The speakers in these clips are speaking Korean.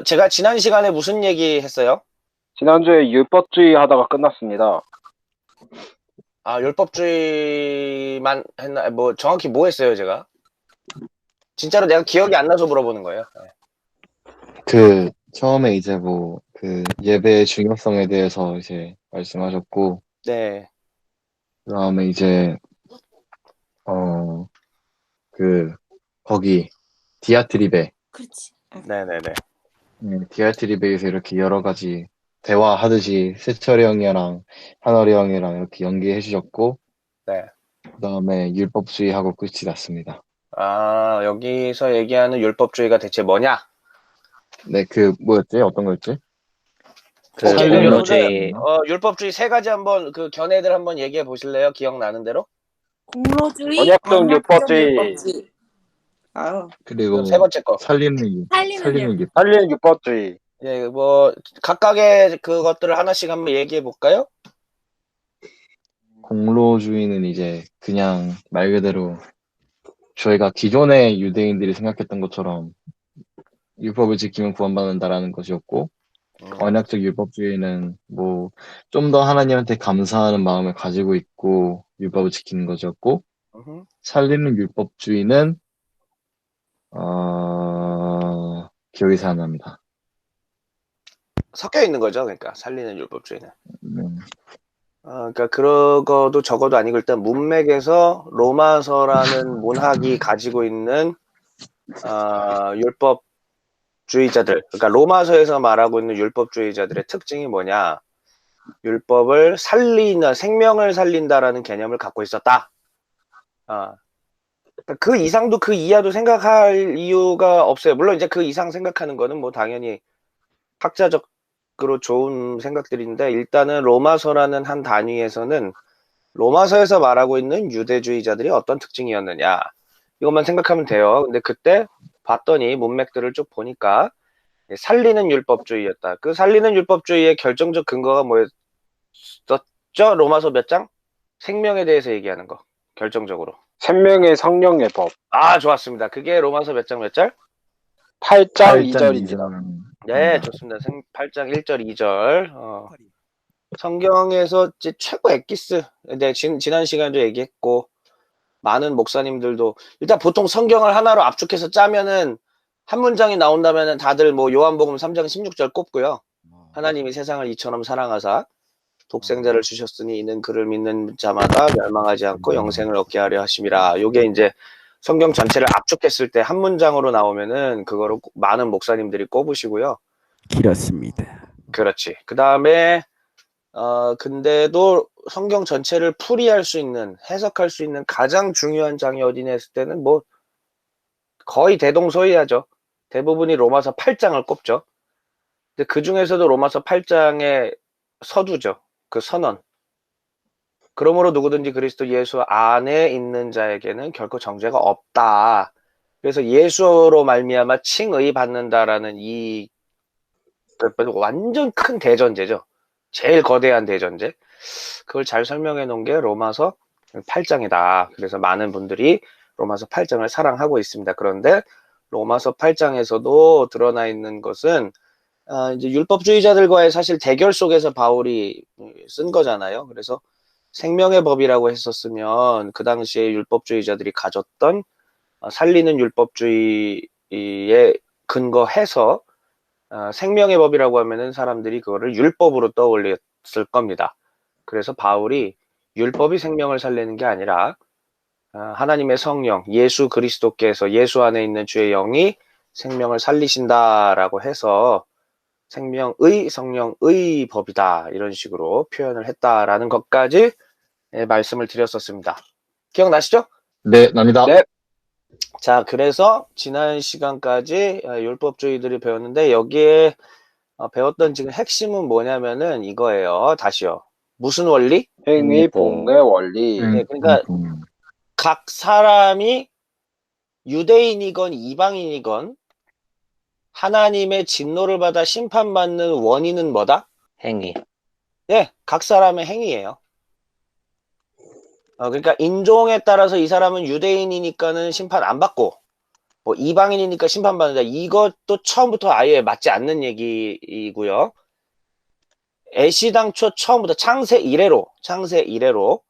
제가 지난 시간에 무슨 얘기 했어요? 지난주에 율법주의 하다가 끝났습니다. 아, 율법주의만 했나? 뭐, 정확히 뭐 했어요, 제가? 진짜로 내가 기억이 안 나서 물어보는 거예요. 네. 처음에 이제 뭐, 예배의 중요성에 대해서 이제 말씀하셨고, 네. 그 다음에 이제, 어, 그, 거기, 디아트리베, 그렇지. 네네네. 디아트리베에서 이렇게 여러 가지 대화하듯이 세철이 형이랑 한월이 형이랑 이렇게 연기해 주셨고, 네. 그 다음에 율법주의하고 끝이 났습니다. 아, 여기서 얘기하는 율법주의가 대체 뭐냐? 네, 뭐였지? 어떤 거였지? 살리는 공로주의. 율법주의 세 가지 한번, 견해들 한번 얘기해 보실래요? 기억나는 대로? 공로주의, 언약적 언약적 율법주의, 율법주의. 아유, 그럼 세 그리고 번째 거. 살리는 율법. 율법. 살리는 율법주의. 예, 뭐, 각각의 그것들을 하나씩 한번 얘기해 볼까요? 공로주의는 이제 그냥 말 그대로 저희가 기존의 유대인들이 생각했던 것처럼 율법을 지키면 구원받는다라는 것이었고, 언약적 율법주의는 뭐 좀 더 하나님한테 감사하는 마음을 가지고 있고 율법을 지키는 것이었고, 음, 살리는 율법주의는 기억이 잘 안 납니다. 섞여 있는 거죠, 그러니까, 살리는 율법주의는. 음, 그러니까 그러고도 적어도 아니고 일단 문맥에서 로마서라는 문학이 가지고 있는 율법주의자들, 그러니까 로마서에서 말하고 있는 율법주의자들의 특징이 뭐냐? 율법을 살리는 생명을 살린다라는 개념을 갖고 있었다. 그러니까 그 이상도 그 이하도 생각할 이유가 없어요. 물론 이제 그 이상 생각하는 거는 뭐 당연히 학자적으로 좋은 생각들인데 일단은 로마서라는 한 단위에서는 로마서에서 말하고 있는 유대주의자들이 어떤 특징이었느냐 이것만 생각하면 돼요. 근데 그때 봤더니 문맥들을 쭉 보니까 살리는 율법주의였다. 그 살리는 율법주의의 결정적 근거가 뭐였었죠? 로마서 몇 장? 생명에 대해서 얘기하는 거 결정적으로. 생명의 성령의 법. 아, 좋았습니다. 그게 로마서 몇 장 몇 절? 8장 8장 2절입니다. 2절. 네, 좋습니다. 8장 1절 2절. 성경에서 최고 엑기스. 네, 지난 시간에도 얘기했고 많은 목사님들도 일단 보통 성경을 하나로 압축해서 짜면은 한 문장이 나온다면은 다들 뭐 요한복음 3장 16절 꼽고요. 하나님이 세상을 이처럼 사랑하사 독생자를 주셨으니 이는 그를 믿는 자마다 멸망하지 않고 영생을 얻게 하려 하심이라. 요게 이제 성경 전체를 압축했을 때 한 문장으로 나오면은 그거를 많은 목사님들이 꼽으시고요. 길었습니다. 그렇지. 그 다음에 근데도 성경 전체를 풀이할 수 있는, 해석할 수 있는 가장 중요한 장이 어디냐 했을 때는 뭐 거의 대동소이하죠. 대부분이 로마서 8장을 꼽죠. 근데 그 중에서도 로마서 8장의 서두죠. 그 선언. 그러므로 누구든지 그리스도 예수 안에 있는 자에게는 결코 정죄가 없다. 그래서 예수로 말미암아 칭의 받는다라는 이 완전 큰 대전제죠. 제일 거대한 대전제. 그걸 잘 설명해 놓은 게 로마서 8장이다. 그래서 많은 분들이 로마서 8장을 사랑하고 있습니다. 그런데 로마서 8장에서도 드러나 있는 것은 이제 율법주의자들과의 사실 대결 속에서 바울이 쓴 거잖아요. 그래서 생명의 법이라고 했었으면 그 당시에 율법주의자들이 가졌던 살리는 율법주의에 근거해서 생명의 법이라고 하면은 사람들이 그거를 율법으로 떠올렸을 겁니다. 그래서 바울이 율법이 생명을 살리는 게 아니라 하나님의 성령, 예수 그리스도께서 예수 안에 있는 주의 영이 생명을 살리신다라고 해서 생명의 성령의 법이다 이런 식으로 표현을 했다라는 것까지 말씀을 드렸었습니다. 기억나시죠? 네, 납니다. 네. 자, 그래서 지난 시간까지 율법주의들이 배웠는데 여기에 배웠던 지금 핵심은 뭐냐면은 이거예요. 다시요. 무슨 원리? 행위 봉의 원리. 네, 그러니까 각 사람이 유대인이건 이방인이건 하나님의 진노를 받아 심판받는 원인은 뭐다? 행위. 네, 각 사람의 행위예요. 그러니까 인종에 따라서 이 사람은 유대인이니까는 심판 안 받고 뭐 이방인이니까 심판받는다. 이것도 처음부터 아예 맞지 않는 얘기이고요. 애시당초 처음부터 창세 이래로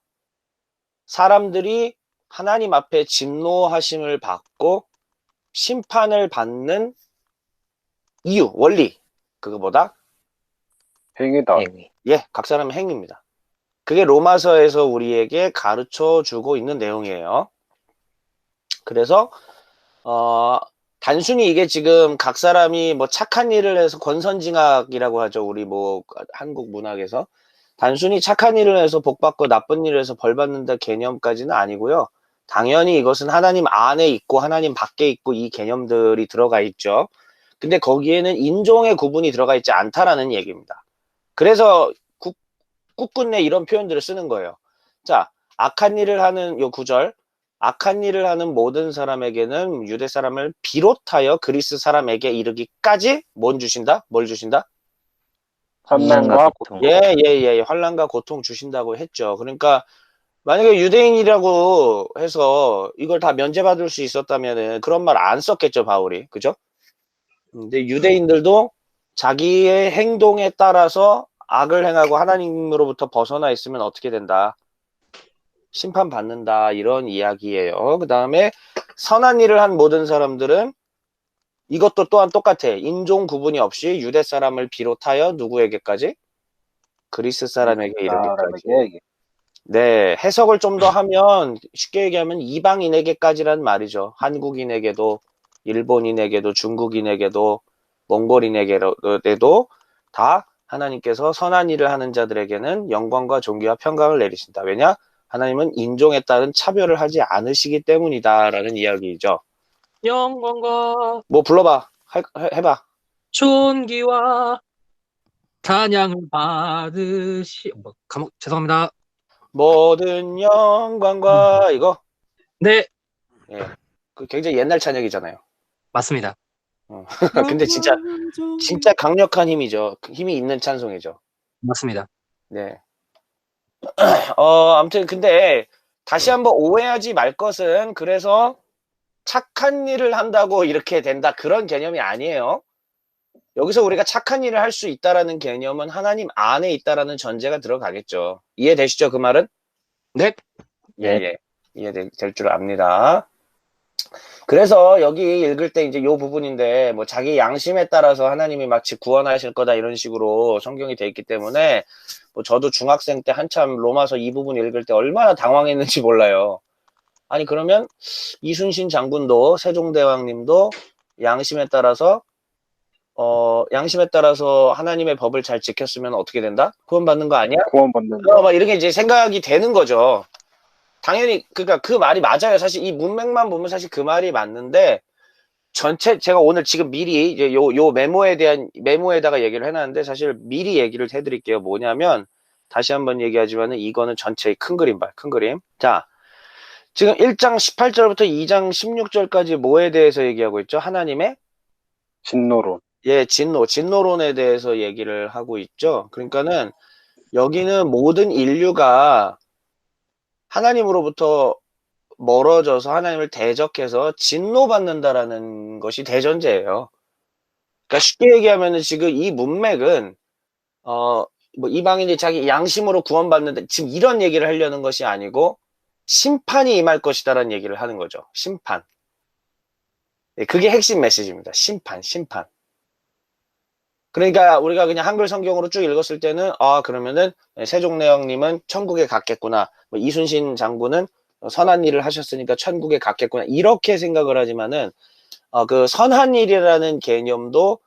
사람들이 하나님 앞에 진노하심을 받고 심판을 받는 이유, 원리, 그거보다 행위다. 예, 각 사람의 행위입니다. 그게 로마서에서 우리에게 가르쳐 주고 있는 내용이에요. 그래서 단순히 이게 지금 각 사람이 뭐 착한 일을 해서 권선징악이라고 하죠. 우리 뭐 한국 문학에서 단순히 착한 일을 해서 복 받고 나쁜 일을 해서 벌 받는다 개념까지는 아니고요. 당연히 이것은 하나님 안에 있고 하나님 밖에 있고 이 개념들이 들어가 있죠. 근데 거기에는 인종의 구분이 들어가 있지 않다라는 얘기입니다. 그래서 끝끝내 이런 표현들을 쓰는 거예요. 자, 악한 일을 하는 요 구절, 악한 일을 하는 모든 사람에게는 유대 사람을 비롯하여 그리스 사람에게 이르기까지 뭘 주신다? 환난과 고통. 예, 환난과 고통 주신다고 했죠. 그러니까 만약에 유대인이라고 해서 이걸 다 면제받을 수 있었다면은 그런 말 안 썼겠죠, 바울이. 그죠? 근데 유대인들도 자기의 행동에 따라서 악을 행하고 하나님으로부터 벗어나 있으면 어떻게 된다? 심판받는다. 이런 이야기예요. 그 다음에 선한 일을 한 모든 사람들은 이것도 또한 똑같아. 인종 구분이 없이 유대 사람을 비롯하여 누구에게까지? 그리스 사람에게 이르기까지. 네, 해석을 좀 더 하면 쉽게 얘기하면 이방인에게까지란 말이죠. 한국인에게도 일본인에게도 중국인에게도 몽골인에게도 다 하나님께서 선한 일을 하는 자들에게는 영광과 존귀와 평강을 내리신다. 왜냐? 하나님은 인종에 따른 차별을 하지 않으시기 때문이다라는 이야기죠. 영광과 뭐 불러봐. 해봐. 존귀와 찬양을 죄송합니다. 모든 영광과 이거. 네, 예. 그 굉장히 옛날 찬양이잖아요. 맞습니다. 근데 진짜 강력한 힘이죠. 힘이 있는 찬송이죠. 맞습니다. 네. 아무튼 근데 다시 한번 오해하지 말 것은 그래서 착한 일을 한다고 이렇게 된다 그런 개념이 아니에요. 여기서 우리가 착한 일을 할 수 있다라는 개념은 하나님 안에 있다라는 전제가 들어가겠죠. 이해되시죠? 그 말은? 네. 예. 이해될 줄 압니다. 그래서 여기 읽을 때 이제 요 부분인데 뭐 자기 양심에 따라서 하나님이 마치 구원하실 거다 이런 식으로 성경이 돼 있기 때문에 뭐 저도 중학생 때 한참 로마서 이 부분 읽을 때 얼마나 당황했는지 몰라요. 아니 그러면 이순신 장군도 세종대왕님도 양심에 따라서 하나님의 법을 잘 지켰으면 어떻게 된다? 구원받는 거 아니야? 구원받는다. 막 이렇게 이제 생각이 되는 거죠. 당연히 그러니까 그 말이 맞아요. 사실 이 문맥만 보면 사실 그 말이 맞는데 전체 제가 오늘 지금 미리 이제 요 메모에다가 얘기를 해놨는데 사실 미리 얘기를 해드릴게요. 뭐냐면 다시 한번 얘기하지만은 이거는 전체의 큰 그림 봐요. 큰 그림. 자, 지금 1장 18절부터 2장 16절까지 뭐에 대해서 얘기하고 있죠? 하나님의 진노론. 예, 진노론에 대해서 얘기를 하고 있죠. 그러니까는 여기는 모든 인류가 하나님으로부터 멀어져서 하나님을 대적해서 진노받는다라는 것이 대전제예요. 그러니까 쉽게 얘기하면은 지금 이 문맥은 뭐 이방인이 자기 양심으로 구원받는데 지금 이런 얘기를 하려는 것이 아니고 심판이 임할 것이다라는 얘기를 하는 거죠. 심판. 예, 그게 핵심 메시지입니다. 심판. 그러니까 우리가 그냥 한글 성경으로 쭉 읽었을 때는 그러면은 세종대왕님은 천국에 갔겠구나. 뭐 이순신 장군은 선한 일을 하셨으니까 천국에 갔겠구나. 이렇게 생각을 하지만은 그 선한 일이라는 개념도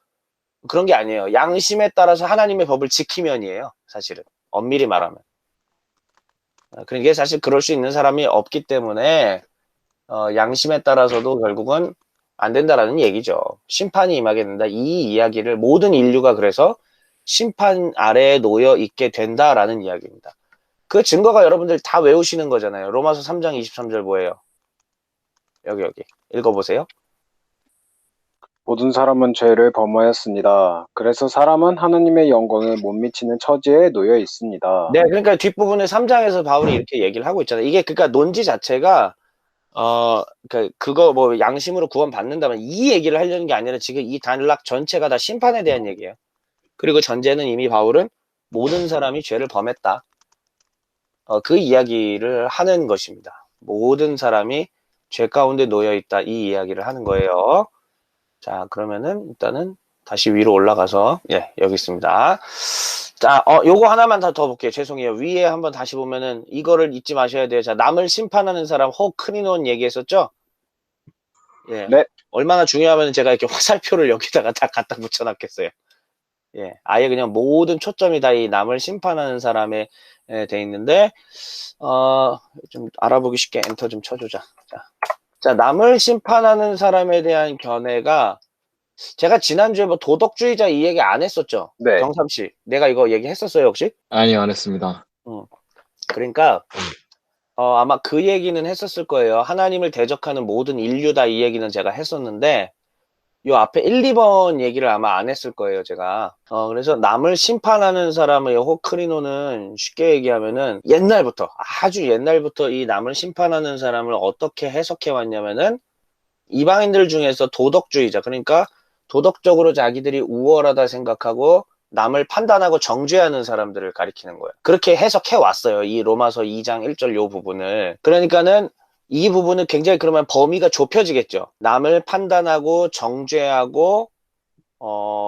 그런 게 아니에요. 양심에 따라서 하나님의 법을 지키면이에요. 사실은 엄밀히 말하면. 그러니까 사실 그럴 수 있는 사람이 없기 때문에 양심에 따라서도 결국은 안 된다라는 얘기죠. 심판이 임하게 된다. 이 이야기를 모든 인류가 그래서 심판 아래에 놓여 있게 된다라는 이야기입니다. 그 증거가 여러분들 다 외우시는 거잖아요. 로마서 3장 23절 뭐예요? 여기 읽어보세요. 모든 사람은 죄를 범하였습니다. 그래서 사람은 하나님의 영광에 못 미치는 처지에 놓여 있습니다. 네, 그러니까 뒷부분에 3장에서 바울이 이렇게 얘기를 하고 있잖아요. 이게 그러니까 논지 자체가 그거 뭐 양심으로 구원받는다면 이 얘기를 하려는 게 아니라 지금 이 단락 전체가 다 심판에 대한 얘기예요. 그리고 전제는 이미 바울은 모든 사람이 죄를 범했다. 그 이야기를 하는 것입니다. 모든 사람이 죄 가운데 놓여 있다. 이 이야기를 하는 거예요. 자, 그러면은 일단은 다시 위로 올라가서 여기 있습니다. 자, 요거 하나만 더 볼게요. 죄송해요. 위에 한번 다시 보면은 이거를 잊지 마셔야 돼요. 자, 남을 심판하는 사람 호크리논 얘기했었죠? 예. 네. 얼마나 중요하면 제가 이렇게 화살표를 여기다가 다 갖다 붙여놨겠어요. 예. 아예 그냥 모든 초점이 다 이 남을 심판하는 사람에 돼 있는데, 좀 알아보기 쉽게 엔터 좀 쳐주자. 자, 남을 심판하는 사람에 대한 견해가 제가 지난주에 뭐 도덕주의자 이 얘기 안 했었죠? 네. 경삼 씨. 내가 이거 얘기했었어요, 혹시? 아니요, 안 했습니다. 그러니까 아마 그 얘기는 했었을 거예요. 하나님을 대적하는 모든 인류다 이 얘기는 제가 했었는데 요 앞에 1, 2번 얘기를 아마 안 했을 거예요, 제가. 그래서 남을 심판하는 사람의 호크리노는 쉽게 얘기하면은 옛날부터, 아주 옛날부터 이 남을 심판하는 사람을 어떻게 해석해 왔냐면은 이방인들 중에서 도덕주의자, 그러니까 도덕적으로 자기들이 우월하다 생각하고 남을 판단하고 정죄하는 사람들을 가리키는 거예요. 그렇게 해석해 왔어요. 이 로마서 2장 1절 요 부분을. 그러니까는 이 부분은 굉장히 그러면 범위가 좁혀지겠죠. 남을 판단하고 정죄하고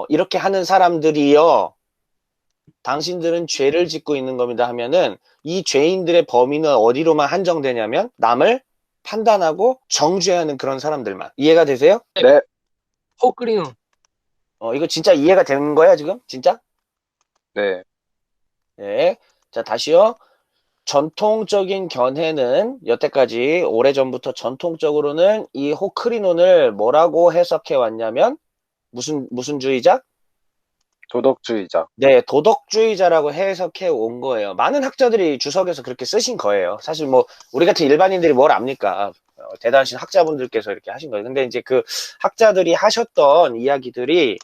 이렇게 하는 사람들이요. 당신들은 죄를 짓고 있는 겁니다 하면은 이 죄인들의 범위는 어디로만 한정되냐면 남을 판단하고 정죄하는 그런 사람들만. 이해가 되세요? 네. 호크리노. 이거 진짜 이해가 되는 거야 지금? 진짜? 네. 네. 자, 다시요. 전통적인 견해는 여태까지 오래전부터 전통적으로는 이 호크리논을 뭐라고 해석해 왔냐면 무슨 주의자? 도덕주의자. 네, 도덕주의자라고 해석해 온 거예요. 많은 학자들이 주석에서 그렇게 쓰신 거예요. 사실 뭐 우리 같은 일반인들이 뭘 압니까? 대단하신 학자분들께서 이렇게 하신 거예요. 근데 이제 그 학자들이 하셨던 이야기들이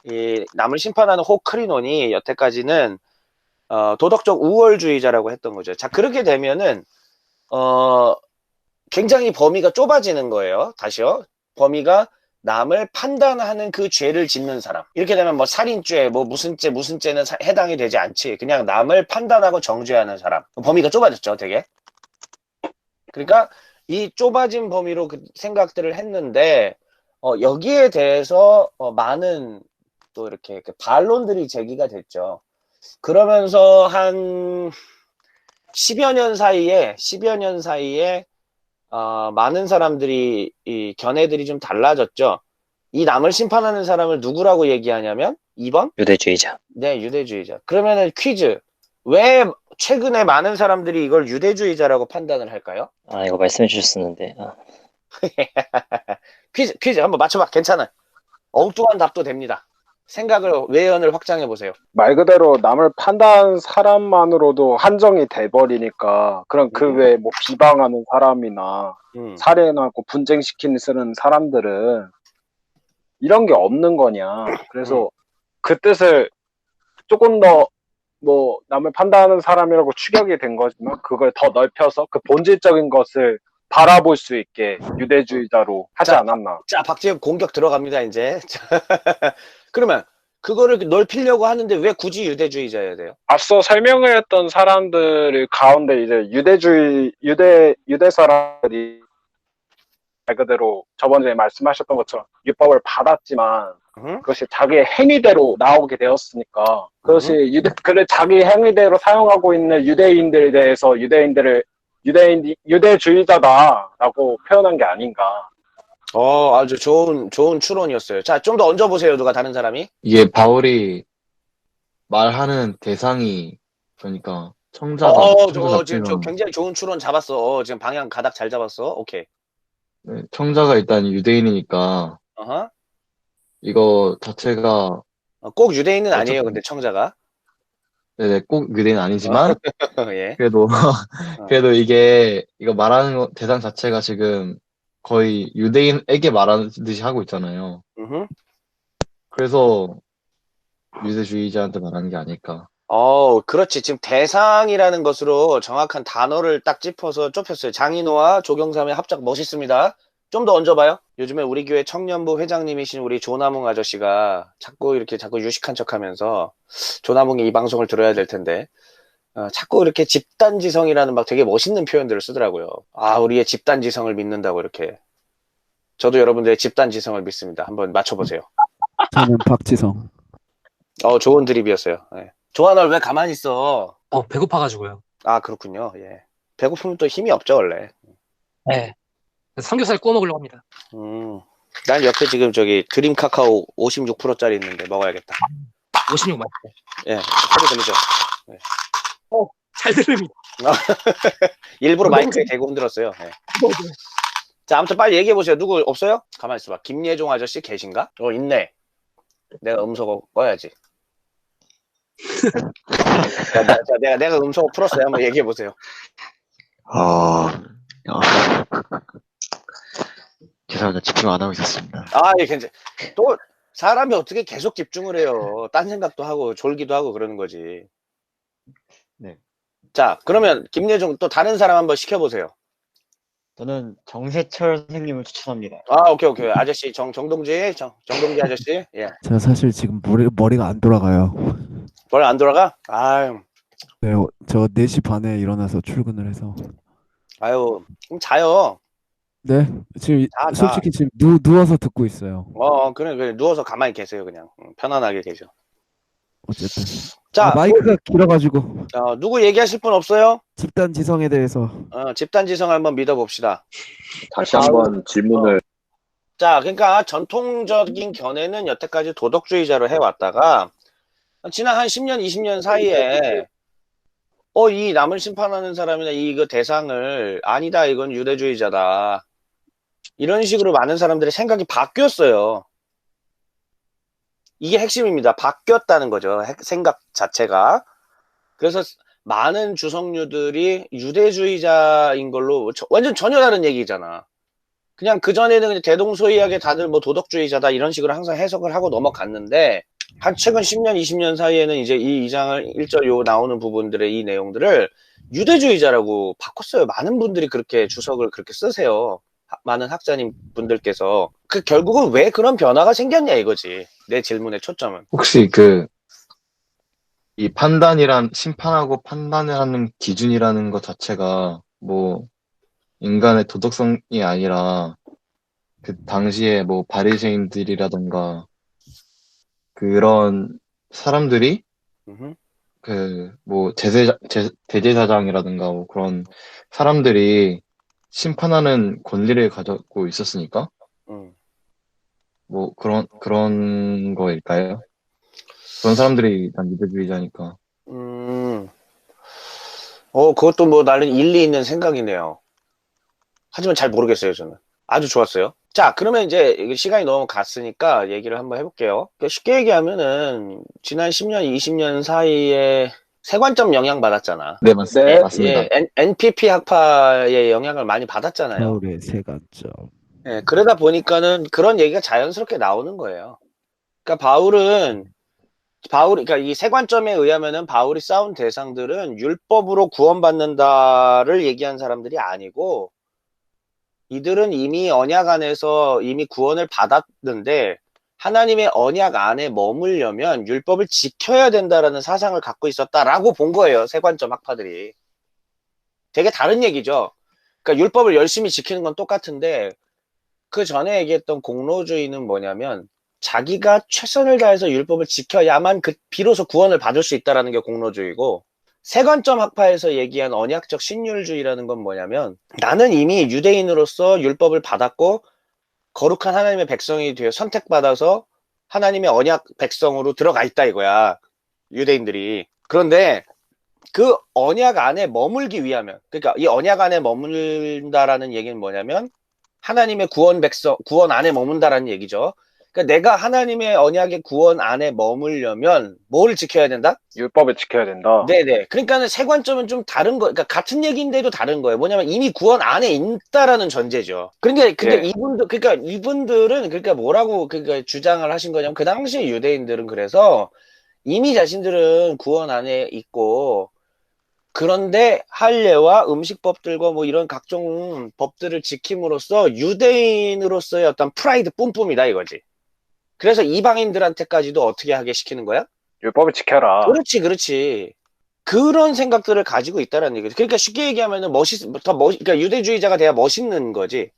이 남을 심판하는 호크리논이 여태까지는 도덕적 우월주의자라고 했던 거죠. 자, 그렇게 되면은 굉장히 범위가 좁아지는 거예요. 다시요. 범위가 남을 판단하는 그 죄를 짓는 사람. 이렇게 되면 뭐 살인죄, 뭐 무슨 죄는 해당이 되지 않지. 그냥 남을 판단하고 정죄하는 사람. 범위가 좁아졌죠, 되게. 그러니까 이 좁아진 범위로 그 생각들을 했는데 여기에 대해서 많은 또 이렇게 반론들이 제기가 됐죠. 그러면서 한 10여 년 사이에 많은 사람들이 이 견해들이 좀 달라졌죠. 이 남을 심판하는 사람을 누구라고 얘기하냐면 2번? 유대주의자. 네, 유대주의자. 그러면은 퀴즈. 왜 최근에 많은 사람들이 이걸 유대주의자라고 판단을 할까요? 아, 이거 말씀해 주셨었는데. 퀴즈 한번 맞춰봐. 괜찮아. 엉뚱한 답도 됩니다. 외연을 확장해 보세요. 말 그대로 남을 판단한 사람만으로도 한정이 돼버리니까 그럼 그 외에 뭐 비방하는 사람이나 살인하고 분쟁시키는 쓰는 사람들은 이런 게 없는 거냐. 그래서 그 뜻을 조금 더 뭐 남을 판단하는 사람이라고 추격이 된 거지만 그걸 더 넓혀서 그 본질적인 것을 바라볼 수 있게 유대주의자로 하지 않았나. 자, 박재엽 공격 들어갑니다, 이제. 그러면 그거를 넓히려고 하는데 왜 굳이 유대주의자여야 돼요? 앞서 설명을 했던 사람들 가운데 이제 유대 사람들이 말 그대로 저번에 말씀하셨던 것처럼 율법을 받았지만 그것이 자기의 행위대로 나오게 되었으니까 그것이 그를 자기 행위대로 사용하고 있는 유대인들에 대해서 유대주의자다라고 표현한 게 아닌가. 아주 좋은 추론이었어요. 자, 좀 더 얹어보세요, 누가 다른 사람이. 이게 바울이 말하는 대상이 그러니까 청자가 지금 굉장히 좋은 추론 잡았어. 지금 방향 가닥 잘 잡았어. 오케이. 네, 청자가 일단 유대인이니까 이거 자체가 꼭 유대인은 아니에요, 근데 청자가. 네네, 꼭 유대인은 아니지만 예. 그래도 이거 말하는 대상 자체가 지금 거의 유대인에게 말하는 듯이 하고 있잖아요. 그래서 유대주의자한테 말하는 게 아닐까. 그렇지. 지금 대상이라는 것으로 정확한 단어를 딱 좁혔어요. 장인호와 조경삼의 합작 멋있습니다. 좀 더 얹어봐요. 요즘에 우리 교회 청년부 회장님이신 우리 조남웅 아저씨가 자꾸 유식한 척 하면서, 조남웅이 이 방송을 들어야 될 텐데, 자꾸 이렇게 집단지성이라는 막 되게 멋있는 표현들을 쓰더라고요. 우리의 집단지성을 믿는다고 이렇게. 저도 여러분들의 집단지성을 믿습니다. 한번 맞춰보세요. 저는 박지성. 좋은 드립이었어요. 네. 조한월 왜 가만히 있어? 배고파가지고요. 그렇군요. 예. 배고프면 또 힘이 없죠, 원래. 네. 삼겹살 구워 먹으려고 합니다. 난 옆에 지금 드림 카카오 56%짜리 있는데 먹어야겠다. 56 맛있어요. 예, 소리 들리죠? 네. 잘 들립니다. 일부러 마이크에 대고 흔들었어요. 네. 자, 아무튼 빨리 얘기해보세요. 누구 없어요? 가만히 있어봐. 김예종 아저씨 계신가? 있네. 내가 음소거 꺼야지. 내가 음소거 풀었어요. 한번 얘기해보세요. 죄송합니다. 집중 안 하고 있었습니다. 예, 괜찮. 또 사람이 어떻게 계속 집중을 해요? 딴 생각도 하고 졸기도 하고 그러는 거지. 네. 자, 그러면 김예종 또 다른 사람 한번 시켜보세요. 저는 정세철 선생님을 추천합니다. 오케이. 아저씨, 정동지 아저씨. 예. 제가 사실 지금 머리가 안 돌아가요. 머리 안 돌아가? 네, 저 4시 반에 일어나서 출근을 해서. 그럼 자요. 네, 지금 자. 솔직히 지금 누워서 듣고 있어요. 그래. 누워서 가만히 계세요, 그냥. 편안하게 계셔. 어쨌든. 자, 마이크가 길어가지고. 누구 얘기하실 분 없어요? 집단 지성에 대해서. 집단지성 한번 믿어봅시다. 다시 한번 질문을. 자, 그러니까 전통적인 견해는 여태까지 도덕주의자로 해왔다가, 지난 한 10년, 20년 사이에, 이 남을 심판하는 사람이나 이거 대상을, 아니다, 이건 유대주의자다. 이런 식으로 많은 사람들의 생각이 바뀌었어요. 이게 핵심입니다. 바뀌었다는 거죠. 생각 자체가. 그래서 많은 주성류들이 유대주의자인 걸로 완전 전혀 다른 얘기잖아. 그냥 그전에는 그냥 대동소이하게 다들 뭐 도덕주의자다 이런 식으로 항상 해석을 하고 넘어갔는데, 한 최근 10년, 20년 사이에는 이제 이 2장을 1절 요 나오는 부분들의 이 내용들을 유대주의자라고 바꿨어요. 많은 분들이 그렇게 주석을 그렇게 쓰세요. 많은 학자님 분들께서. 결국은 왜 그런 변화가 생겼냐 이거지. 내 질문의 초점은. 혹시 이 심판하고 판단을 하는 기준이라는 것 자체가 뭐 인간의 도덕성이 아니라 그 당시에 뭐 바리새인들이라던가 그런 사람들이 뭐 대제사장이라든가 뭐 그런 사람들이 심판하는 권리를 가지고 있었으니까 뭐 그런 거일까요? 그런 사람들이 난 유대주의자니까. 그것도 뭐 나름 일리 있는 생각이네요. 하지만 잘 모르겠어요, 저는. 아주 좋았어요. 자, 그러면 이제 시간이 너무 갔으니까 얘기를 한번 해볼게요. 쉽게 얘기하면은 지난 10년, 20년 사이에 세관점 영향 받았잖아. 네, 맞습니다. NPP 학파의 영향을 많이 받았잖아요. 바울의 세관점. 네, 그러다 보니까는 그런 얘기가 자연스럽게 나오는 거예요. 그러니까 그러니까 이 세관점에 의하면은 바울이 싸운 대상들은 율법으로 구원받는다를 얘기한 사람들이 아니고, 이들은 이미 언약 안에서 이미 구원을 받았는데 하나님의 언약 안에 머물려면 율법을 지켜야 된다라는 사상을 갖고 있었다라고 본 거예요. 세관점 학파들이. 되게 다른 얘기죠. 그러니까 율법을 열심히 지키는 건 똑같은데, 그 전에 얘기했던 공로주의는 뭐냐면 자기가 최선을 다해서 율법을 지켜야만 비로소 구원을 받을 수 있다라는 게 공로주의고, 세관점 학파에서 얘기한 언약적 신율주의라는 건 뭐냐면 나는 이미 유대인으로서 율법을 받았고 거룩한 하나님의 백성이 되어 선택받아서 하나님의 언약 백성으로 들어가 있다 이거야, 유대인들이. 그런데 그 언약 안에 머물기 위하면, 그러니까 이 언약 안에 머문다라는 얘기는 뭐냐면 하나님의 구원 안에 머문다라는 얘기죠. 그러니까 내가 하나님의 언약의 구원 안에 머물려면 뭐를 지켜야 된다? 율법을 지켜야 된다. 네네. 그러니까는 세관점은 좀 다른 거, 그러니까 같은 얘기인데도 다른 거예요. 뭐냐면 이미 구원 안에 있다라는 전제죠. 근데 이분들은 뭐라고 주장을 하신 거냐면, 그 당시 유대인들은 그래서 이미 자신들은 구원 안에 있고, 그런데 할례와 음식법들과 뭐 이런 각종 법들을 지킴으로써 유대인으로서의 어떤 프라이드 뿜뿜이다 이거지. 그래서 이방인들한테까지도 어떻게 하게 시키는 거야? 율법을 지켜라. 그렇지, 그렇지. 그런 생각들을 가지고 있다라는 얘기죠. 그러니까 쉽게 얘기하면은 그러니까 유대주의자가 돼야 멋있는 거지.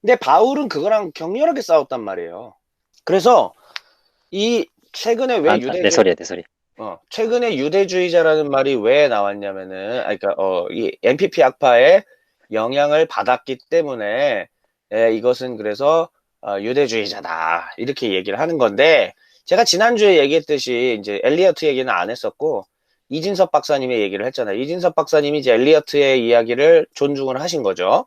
근데 바울은 그거랑 격렬하게 싸웠단 말이에요. 그래서 이 최근에 왜 내 소리야, 내 소리. 최근에 유대주의자라는 말이 왜 나왔냐면은, 이 MPP 학파의 영향을 받았기 때문에, 이것은 그래서, 유대주의자다. 이렇게 얘기를 하는 건데, 제가 지난주에 얘기했듯이, 이제 엘리어트 얘기는 안 했었고, 이진섭 박사님의 얘기를 했잖아요. 이진섭 박사님이 이제 엘리어트의 이야기를 존중을 하신 거죠.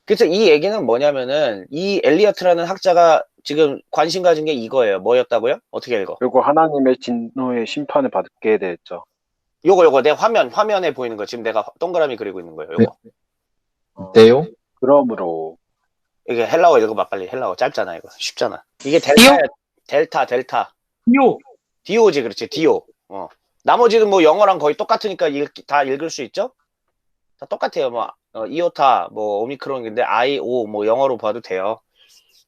그래서 이 얘기는 뭐냐면은, 이 엘리어트라는 학자가 지금 관심 가진 게 이거예요. 뭐였다고요? 어떻게 읽어? 그리고 하나님의 진노의 심판을 받게 됐죠. 요거 내 화면에 보이는 거 지금 내가 동그라미 그리고 있는 거예요. 요거. 네요? 그러므로 이게 헬라어 읽어봐 빨리. 헬라어 짧잖아 이거. 쉽잖아. 이게 델타야. 델타. 디오. 디오지 그렇지. 디오. 나머지는 뭐 영어랑 거의 똑같으니까 다 읽을 수 있죠? 다 똑같아요. 뭐 이오타, 뭐 오미크론인데 IO 뭐 영어로 봐도 돼요.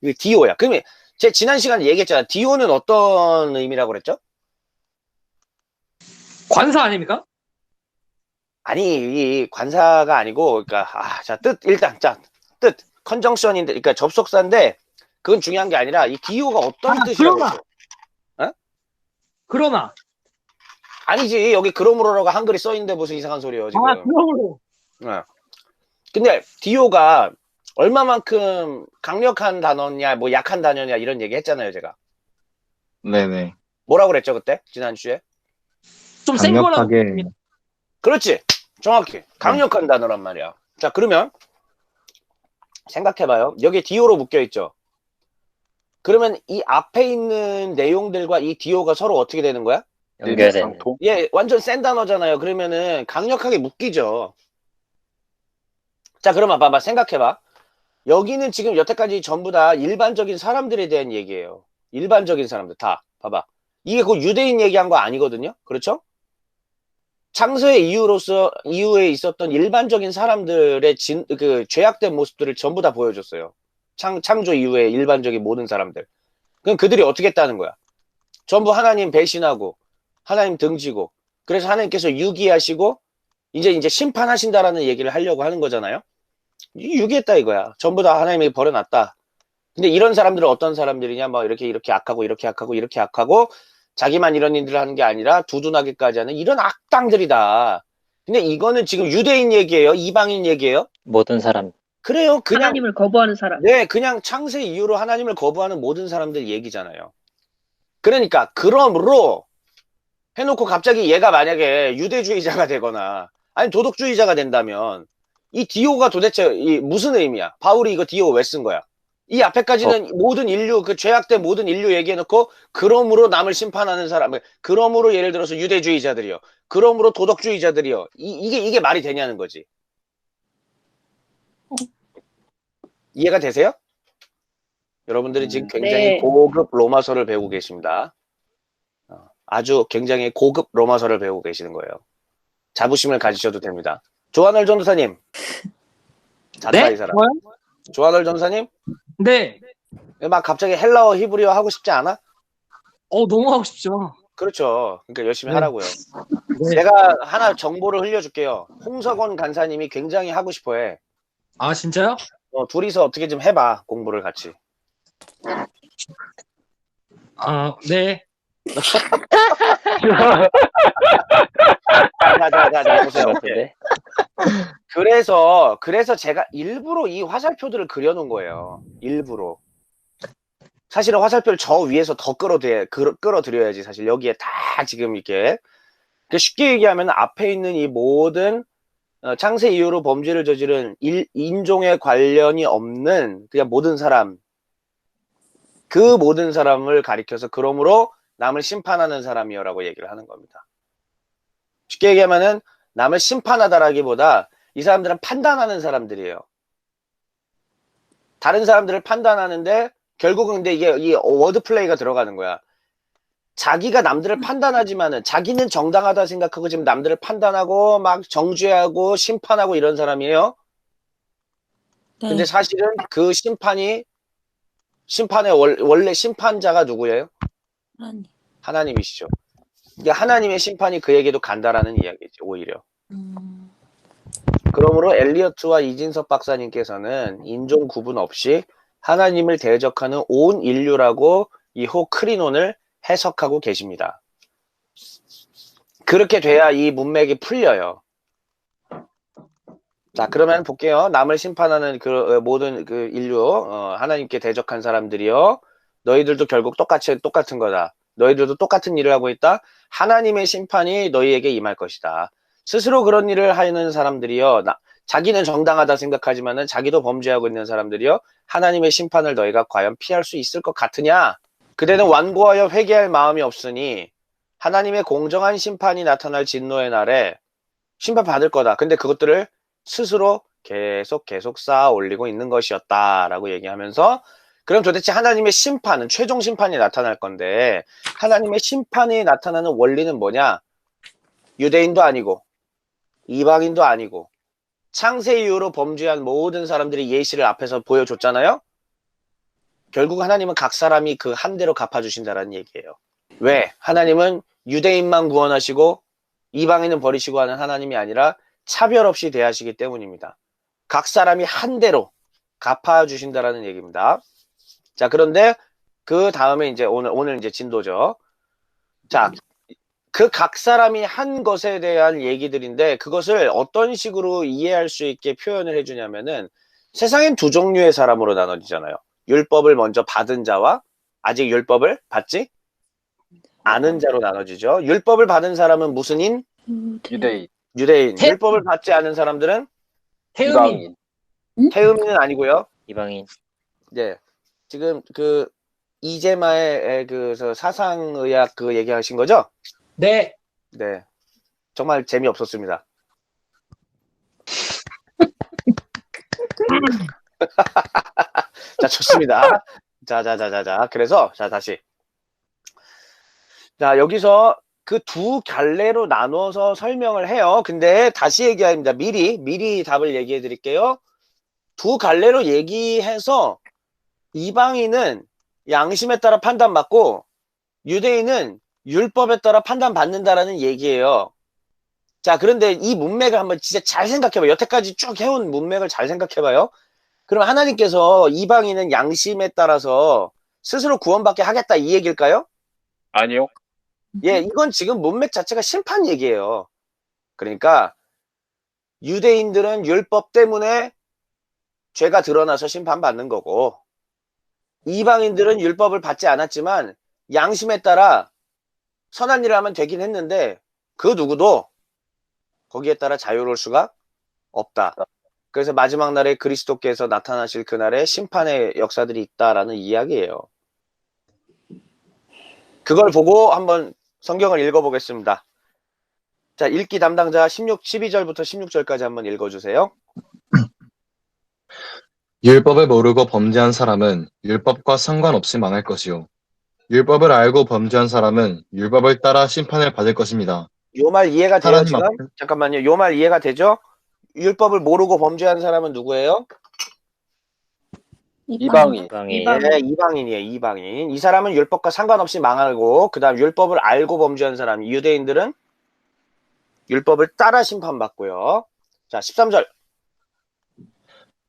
이게 디오야. 그러면 제 지난 시간에 얘기했잖아. 디오는 어떤 의미라고 그랬죠? 관사 아닙니까? 아니, 이 관사가 아니고, 그러니까, 뜻, 컨정션인데, 그러니까 접속사인데, 그건 중요한 게 아니라, 이 기호가 어떤 뜻이라고 그러나. 했어? 그러나. 아니지, 여기 그러므로라고 한글이 써있는데 무슨 이상한 소리예요, 지금. 그러므로. 근데, 디오가 얼마만큼 강력한 단어냐, 뭐 약한 단어냐, 이런 얘기 했잖아요, 제가. 네네. 뭐라고 그랬죠, 그때? 지난주에? 좀 센 거라고. 강력하게. 그렇지. 정확히. 강력한 단어란 말이야. 자, 그러면, 생각해봐요. 여기 디오로 묶여있죠? 그러면 이 앞에 있는 내용들과 이 디오가 서로 어떻게 되는 거야? 연결되는. 예, 완전 센 단어잖아요. 그러면은 강력하게 묶이죠. 자, 그러면 봐봐. 생각해봐. 여기는 지금 여태까지 전부 다 일반적인 사람들에 대한 얘기예요. 일반적인 사람들 다. 봐봐. 이게 그 유대인 얘기한 거 아니거든요. 그렇죠? 창세의 이후에 있었던 일반적인 사람들의 죄악된 모습들을 전부 다 보여줬어요. 창조 이후에 일반적인 모든 사람들. 그럼 그들이 어떻게 했다는 거야? 전부 하나님 배신하고, 하나님 등지고, 그래서 하나님께서 유기하시고, 이제 심판하신다라는 얘기를 하려고 하는 거잖아요? 유기했다 이거야. 전부 다 하나님이 버려놨다. 근데 이런 사람들은 어떤 사람들이냐? 뭐 이렇게 악하고, 이렇게 악하고, 이렇게 악하고, 자기만 이런 일들을 하는 게 아니라 두둔하기까지 하는 이런 악당들이다. 근데 이거는 지금 유대인 얘기예요? 이방인 얘기예요? 모든 사람. 그래요. 그냥 하나님을 거부하는 사람. 네, 그냥 창세 이후로 하나님을 거부하는 모든 사람들 얘기잖아요. 그러니까 그러므로 해놓고 갑자기 얘가 만약에 유대주의자가 되거나 아니 도덕주의자가 된다면 이 디오가 도대체 무슨 의미야? 바울이 이거 디오 왜 쓴 거야? 이 앞에까지는 모든 인류, 그 죄악된 모든 인류 얘기해놓고, 그러므로 남을 심판하는 사람, 그러므로 예를 들어서 유대주의자들이요. 그러므로 도덕주의자들이요. 이게 말이 되냐는 거지. 이해가 되세요? 여러분들이 지금 굉장히 네. 고급 로마서를 배우고 계십니다. 아주 굉장히 고급 로마서를 배우고 계시는 거예요. 자부심을 가지셔도 됩니다. 조한월 전도사님. 잤다, 네? 이 사람. 조한월 전도사님? 네. 막 갑자기 헬라어 히브리어 하고 싶지 않아? 너무 하고 싶죠. 그렇죠. 그러니까 열심히 네. 하라고요. 네. 제가 하나 정보를 흘려줄게요. 홍석원 간사님이 굉장히 하고 싶어해. 아, 진짜요? 둘이서 어떻게 좀 해봐. 공부를 같이. 아, 네. 자, 보세요. 같은데? 그래서 제가 일부러 이 화살표들을 그려놓은 거예요. 일부러. 사실은 화살표를 저 위에서 더 끌어들여야지. 사실 여기에 다 지금 이렇게. 쉽게 얘기하면 앞에 있는 이 모든 창세 이후로 범죄를 저지른 인종에 관련이 없는 그냥 모든 사람, 그 모든 사람을 가리켜서 그러므로 남을 심판하는 사람이요라고 얘기를 하는 겁니다. 쉽게 얘기하면은 남을 심판하다라기보다 이 사람들은 판단하는 사람들이에요. 다른 사람들을 판단하는데 결국은 근데 이게 이 워드 플레이가 들어가는 거야. 자기가 남들을 판단하지만은 자기는 정당하다 생각하고 지금 남들을 판단하고 막 정죄하고 심판하고 이런 사람이에요. 네. 근데 사실은 그 심판의 원래 심판자가 누구예요? 하나님. 하나님이시죠. 그러니까 하나님의 심판이 그에게도 간다라는 이야기죠, 오히려. 그러므로 엘리어트와 이진섭 박사님께서는 인종 구분 없이 하나님을 대적하는 온 인류라고 이 호크리논을 해석하고 계십니다. 그렇게 돼야 이 문맥이 풀려요. 자, 그러면 볼게요. 남을 심판하는 그 모든 그 인류, 하나님께 대적한 사람들이요. 너희들도 결국 똑같은 거다. 너희들도 똑같은 일을 하고 있다. 하나님의 심판이 너희에게 임할 것이다. 스스로 그런 일을 하는 사람들이요. 자기는 정당하다 생각하지만은 자기도 범죄하고 있는 사람들이요. 하나님의 심판을 너희가 과연 피할 수 있을 것 같으냐? 그대는 완고하여 회개할 마음이 없으니 하나님의 공정한 심판이 나타날 진노의 날에 심판받을 거다. 근데 그것들을 스스로 계속 쌓아 올리고 있는 것이었다라고 얘기하면서, 그럼 도대체 하나님의 심판은 최종 심판이 나타날 건데 하나님의 심판이 나타나는 원리는 뭐냐? 유대인도 아니고 이방인도 아니고 창세 이후로 범죄한 모든 사람들이 예시를 앞에서 보여줬잖아요. 결국 하나님은 각 사람이 그 한 대로 갚아주신다라는 얘기예요. 왜? 하나님은 유대인만 구원하시고 이방인은 버리시고 하는 하나님이 아니라 차별 없이 대하시기 때문입니다. 각 사람이 한 대로 갚아주신다라는 얘기입니다. 자, 그런데 그 다음에 이제 오늘 이제 진도죠. 자, 그 각 사람이 한 것에 대한 얘기들인데 그것을 어떤 식으로 이해할 수 있게 표현을 해주냐면은 세상엔 두 종류의 사람으로 나눠지잖아요. 율법을 먼저 받은 자와 아직 율법을 받지 않은 자로 나눠지죠. 율법을 받은 사람은 무슨 인? 유대인, 유대인. 율법을 받지 않은 사람들은 태음인. 태음인은 아니고요. 이방인. 네. 지금 그 이재마의 그 사상의학 그 얘기하신 거죠? 네. 네. 정말 재미없었습니다. 자, 좋습니다. 자. 그래서, 자, 다시. 자, 여기서 그 두 갈래로 나눠서 설명을 해요. 근데 다시 얘기합니다. 미리 답을 얘기해 드릴게요. 두 갈래로 얘기해서 이방인은 양심에 따라 판단받고 유대인은 율법에 따라 판단받는다라는 얘기예요. 자, 그런데 이 문맥을 한번 진짜 잘 생각해봐요. 여태까지 쭉 해온 문맥을 잘 생각해봐요. 그럼 하나님께서 이방인은 양심에 따라서 스스로 구원받게 하겠다 이 얘기일까요? 아니요. 예, 이건 지금 문맥 자체가 심판 얘기예요. 그러니까 유대인들은 율법 때문에 죄가 드러나서 심판받는 거고 이방인들은 율법을 받지 않았지만 양심에 따라 선한 일을 하면 되긴 했는데 그 누구도 거기에 따라 자유로울 수가 없다. 그래서 마지막 날에 그리스도께서 나타나실 그날에 심판의 역사들이 있다라는 이야기예요. 그걸 보고 한번 성경을 읽어보겠습니다. 자, 읽기 담당자 12절부터 16절까지 한번 읽어주세요. 율법을 모르고 범죄한 사람은 율법과 상관없이 망할 것이요. 율법을 알고 범죄한 사람은 율법을 따라 심판을 받을 것입니다. 요 말 이해가 돼요, 하나님 지금? 앞에 잠깐만요. 요 말 이해가 되죠? 율법을 모르고 범죄한 사람은 누구예요? 이방인. 이방인. 네, 이방인이에요, 이방인. 이 사람은 율법과 상관없이 망하고, 그 다음 율법을 알고 범죄한 사람, 유대인들은 율법을 따라 심판받고요. 자, 13절.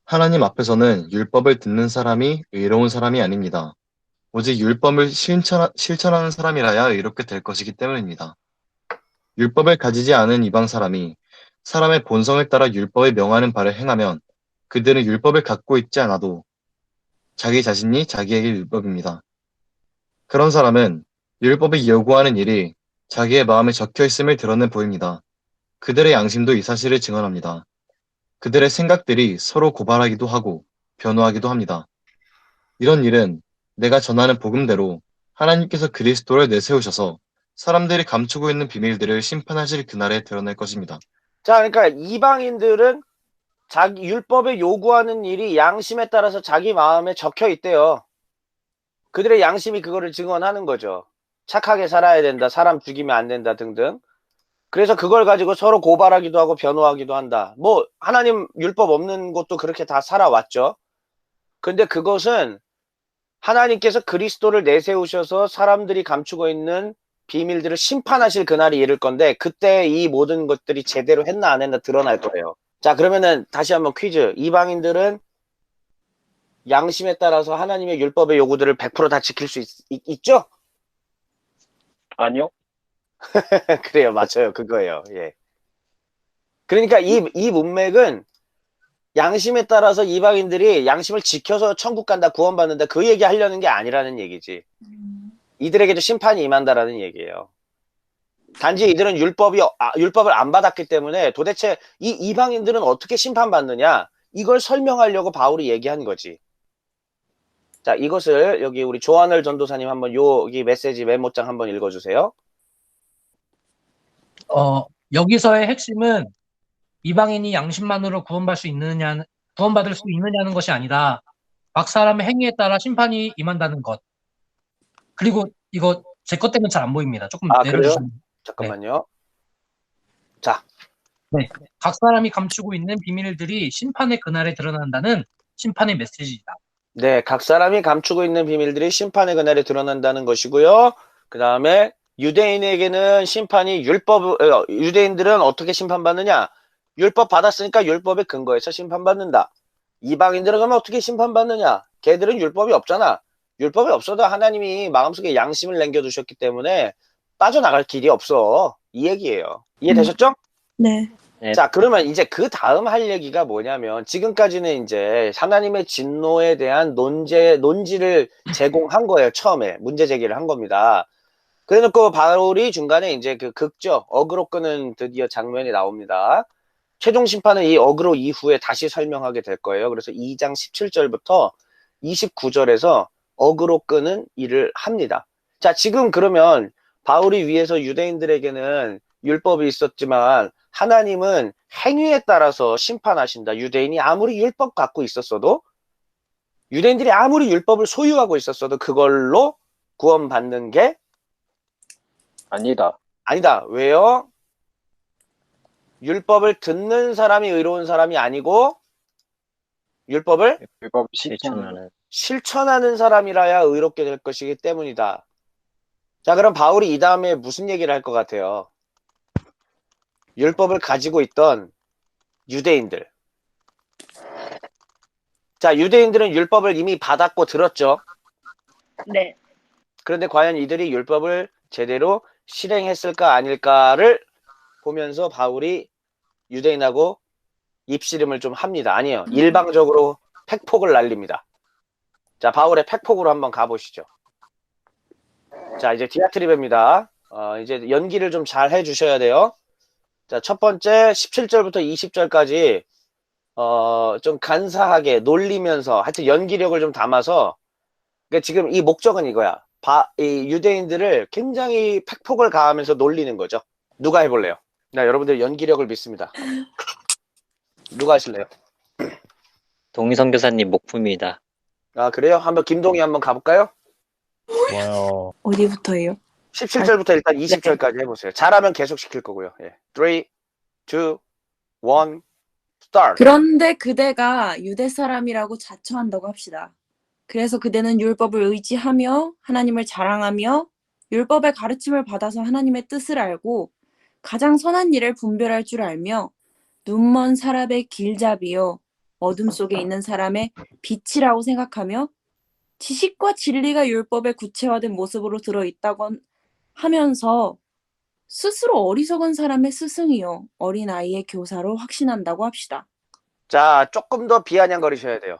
하나님 앞에서는 율법을 듣는 사람이 의로운 사람이 아닙니다. 오직 율법을 실천하는 사람이라야 이렇게 될 것이기 때문입니다. 율법을 가지지 않은 이방 사람이 사람의 본성에 따라 율법에 명하는 바를 행하면 그들은 율법을 갖고 있지 않아도 자기 자신이 자기에게 율법입니다. 그런 사람은 율법이 요구하는 일이 자기의 마음에 적혀 있음을 드러내 보입니다. 그들의 양심도 이 사실을 증언합니다. 그들의 생각들이 서로 고발하기도 하고 변호하기도 합니다. 이런 일은 내가 전하는 복음대로 하나님께서 그리스도를 내세우셔서 사람들이 감추고 있는 비밀들을 심판하실 그날에 드러낼 것입니다. 자, 그러니까 이방인들은 자기 율법에 요구하는 일이 양심에 따라서 자기 마음에 적혀 있대요. 그들의 양심이 그거를 증언하는 거죠. 착하게 살아야 된다, 사람 죽이면 안 된다 등등. 그래서 그걸 가지고 서로 고발하기도 하고 변호하기도 한다. 뭐 하나님 율법 없는 곳도 그렇게 다 살아왔죠. 근데 그것은 하나님께서 그리스도를 내세우셔서 사람들이 감추고 있는 비밀들을 심판하실 그날이 이를 건데, 그때 이 모든 것들이 제대로 했나 안 했나 드러날 거예요. 자, 그러면은 다시 한번 퀴즈. 이방인들은 양심에 따라서 하나님의 율법의 요구들을 100% 다 지킬 수 있죠? 아니요. 그래요. 맞아요. 그거예요. 예. 그러니까 이 문맥은 양심에 따라서 이방인들이 양심을 지켜서 천국 간다, 구원받는다, 그 얘기 하려는 게 아니라는 얘기지. 이들에게도 심판이 임한다라는 얘기예요. 단지 이들은 율법을 안 받았기 때문에 도대체 이 이방인들은 어떻게 심판받느냐, 이걸 설명하려고 바울이 얘기한 거지. 자, 이것을 여기 우리 조한을 전도사님 한번 여기 메시지 메모장 한번 읽어주세요. 여기서의 핵심은 이방인이 양심만으로 구원받을 수 있느냐는 것이 아니다. 각 사람의 행위에 따라 심판이 임한다는 것. 그리고 이거 제 것 때문에 잘 안 보입니다. 조금 내려주시면. 잠깐만요. 자. 네. 각 사람이 감추고 있는 비밀들이 심판의 그날에 드러난다는 심판의 메시지이다. 네, 각 사람이 감추고 있는 비밀들이 심판의 그날에 드러난다는 것이고요. 그 다음에 유대인에게는 심판이 유대인들은 어떻게 심판받느냐? 율법 받았으니까 율법의 근거에서 심판받는다. 이방인들은 그러면 어떻게 심판받느냐? 걔들은 율법이 없잖아. 율법이 없어도 하나님이 마음속에 양심을 남겨두셨기 때문에 빠져나갈 길이 없어. 이 얘기예요. 이해되셨죠? 네. 네. 자, 그러면 이제 그 다음 할 얘기가 뭐냐면, 지금까지는 이제 하나님의 진노에 대한 논지를 제공한 거예요. 처음에 문제 제기를 한 겁니다. 그래놓고 바울이 중간에 이제 그 극적 어그로 끄는 드디어 장면이 나옵니다. 최종 심판은 이 어그로 이후에 다시 설명하게 될 거예요. 그래서 2장 17절부터 29절에서 어그로 끄는 일을 합니다. 자, 지금 그러면 바울이 위에서 유대인들에게는 율법이 있었지만 하나님은 행위에 따라서 심판하신다. 유대인이 아무리 율법 갖고 있었어도, 유대인들이 아무리 율법을 소유하고 있었어도 그걸로 구원받는 게 아니다. 아니다. 왜요? 율법을 듣는 사람이 의로운 사람이 아니고 율법을 율법 실천하는 사람이라야 의롭게 될 것이기 때문이다. 자, 그럼 바울이 이 다음에 무슨 얘기를 할 것 같아요? 율법을 가지고 있던 유대인들. 자, 유대인들은 율법을 이미 받았고 들었죠? 네. 그런데 과연 이들이 율법을 제대로 실행했을까 아닐까를 보면서 바울이 유대인하고 입씨름을 좀 합니다. 아니에요. 일방적으로 팩폭을 날립니다. 자, 바울의 팩폭으로 한번 가보시죠. 자, 이제 디아트리베입니다. 이제 연기를 좀 잘 해주셔야 돼요. 자, 첫 번째 17절부터 20절까지 좀 간사하게 놀리면서 하여튼 연기력을 좀 담아서, 그러니까 지금 이 목적은 이거야. 이 유대인들을 굉장히 팩폭을 가하면서 놀리는 거죠. 누가 해볼래요? 나 여러분들 연기력을 믿습니다. 누가 하실래요? 동희 선교사님 목품이다. 아, 그래요? 한번 김동희 한번 가볼까요? 좋아요. 어디부터예요? 17절부터 일단 20절까지 해보세요. 잘하면 계속 시킬 거고요. 예. 3, 2, 1, start. 그런데 그대가 유대 사람이라고 자처한다고 합시다. 그래서 그대는 율법을 의지하며 하나님을 자랑하며 율법의 가르침을 받아서 하나님의 뜻을 알고 가장 선한 일을 분별할 줄 알며 눈먼 사람의 길잡이요 어둠 속에 있는 사람의 빛이라고 생각하며 지식과 진리가 율법의 구체화된 모습으로 들어있다곤 하면서 스스로 어리석은 사람의 스승이요 어린아이의 교사로 확신한다고 합시다. 자, 조금 더 비아냥거리셔야 돼요.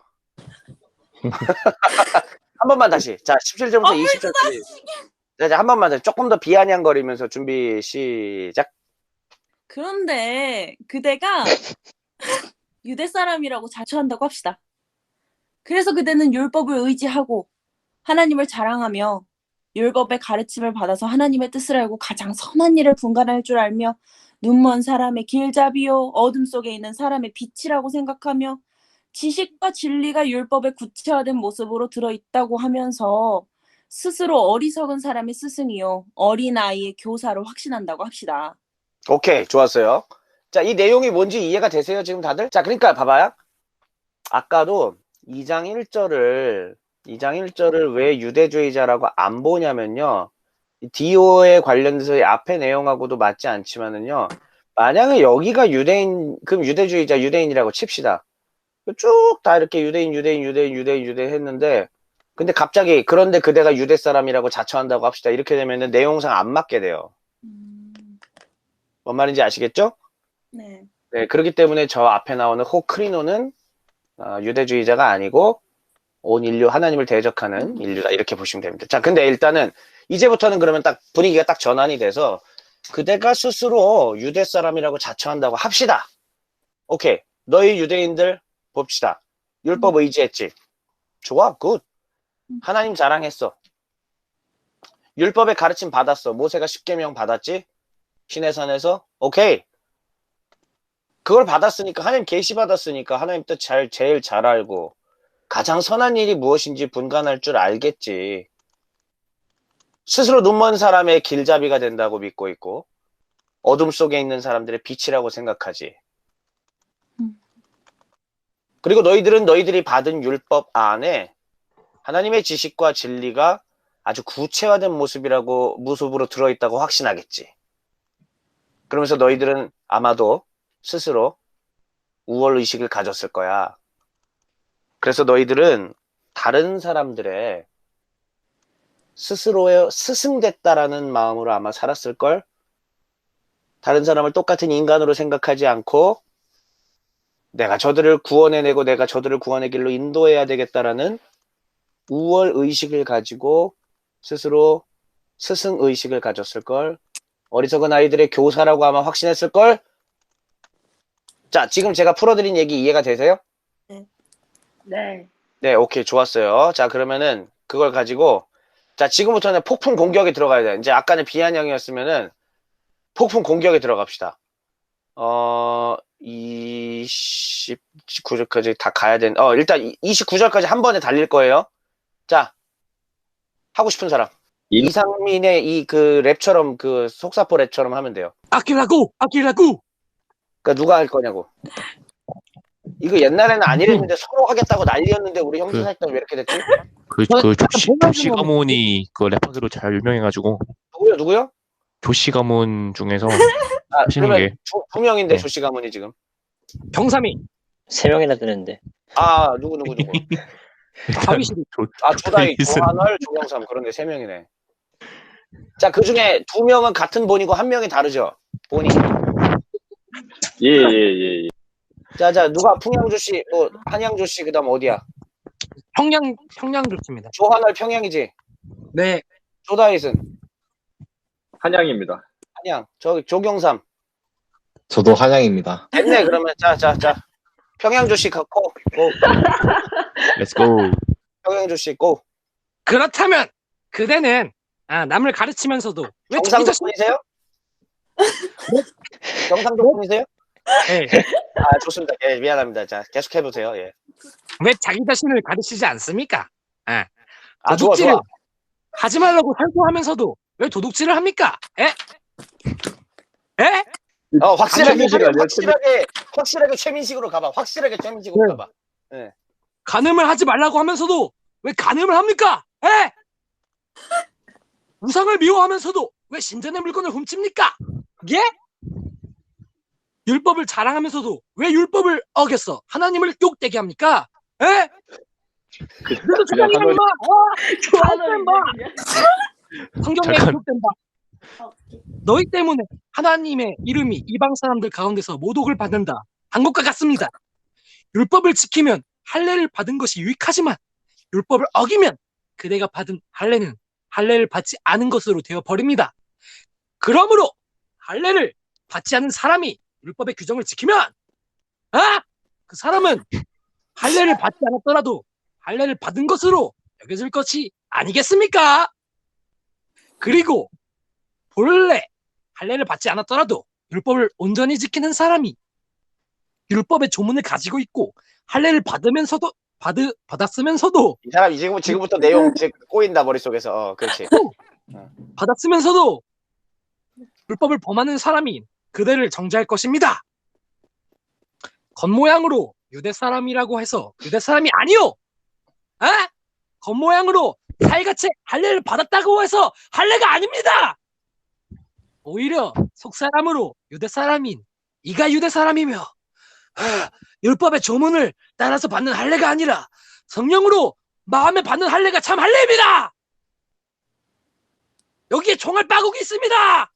한 번만 다시. 자, 17절부터 20절까지. 자, 한 번만 다시. 조금 더 비아냥거리면서 준비 시작. 그런데 그대가 유대 사람이라고 자처한다고 합시다. 그래서 그대는 율법을 의지하고 하나님을 자랑하며 율법의 가르침을 받아서 하나님의 뜻을 알고 가장 선한 일을 분간할 줄 알며 눈먼 사람의 길잡이요 어둠 속에 있는 사람의 빛이라고 생각하며 지식과 진리가 율법의 구체화된 모습으로 들어있다고 하면서 스스로 어리석은 사람의 스승이요 어린아이의 교사로 확신한다고 합시다. 오케이, 좋았어요. 자, 이 내용이 뭔지 이해가 되세요, 지금 다들? 자, 그러니까 봐봐요. 아까도 2장 1절을 왜 유대주의자라고 안 보냐면요. 디오에 관련돼서 이 앞에 내용하고도 맞지 않지만은요. 만약에 여기가 유대인, 그럼 유대주의자, 유대인이라고 칩시다. 쭉 다 이렇게 유대인 했는데, 근데 갑자기 그런데 그대가 유대 사람이라고 자처한다고 합시다. 이렇게 되면은 내용상 안 맞게 돼요. 뭔 말인지 아시겠죠? 네. 네, 그렇기 때문에 저 앞에 나오는 호크리노는 유대주의자가 아니고 온 인류 하나님을 대적하는 인류다 이렇게 보시면 됩니다. 자, 근데 일단은 이제부터는 그러면 딱 분위기가 딱 전환이 돼서 그대가 스스로 유대 사람이라고 자처한다고 합시다. 오케이, 너희 유대인들 봅시다. 율법 의지했지? 좋아, 굿. 하나님 자랑했어. 율법의 가르침 받았어. 모세가 10계명 받았지? 시내산에서? 오케이. 그걸 받았으니까, 하나님 계시 받았으니까 하나님 뜻 제일 잘 알고 가장 선한 일이 무엇인지 분간할 줄 알겠지. 스스로 눈먼 사람의 길잡이가 된다고 믿고 있고 어둠 속에 있는 사람들의 빛이라고 생각하지. 그리고 너희들은 너희들이 받은 율법 안에 하나님의 지식과 진리가 아주 구체화된 모습으로 들어있다고 확신하겠지. 그러면서 너희들은 아마도 스스로 우월의식을 가졌을 거야. 그래서 너희들은 다른 사람들의 스스로의 스승됐다라는 마음으로 아마 살았을걸? 다른 사람을 똑같은 인간으로 생각하지 않고 내가 저들을 구원해내고 내가 저들을 구원의 길로 인도해야 되겠다라는 우월의식을 가지고 스스로 스승의식을 가졌을걸? 어리석은 아이들의 교사라고 아마 확신했을걸? 자, 지금 제가 풀어드린 얘기 이해가 되세요? 네. 네, 오케이, 좋았어요. 자, 그러면은 그걸 가지고 자, 지금부터는 폭풍 공격에 들어가야 돼. 이제 아까는 비아냥이었으면은 폭풍 공격에 들어갑시다. 29절까지 다 가야 되는, 일단 29절까지 한 번에 달릴 거예요. 자, 하고 싶은 사람. 이상민의 이 그 랩처럼, 그 속사포 랩처럼 하면 돼요. 아끼라고! 그러니까 누가 할 거냐고. 이거 옛날에는 아니랬는데 서로 하겠다고 난리였는데 우리 형제 사이때 왜 이렇게 됐지? 조시 가문이 그 랩하기로 잘 유명해가지고 누구요? 조시 가문 중에서 아, 하시는 그러면 게 두 명인데 네. 조씨 가문이 지금. 경삼이 3명이나 되는데. 아, 누구. 다윗이 조다희, 조다윗은- 조한월, 조경삼 그런데 3명이네. 자, 그 중에 2명은 같은 본이고 1명이 다르죠? 본이. 예. 자, 누가 풍양조씨, 한양조씨, 그 다음 어디야? 평양 좋습니다. 조한월 평양이지? 네. 조다윗은? 한양입니다. 한양. 조경삼. 저도 한양입니다. 됐네, 그러면. 자. 평양조씨 고. 렛츠고. 평양조씨 고. 그렇다면 그대는 남을 가르치면서도 왜 자기 경상도 자신 분이세요? 경상도 분이세요? 네. 아, 좋습니다. 예, 미안합니다. 자, 계속 해보세요. 예. 왜 자기 자신을 가르치지 않습니까? 아, 좋아. 도둑질을 하지 말라고 설교하면서도 왜 도둑질을 합니까? 확실하게 최민식으로 가봐. 확실하게 최민식으로 가봐. 간음을 하지 말라고 하면서도 왜 간음을 합니까? 우상을 미워하면서도 왜 신전의 물건을 훔칩니까? 예? 율법을 자랑하면서도 왜 율법을 어겼어? 하나님을 욕되게 합니까? 그래도 그냥 주장이 하나님- 성경에 잠깐. 기록된 바 너희 때문에 하나님의 이름이 이방 사람들 가운데서 모독을 받는다 한 것과 같습니다. 율법을 지키면 할례를 받은 것이 유익하지만 율법을 어기면 그대가 받은 할례는 할례를 받지 않은 것으로 되어 버립니다. 그러므로 할례를 받지 않은 사람이 율법의 규정을 지키면 그 사람은 할례를 받지 않았더라도 할례를 받은 것으로 여겨질 것이 아니겠습니까? 그리고 본래 할례를 받지 않았더라도 율법을 온전히 지키는 사람이 율법의 조문을 가지고 있고 할례를 받았으면서도 이 사람 지금부터 내용 이제 꼬인다 머릿속에서. 그렇지. 받았으면서도 율법을 범하는 사람이 그들을 정죄할 것입니다. 겉모양으로 유대 사람이라고 해서 유대 사람이 아니요. 겉모양으로 살같이 할례를 받았다고 해서 할례가 아닙니다. 오히려 속사람으로 유대 사람인 이가 유대 사람이며 율법의 조문을 따라서 받는 할례가 아니라 성령으로 마음에 받는 할례가 참 할례입니다. 여기에 종할 빠국이 있습니다.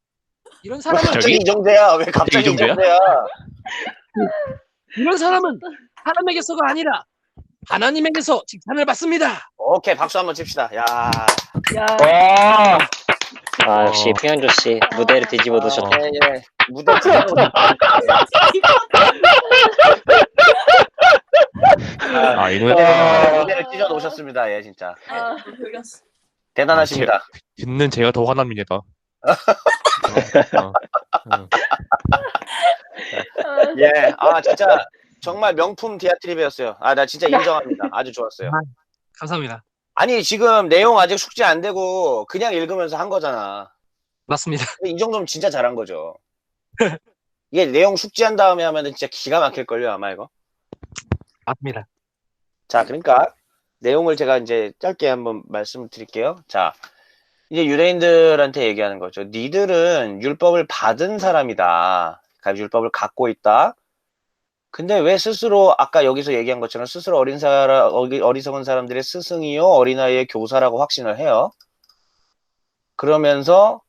이런 왜 사람은 갑자기 이정재야? 왜 갑자기 이정재야? 이정재야? 이런 사람은 사람에게서가 아니라 하나님에게서 칭찬을 받습니다. 오케이, 박수 한번 칩시다. 야, 와, 아, 역시 표현조 씨 무대를 뒤집어 놓으셨다. 예. 무대 뒤집어. 이 노래 무대를 찢어 놓으셨습니다. 예, 진짜. 놀렸어. 대단하십니다. 듣는 제가 더 화납니다. 예, 진짜 정말 명품 디아트립이었어요. 나 진짜 인정합니다. 아주 좋았어요. 감사합니다. 아니, 지금 내용 아직 숙지 안 되고 그냥 읽으면서 한 거잖아. 맞습니다. 근데 이 정도면 진짜 잘한 거죠. 이게 내용 숙지한 다음에 하면은 진짜 기가 막힐걸요, 아마 이거. 맞습니다. 자, 그러니까 내용을 제가 이제 짧게 한번 말씀드릴게요. 자, 이제 유대인들한테 얘기하는 거죠. 니들은 율법을 받은 사람이다. 그러니까 율법을 갖고 있다. 근데 왜 스스로 아까 여기서 얘기한 것처럼 스스로 어리석은 사람들의 스승이요 어린아이의 교사라고 확신을 해요. 그러면서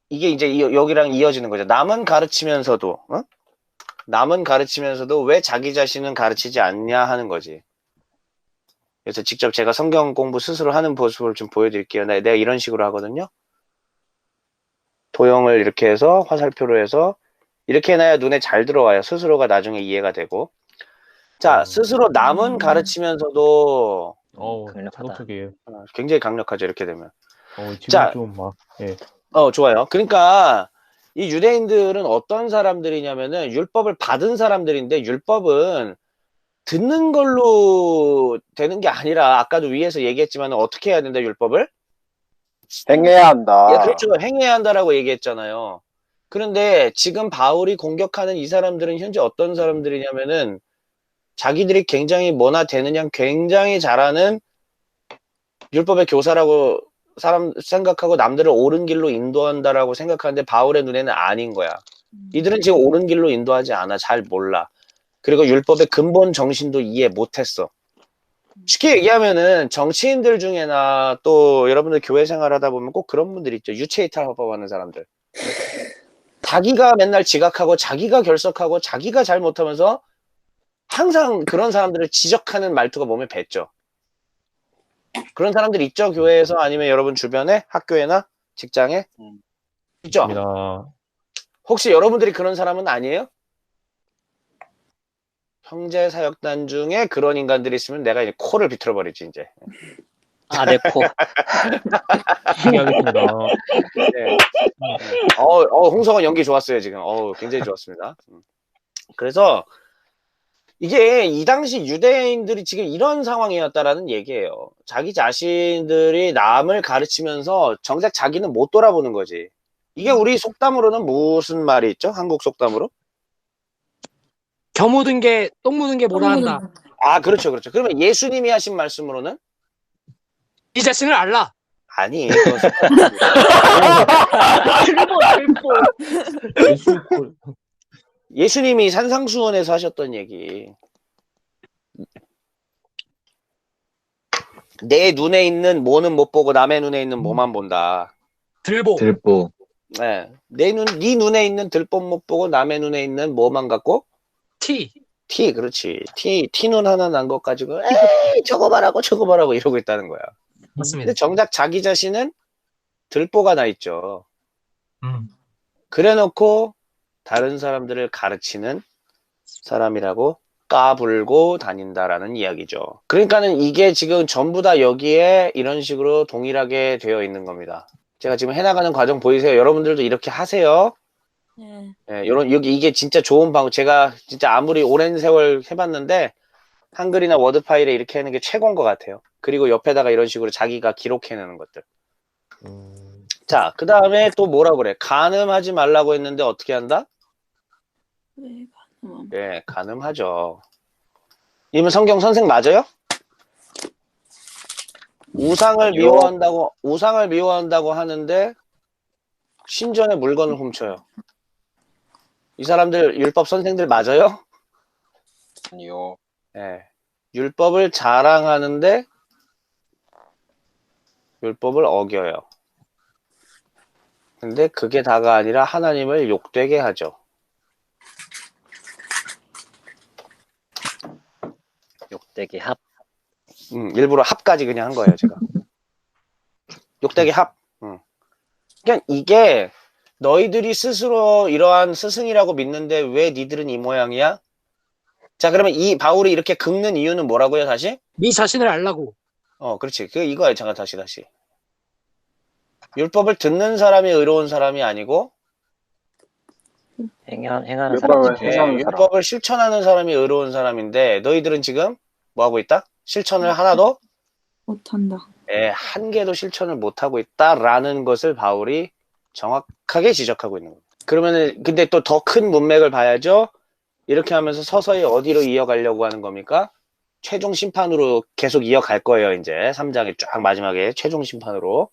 이게 이제 여기랑 이어지는 거죠. 남은 가르치면서도 왜 자기 자신은 가르치지 않냐 하는 거지. 그래서 직접 제가 성경 공부 스스로 하는 모습을 좀 보여드릴게요. 내가 이런 식으로 하거든요. 도형을 이렇게 해서 화살표로 해서 이렇게 해놔야 눈에 잘 들어와요. 스스로가 나중에 이해가 되고. 자, 스스로 남은 가르치면서도 강력하다. 굉장히 강력하죠. 이렇게 되면. 지금 자, 좀 막, 예. 좋아요. 그러니까 이 유대인들은 어떤 사람들이냐면은 율법을 받은 사람들인데 율법은 듣는 걸로 되는 게 아니라 아까도 위에서 얘기했지만 어떻게 해야 된다 율법을? 행해야 한다. 예, 그렇죠. 행해야 한다라고 얘기했잖아요. 그런데 지금 바울이 공격하는 이 사람들은 현재 어떤 사람들이냐면은 자기들이 굉장히 뭐나 되느냐 굉장히 잘하는 율법의 교사라고 생각하고 남들을 옳은 길로 인도한다라고 생각하는데 바울의 눈에는 아닌 거야. 이들은 지금 옳은 길로 인도하지 않아. 잘 몰라. 그리고 율법의 근본 정신도 이해 못했어. 쉽게 얘기하면은 정치인들 중에나 또 여러분들 교회 생활하다 보면 꼭 그런 분들 있죠. 유체이탈법하는 사람들. 자기가 맨날 지각하고 자기가 결석하고 자기가 잘못하면서 항상 그런 사람들을 지적하는 말투가 몸에 뱄죠. 그런 사람들 있죠? 교회에서 아니면 여러분 주변에 학교에나 직장에 있죠? 혹시 여러분들이 그런 사람은 아니에요? 형제 사역단 중에 그런 인간들이 있으면 내가 이제 코를 비틀어 버리지 이제. 내 코. 이해하겠습니다. 네. 홍성원 연기 좋았어요 지금. 굉장히 좋았습니다. 그래서 이게 이 당시 유대인들이 지금 이런 상황이었다라는 얘기예요. 자기 자신들이 남을 가르치면서 정작 자기는 못 돌아보는 거지. 이게 우리 속담으로는 무슨 말이 있죠? 한국 속담으로? 겨 묻은 게 똥 묻은 게 뭐라 한다. 그렇죠. 그러면 예수님이 하신 말씀으로는? 이 자신을 알라. 아니, 그건 예수님이 산상수훈에서 하셨던 얘기. 내 눈에 있는 뭐는 못 보고 남의 눈에 있는 뭐만 본다. 들보. 네. 네 눈에 있는 들보 못 보고 남의 눈에 있는 뭐만 갖고? 티, 그렇지. 티눈 하나 난 것 가지고 에이 저거 봐라고 이러고 있다는 거야. 맞습니다. 근데 정작 자기 자신은 들보가 나 있죠. 그래놓고 다른 사람들을 가르치는 사람이라고 까불고 다닌다라는 이야기죠. 그러니까는 이게 지금 전부 다 여기에 이런 식으로 동일하게 되어 있는 겁니다. 제가 지금 해나가는 과정 보이세요? 여러분들도 이렇게 하세요. 네, 이게 진짜 좋은 방법. 제가 진짜 아무리 오랜 세월 해봤는데 한글이나 워드 파일에 이렇게 하는 게 최고인 것 같아요. 그리고 옆에다가 이런 식으로 자기가 기록해내는 것들. 자, 그 다음에 또 뭐라 그래? 간음하지 말라고 했는데 어떻게 한다? 왜 가능함? 네, 간음하죠. 이분 성경 선생 맞아요? 우상을 아니요. 미워한다고 하는데 신전의 물건을 훔쳐요. 이 사람들 율법 선생들 맞아요? 아니요. 네. 율법을 자랑하는데 율법을 어겨요. 근데 그게 다가 아니라 하나님을 욕되게 하죠. 욕되게 합. 일부러 합까지 그냥 한 거예요, 제가. 욕되게 합. 그냥 이게 너희들이 스스로 이러한 스승이라고 믿는데 왜 니들은 이 모양이야? 자, 그러면 이 바울이 이렇게 긁는 이유는 뭐라고요, 다시? 네 자신을 알라고. 그렇지. 이거예요, 잠깐 다시. 율법을 듣는 사람이 의로운 사람이 아니고 행하는 율법을 사람. 행하는 사람. 율법을 실천하는 사람이 의로운 사람인데 너희들은 지금 뭐 하고 있다? 실천을 하나도 못한다. 한 개도 실천을 못하고 있다라는 것을 바울이 정확하게 지적하고 있는 겁니다. 그러면은 근데 또 더 큰 문맥을 봐야죠. 이렇게 하면서 서서히 어디로 이어가려고 하는 겁니까? 최종 심판으로 계속 이어갈 거예요. 이제 3장에 쫙 마지막에 최종 심판으로.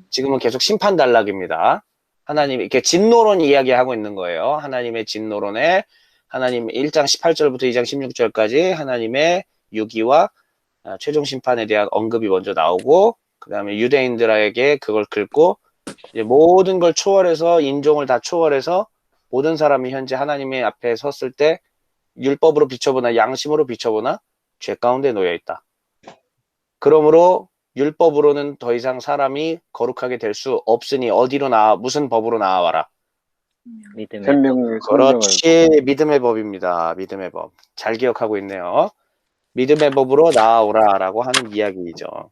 지금은 계속 심판 단락입니다. 하나님 이렇게 진노론 이야기하고 있는 거예요. 하나님의 진노론에 하나님 1장 18절부터 2장 16절까지 하나님의 유기와 최종 심판에 대한 언급이 먼저 나오고 그 다음에 유대인들에게 그걸 긁고 이제 모든 걸 초월해서 인종을 다 초월해서 모든 사람이 현재 하나님의 앞에 섰을 때 율법으로 비춰보나 양심으로 비춰보나 죄 가운데 놓여 있다. 그러므로 율법으로는 더 이상 사람이 거룩하게 될 수 없으니 어디로 무슨 법으로 나와라. 믿음의 생명을 그렇지. 믿음의 법입니다. 믿음의 법. 잘 기억하고 있네요. 믿음의 법으로 나아오라 라고 하는 이야기이죠.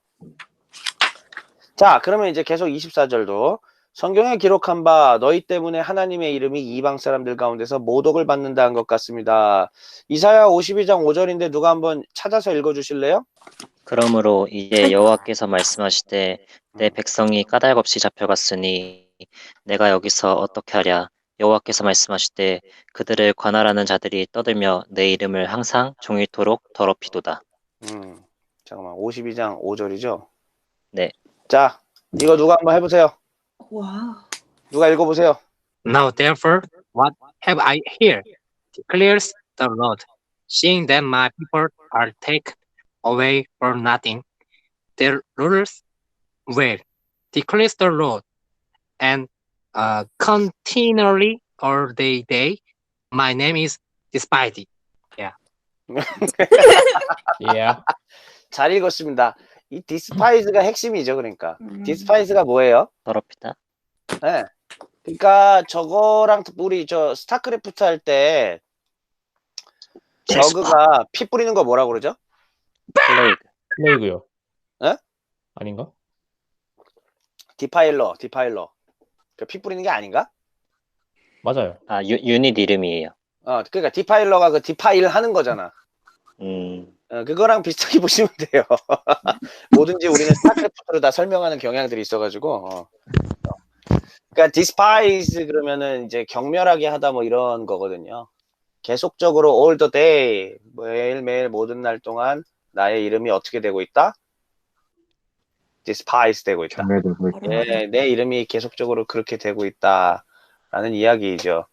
자, 그러면 이제 계속 24절도 성경에 기록한 바 너희 때문에 하나님의 이름이 이방 사람들 가운데서 모독을 받는다는 것 같습니다. 이사야 52장 5절인데 누가 한번 찾아서 읽어주실래요? 그러므로 이제 여호와께서 말씀하시되 내 백성이 까닭없이 잡혀갔으니 내가 여기서 어떻게 하랴. 여호와께서 말씀하시되 그들을 관할하는 자들이 떠들며 내 이름을 항상 종일토록 더럽히도다. 잠깐만 52장 5절이죠? 네. 자, 이거 누가 한번 해보세요. 와. 누가 읽어보세요. Now therefore, what have I here? Declares the Lord, seeing that my people are taken away for nothing. Their rulers will, declares the Lord, and continually all day, my name is despised. Yeah. 잘 읽었습니다. 이 디스파이즈가 핵심이죠. 그러니까 디스파이즈가 뭐예요? 더럽히다. 네. 그러니까 저거랑 우리 저 스타크래프트 할 때 저그가 피 뿌리는 거 뭐라고 그러죠? 플레이그. 플레이그요. 에? 아닌가? 디파일러. 피 뿌리는 게 아닌가? 맞아요. 아, 유닛 이름이에요. 그러니까 디파일러가 그 디파일 하는 거잖아. 그거랑 비슷하게 보시면 돼요. 뭐든지 우리는 스타크래프트로 다 설명하는 경향들이 있어가지고. 그러니까 despise 그러면은 이제 경멸하게 하다 뭐 이런 거거든요. 계속적으로 all the day 매일매일 모든 날 동안 나의 이름이 어떻게 되고 있다? despise 되고 있다. 예, 내 이름이 계속적으로 그렇게 되고 있다라는 이야기이죠.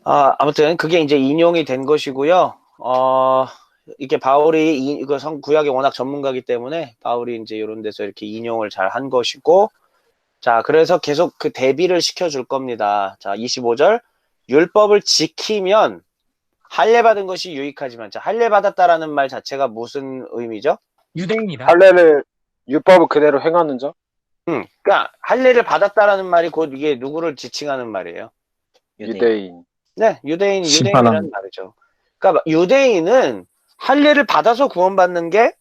아무튼 그게 이제 인용이 된 것이고요. 이렇게 바울이 이거 구약의 워낙 전문가이기 때문에 바울이 이제 이런 데서 이렇게 인용을 잘 한 것이고, 자, 그래서 계속 그 대비를 시켜줄 겁니다. 자, 25절. 율법을 지키면 할례받은 것이 유익하지만, 자, 할례받았다라는 말 자체가 무슨 의미죠? 유대인이다. 할례를 율법을 그대로 행하는 자? 그러니까 할례를 받았다라는 말이 곧 이게 누구를 지칭하는 말이에요? 유대인. 네, 유대인이라는 말이죠. 그러니까 유대인은 할례를 받아서 구원받는 게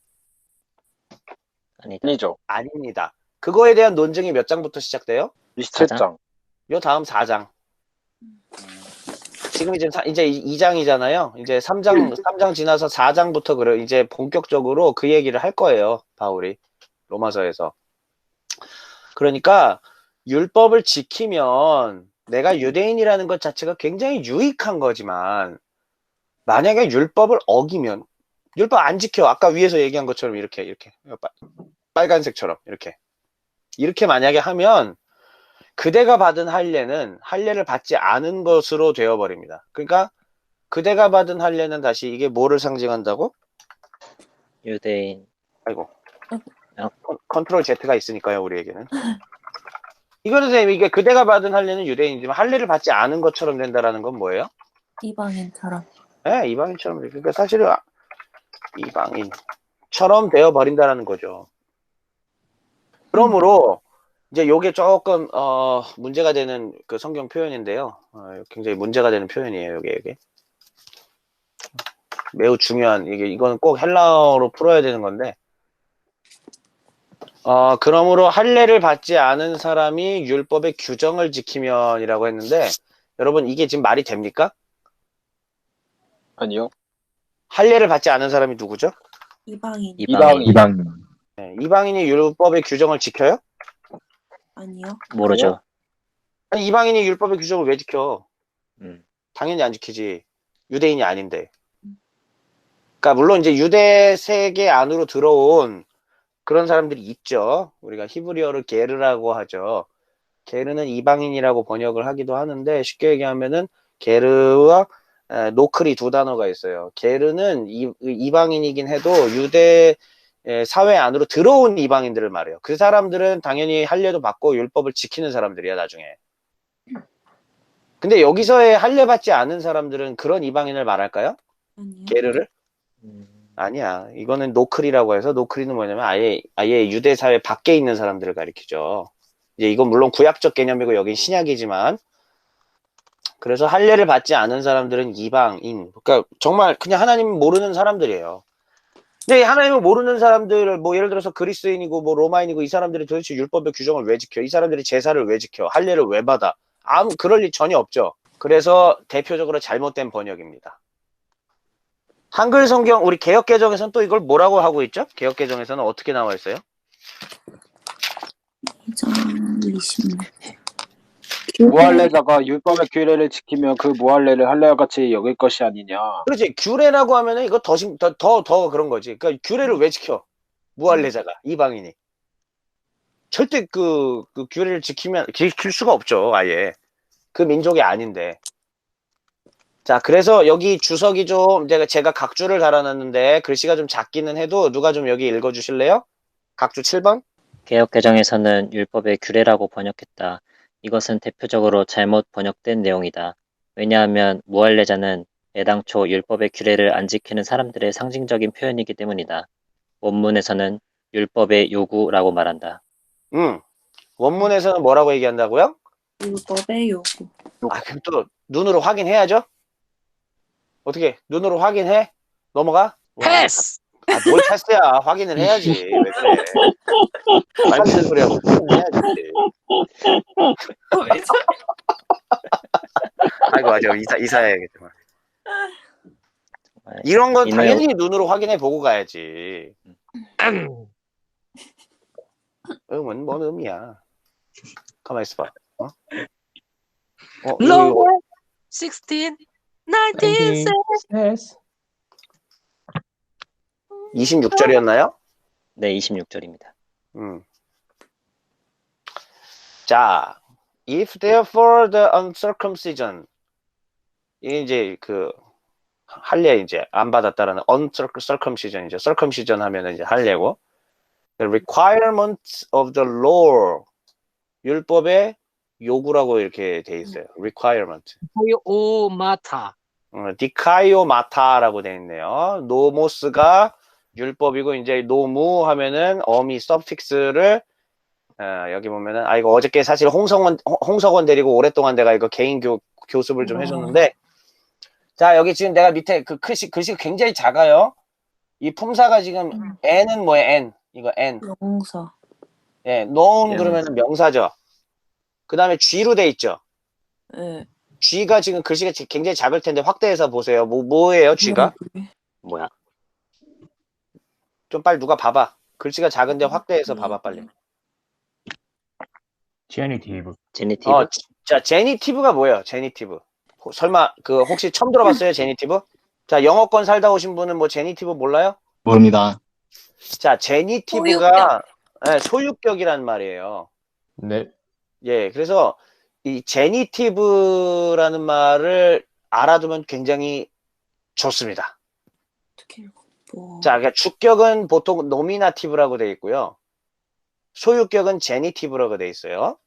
아니죠. 아닙니다. 그거에 대한 논증이 몇 장부터 시작돼요? 27장. 요 다음 4장. 지금 이제 2장이잖아요. 이제 3장 지나서 4장부터 그래 이제 본격적으로 그 얘기를 할 거예요. 바울이 로마서에서. 그러니까 율법을 지키면 내가 유대인이라는 것 자체가 굉장히 유익한 거지만 만약에 율법을 어기면 율법 안 지켜 아까 위에서 얘기한 것처럼 이렇게 빨간색처럼 이렇게 만약에 하면 그대가 받은 할례를 받지 않은 것으로 되어버립니다. 그러니까 그대가 받은 할례는 다시 이게 뭐를 상징한다고? 유대인. 아이고 컨트롤 Z가 있으니까요 우리에게는. 이거는 선생님 이게 그대가 받은 할례는 유대인이지만 할례를 받지 않은 것처럼 된다라는 건 뭐예요? 이방인처럼. 네, 이방인처럼. 그러니까 사실은 이방인처럼 되어버린다라는 거죠. 그러므로 이제 요게 조금 문제가 되는 그 성경 표현인데요. 굉장히 문제가 되는 표현이에요. 요게 매우 중요한 이거는 꼭 헬라어로 풀어야 되는 건데 그러므로 할례를 받지 않은 사람이 율법의 규정을 지키면이라고 했는데 여러분 이게 지금 말이 됩니까? 아니요. 할례를 받지 않은 사람이 누구죠? 이방인. 이방인. 네, 이방인이 율법의 규정을 지켜요? 아니요. 모르죠. 아니 이방인이 율법의 규정을 왜 지켜? 음. 당연히 안 지키지. 유대인이 아닌데. 그러니까 물론 이제 유대 세계 안으로 들어온 그런 사람들이 있죠. 우리가 히브리어를 게르라고 하죠. 게르는 이방인이라고 번역을 하기도 하는데 쉽게 얘기하면은 게르와 노크리 두 단어가 있어요. 게르는 이방인이긴 해도 유대 사회 안으로 들어온 이방인들을 말해요. 그 사람들은 당연히 할례도 받고 율법을 지키는 사람들이야 나중에. 근데 여기서의 할례 받지 않은 사람들은 그런 이방인을 말할까요? 아니요. 게르를? 아니야. 이거는 노클이라고 해서 노클이는 뭐냐면 아예 유대 사회 밖에 있는 사람들을 가리키죠. 이제 이건 물론 구약적 개념이고 여긴 신약이지만 그래서 할례를 받지 않은 사람들은 이방인. 그러니까 정말 그냥 하나님을 모르는 사람들이에요. 근데 하나님을 모르는 사람들 뭐 예를 들어서 그리스인이고 뭐 로마인이고 이 사람들이 도대체 율법의 규정을 왜 지켜? 이 사람들이 제사를 왜 지켜? 할례를 왜 받아? 그럴 리 전혀 없죠. 그래서 대표적으로 잘못된 번역입니다. 한글 성경 우리 개역 개정에서는 또 이걸 뭐라고 하고 있죠? 개역 개정에서는 어떻게 나와 있어요? 2장 26. 무할례자가 율법의 규례를 지키면 그 무할례를 할례와 같이 여길 것이 아니냐. 그렇지. 규례라고 하면은 이거 더 그런 거지. 그러니까 규례를 왜 지켜? 무할례자가 이방인이 절대 그 규례를 지킬 수가 없죠. 아예 그 민족이 아닌데. 자, 그래서 여기 주석이 좀 제가 각주를 달아놨는데 글씨가 좀 작기는 해도 누가 좀 여기 읽어주실래요? 각주 7번? 개역개정에서는 율법의 규례라고 번역했다. 이것은 대표적으로 잘못 번역된 내용이다. 왜냐하면 무할례자는 애당초 율법의 규례를 안 지키는 사람들의 상징적인 표현이기 때문이다. 원문에서는 율법의 요구라고 말한다. 원문에서는 뭐라고 얘기한다고요? 율법의 요구. 그럼 또 눈으로 확인해야죠? 어떻게 눈으로 확인해? 넘어가? 패스! 뭘 패스야. 확인을 해야지. 왜 그래. 말 같은 소리 하고 확인해야지. 아이고 맞아. 이사해야겠지만. 이런 건 당연히 눈으로 확인해 보고 가야지. 음은 뭔 음이야. 가만히 있어봐. Lower 16, 19 says. 26절이었나요? 네, 26절입니다. 자, if therefore the uncircumcision 이제 그 할례 이제 안 받았다라는 uncircumcision이죠. circumcision 하면은 이제 할례고 the requirements of the law 율법의 요구라고 이렇게 돼 있어요. requirement. 오마타. 디카이오마타라고 돼 있네요. 노모스가 율법이고 이제 노무 하면은 어미 서픽스를 여기 보면은 이거 어저께 사실 홍석원 데리고 오랫동안 내가 이거 개인 교습을 좀 해줬는데 자 여기 지금 내가 밑에 그 글씨가 굉장히 작아요. 이 품사가 지금 n은 뭐예요? n 이거 n 명사. 예, known 그러면은 명사죠. 그 다음에 G로 돼 있죠. 네. G가 지금 글씨가 굉장히 작을 텐데 확대해서 보세요. 뭐예요, G가? 뭐야? 좀 빨리 누가 봐봐. 글씨가 작은데 확대해서 봐봐, 빨리. 제니티브. 제니티브? 자, 제니티브가 뭐예요? 제니티브. 설마 혹시 처음 들어봤어요? 제니티브? 자, 영어권 살다 오신 분은 뭐 제니티브 몰라요? 모릅니다. 자, 제니티브가 소유격이란 말이에요. 네. 예, 그래서 이 제니티브라는 말을 알아두면 굉장히 좋습니다. 어떻게 읽어? 뭐. 자, 그러니까 주격은 보통 노미나티브라고 되어 있고요. 소유격은 제니티브라고 되어 있어요.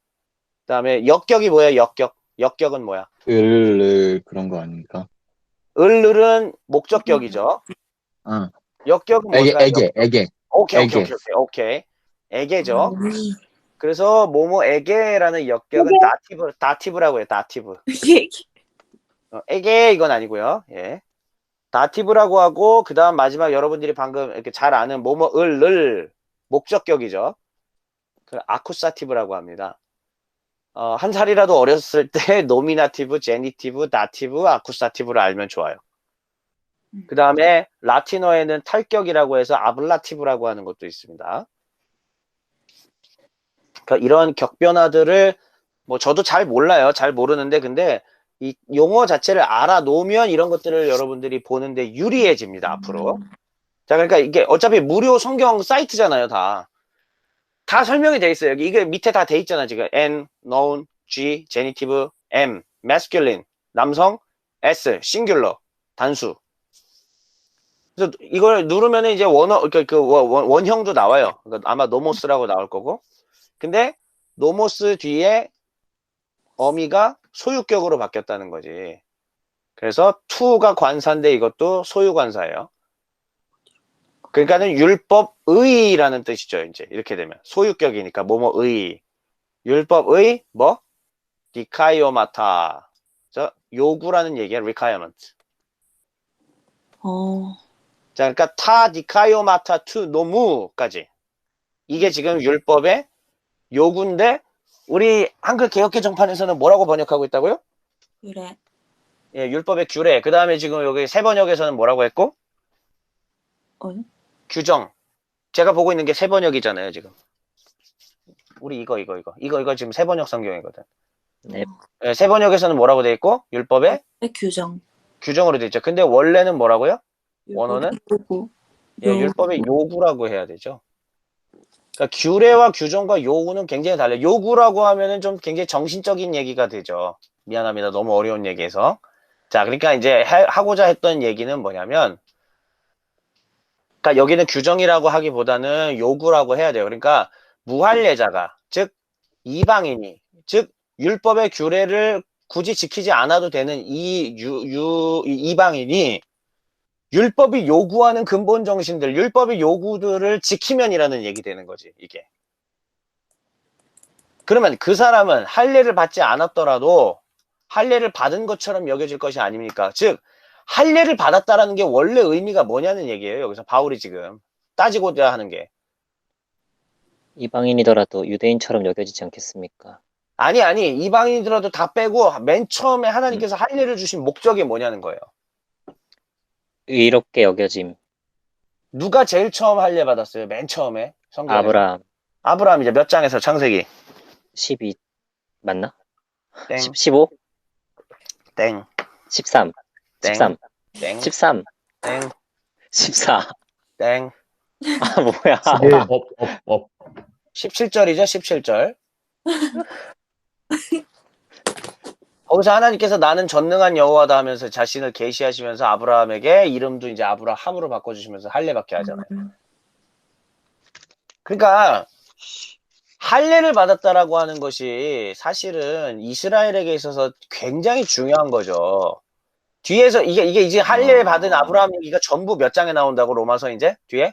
그다음에 역격이 뭐예요? 역격. 역격은 뭐야? 그런 거 아닙니까? 을은 목적격이죠. 아, 역격은 뭘까요? 에게. 오케이. 에게죠. 그래서 뭐뭐에게라는 역격은 다티브라고 해요. 다티브. 에게 이건 아니고요. 예. 다티브라고 하고 그다음 마지막 여러분들이 방금 이렇게 잘 아는 뭐뭐을 목적격이죠. 그 아쿠사티브라고 합니다. 한 살이라도 어렸을 때 노미나티브, 제니티브, 다티브, 아쿠사티브를 알면 좋아요. 그 다음에 라틴어에는 탈격이라고 해서 아블라티브라고 하는 것도 있습니다. 그러니까 이런 격변화들을 뭐 저도 잘 몰라요. 잘 모르는데 근데 이 용어 자체를 알아놓으면 이런 것들을 여러분들이 보는데 유리해집니다. 앞으로. 자, 그러니까 이게 어차피 무료 성경 사이트잖아요. 다 설명이 돼 있어요. 여기 이게 밑에 다 돼 있잖아. 지금 N, noun, G, genitive, M, masculine, 남성, S, singular, 단수. 그래서 이걸 누르면은 이제 원형도 나와요. 그러니까 아마 노모스라고 나올 거고. 근데 노모스 뒤에 어미가 소유격으로 바뀌었다는 거지. 그래서 to가 관사인데 이것도 소유관사예요. 그러니까는 율법의라는 뜻이죠. 이제 이렇게 되면 소유격이니까 뭐뭐의 율법의 뭐 디카이오마타 요구라는 얘기야. requirement. 자, 그러니까 타 디카이오마타 투 노무까지 이게 지금 율법의 요구인데 우리 한글 개혁 개정판에서는 뭐라고 번역하고 있다고요? 그래. 예, 율법의 규례. 그 다음에 지금 여기 세 번역에서는 뭐라고 했고? 규정. 제가 보고 있는 게 세 번역이잖아요, 지금. 우리 이거 지금 세 번역 성경이거든. 네. 예, 세 번역에서는 뭐라고 돼 있고? 율법의 규정. 규정으로 돼 있죠. 근데 원래는 뭐라고요? 원어는? 요구. 예, 율법의 요구라고 해야 되죠. 그러니까 규례와 규정과 요구는 굉장히 달라요. 요구라고 하면은 좀 굉장히 정신적인 얘기가 되죠. 미안합니다. 너무 어려운 얘기해서. 자, 그러니까 이제 하고자 했던 얘기는 뭐냐면, 그러니까 여기는 규정이라고 하기보다는 요구라고 해야 돼요. 그러니까 무할례자가, 즉 이방인이, 즉 율법의 규례를 굳이 지키지 않아도 되는 이 이방인이 율법이 요구하는 근본 정신들, 율법의 요구들을 지키면이라는 얘기 되는 거지, 이게. 그러면 그 사람은 할례를 받지 않았더라도 할례를 받은 것처럼 여겨질 것이 아닙니까? 즉 할례를 받았다라는 게 원래 의미가 뭐냐는 얘기예요. 여기서 바울이 지금 따지고자 하는 게. 이방인이더라도 유대인처럼 여겨지지 않겠습니까? 아니 이방인이더라도 다 빼고 맨 처음에 하나님께서 할례를 주신 목적이 뭐냐는 거예요. 의롭게 여겨짐. 누가 제일 처음 할례 받았어요? 맨 처음에 성경에서. 아브라함. 아브라함이죠. 몇 장에서 창세기? 12 맞나? 땡. 15? 땡. 13. 땡. 13. 땡. 13. 땡. 14. 땡. 아, 뭐야. 17절이죠. 17절. 거기서 하나님께서 나는 전능한 여호와다 하면서 자신을 계시하시면서 아브라함에게 이름도 이제 아브라함으로 바꿔주시면서 할례받게 하잖아요. 그러니까 할례를 받았다라고 하는 것이 사실은 이스라엘에게 있어서 굉장히 중요한 거죠. 뒤에서 이게 이제 할례 받은 아브라함 얘기가 전부 몇 장에 나온다고 로마서 이제 뒤에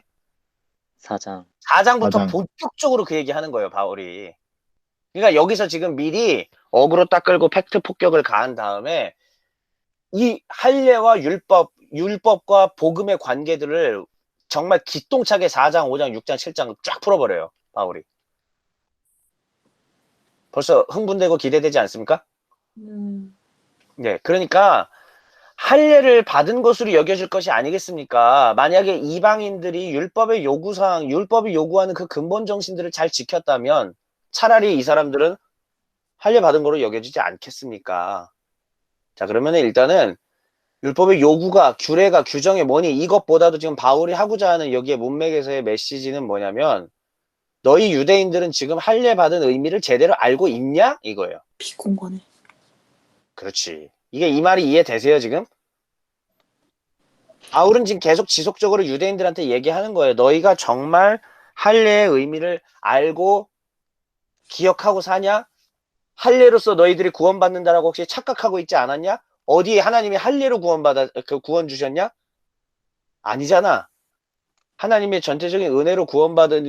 4장. 4장부터 본격적으로 그 얘기 하는 거예요, 바울이. 그러니까 여기서 지금 미리 어그로 딱 끌고 팩트 폭격을 가한 다음에 이 할례와 율법과 복음의 관계들을 정말 기똥차게 4장, 5장, 6장, 7장 쫙 풀어버려요, 바울이. 벌써 흥분되고 기대되지 않습니까? 네, 그러니까 할례를 받은 것으로 여겨질 것이 아니겠습니까? 만약에 이방인들이 율법의 요구사항, 율법이 요구하는 그 근본 정신들을 잘 지켰다면 차라리 이 사람들은 할례 받은 거로 여겨지지 않겠습니까? 자, 그러면 일단은 율법의 요구가, 규례가, 규정이 뭐니? 이것보다도 지금 바울이 하고자 하는 여기에 문맥에서의 메시지는 뭐냐면 너희 유대인들은 지금 할례 받은 의미를 제대로 알고 있냐? 이거예요. 비공건해. 그렇지. 이게 이 말이 이해되세요, 지금? 바울은 지금 계속 지속적으로 유대인들한테 얘기하는 거예요. 너희가 정말 할례의 의미를 알고 기억하고 사냐? 할례로서 너희들이 구원받는다라고 혹시 착각하고 있지 않았냐? 어디에 하나님이 할례로 구원 주셨냐? 아니잖아. 하나님의 전체적인 은혜로 구원받은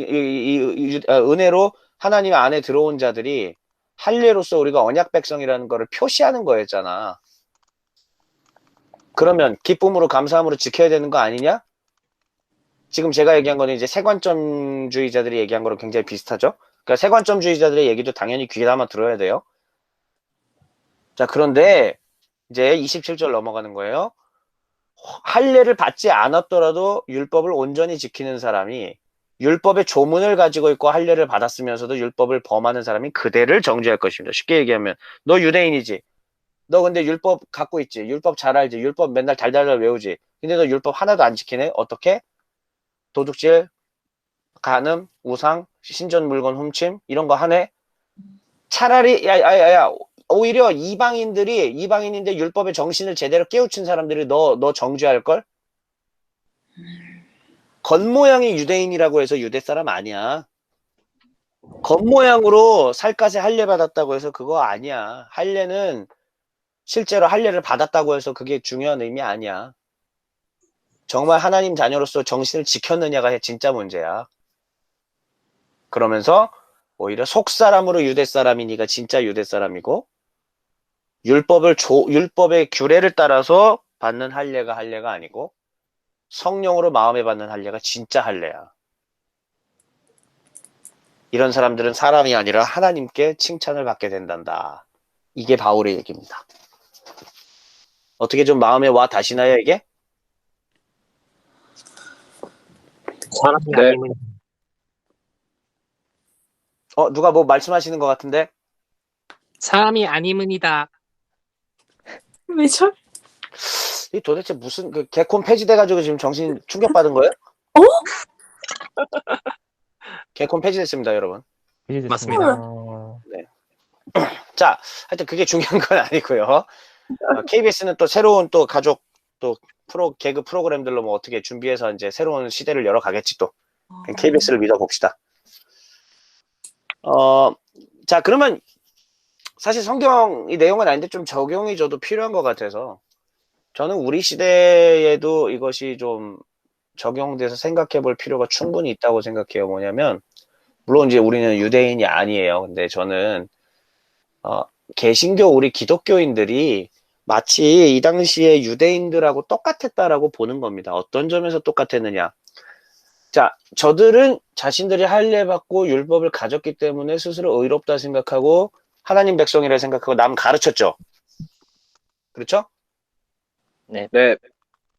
은혜로 하나님 안에 들어온 자들이 할례로서 우리가 언약 백성이라는 것을 표시하는 거였잖아. 그러면 기쁨으로 감사함으로 지켜야 되는 거 아니냐? 지금 제가 얘기한 거는 이제 세관점주의자들이 얘기한 거랑 굉장히 비슷하죠. 그러니까 세관점주의자들의 얘기도 당연히 귀에 담아 들어야 돼요. 자, 그런데 이제 27절 넘어가는 거예요. 할례를 받지 않았더라도 율법을 온전히 지키는 사람이 율법의 조문을 가지고 있고 할례를 받았으면서도 율법을 범하는 사람이 그대를 정죄할 것입니다. 쉽게 얘기하면 너 유대인이지. 너 근데 율법 갖고 있지. 율법 잘 알지. 율법 맨날 달달달 외우지. 근데 너 율법 하나도 안 지키네. 어떻게? 도둑질, 간음, 우상, 신전 물건 훔침 이런 거 하네. 차라리 야야야야 오히려 이방인인데 율법의 정신을 제대로 깨우친 사람들이 너 정죄할 걸? 겉모양이 유대인이라고 해서 유대 사람 아니야. 겉모양으로 살갗에 할례 받았다고 해서 그거 아니야. 할례는 실제로 할례를 받았다고 해서 그게 중요한 의미 아니야. 정말 하나님 자녀로서 정신을 지켰느냐가 진짜 문제야. 그러면서 오히려 속사람으로 유대 사람이니까 진짜 유대 사람이고 율법의 규례를 따라서 받는 할례가 아니고 성령으로 마음에 받는 할례가 진짜 할례야. 이런 사람들은 사람이 아니라 하나님께 칭찬을 받게 된단다. 이게 바울의 얘기입니다. 어떻게 좀 마음에 와 다시나요, 이게? 사람이 네. 아니면 누가 뭐 말씀하시는 것 같은데? 사람이 아니문이다. 왜 저? 이 도대체 무슨 개콘 폐지돼가지고 지금 정신 충격받은 거예요? 개콘 폐지됐습니다, 여러분. 맞습니다. 네. 자, 하여튼 그게 중요한 건 아니고요. KBS는 또 새로운 또 가족 또 개그 프로그램들로 뭐 어떻게 준비해서 이제 새로운 시대를 열어가겠지 또. KBS를 믿어봅시다. 자, 그러면 사실 성경 이 내용은 아닌데 좀 적용이 저도 필요한 것 같아서 저는 우리 시대에도 이것이 좀 적용돼서 생각해 볼 필요가 충분히 있다고 생각해요. 뭐냐면 물론 이제 우리는 유대인이 아니에요. 근데 저는 개신교 우리 기독교인들이 마치 이 당시에 유대인들하고 똑같았다라고 보는 겁니다. 어떤 점에서 똑같았느냐? 자, 저들은 자신들이 할례 받고 율법을 가졌기 때문에 스스로 의롭다 생각하고 하나님 백성이라 생각하고 남 가르쳤죠. 그렇죠? 네. 네.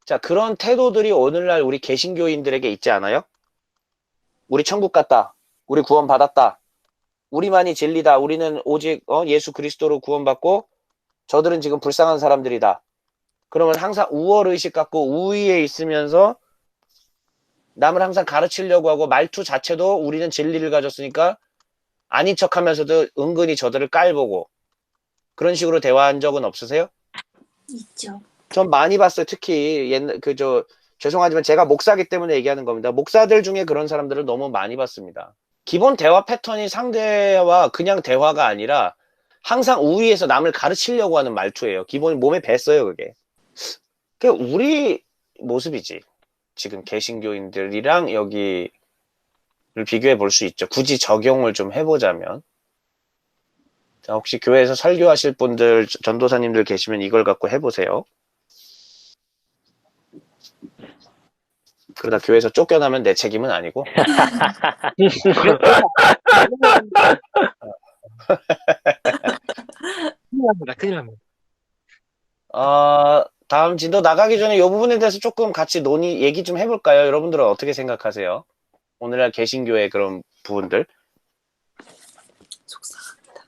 자, 그런 태도들이 오늘날 우리 개신교인들에게 있지 않아요? 우리 천국 갔다. 우리 구원 받았다. 우리만이 진리다. 우리는 오직 예수 그리스도로 구원받고 저들은 지금 불쌍한 사람들이다. 그러면 항상 우월의식 갖고 우위에 있으면서 남을 항상 가르치려고 하고 말투 자체도 우리는 진리를 가졌으니까 아닌 척하면서도 은근히 저들을 깔보고 그런 식으로 대화한 적은 없으세요? 있죠. 전 많이 봤어요. 특히 죄송하지만 제가 목사기 때문에 얘기하는 겁니다. 목사들 중에 그런 사람들을 너무 많이 봤습니다. 기본 대화 패턴이 상대와 그냥 대화가 아니라 항상 우위에서 남을 가르치려고 하는 말투예요. 기본 몸에 뱄어요, 그게. 그게 우리 모습이지. 지금 개신교인들이랑 여기를 비교해 볼 수 있죠. 굳이 적용을 좀 해보자면. 자, 혹시 교회에서 설교하실 분들, 전도사님들 계시면 이걸 갖고 해보세요. 그러다 교회에서 쫓겨나면 내 책임은 아니고. 큰일 납니다. 큰일 납니다. 다음 진도 나가기 전에 이 부분에 대해서 조금 같이 얘기 좀 해볼까요? 여러분들은 어떻게 생각하세요? 오늘날 개신교의 그런 부분들. 속상합니다.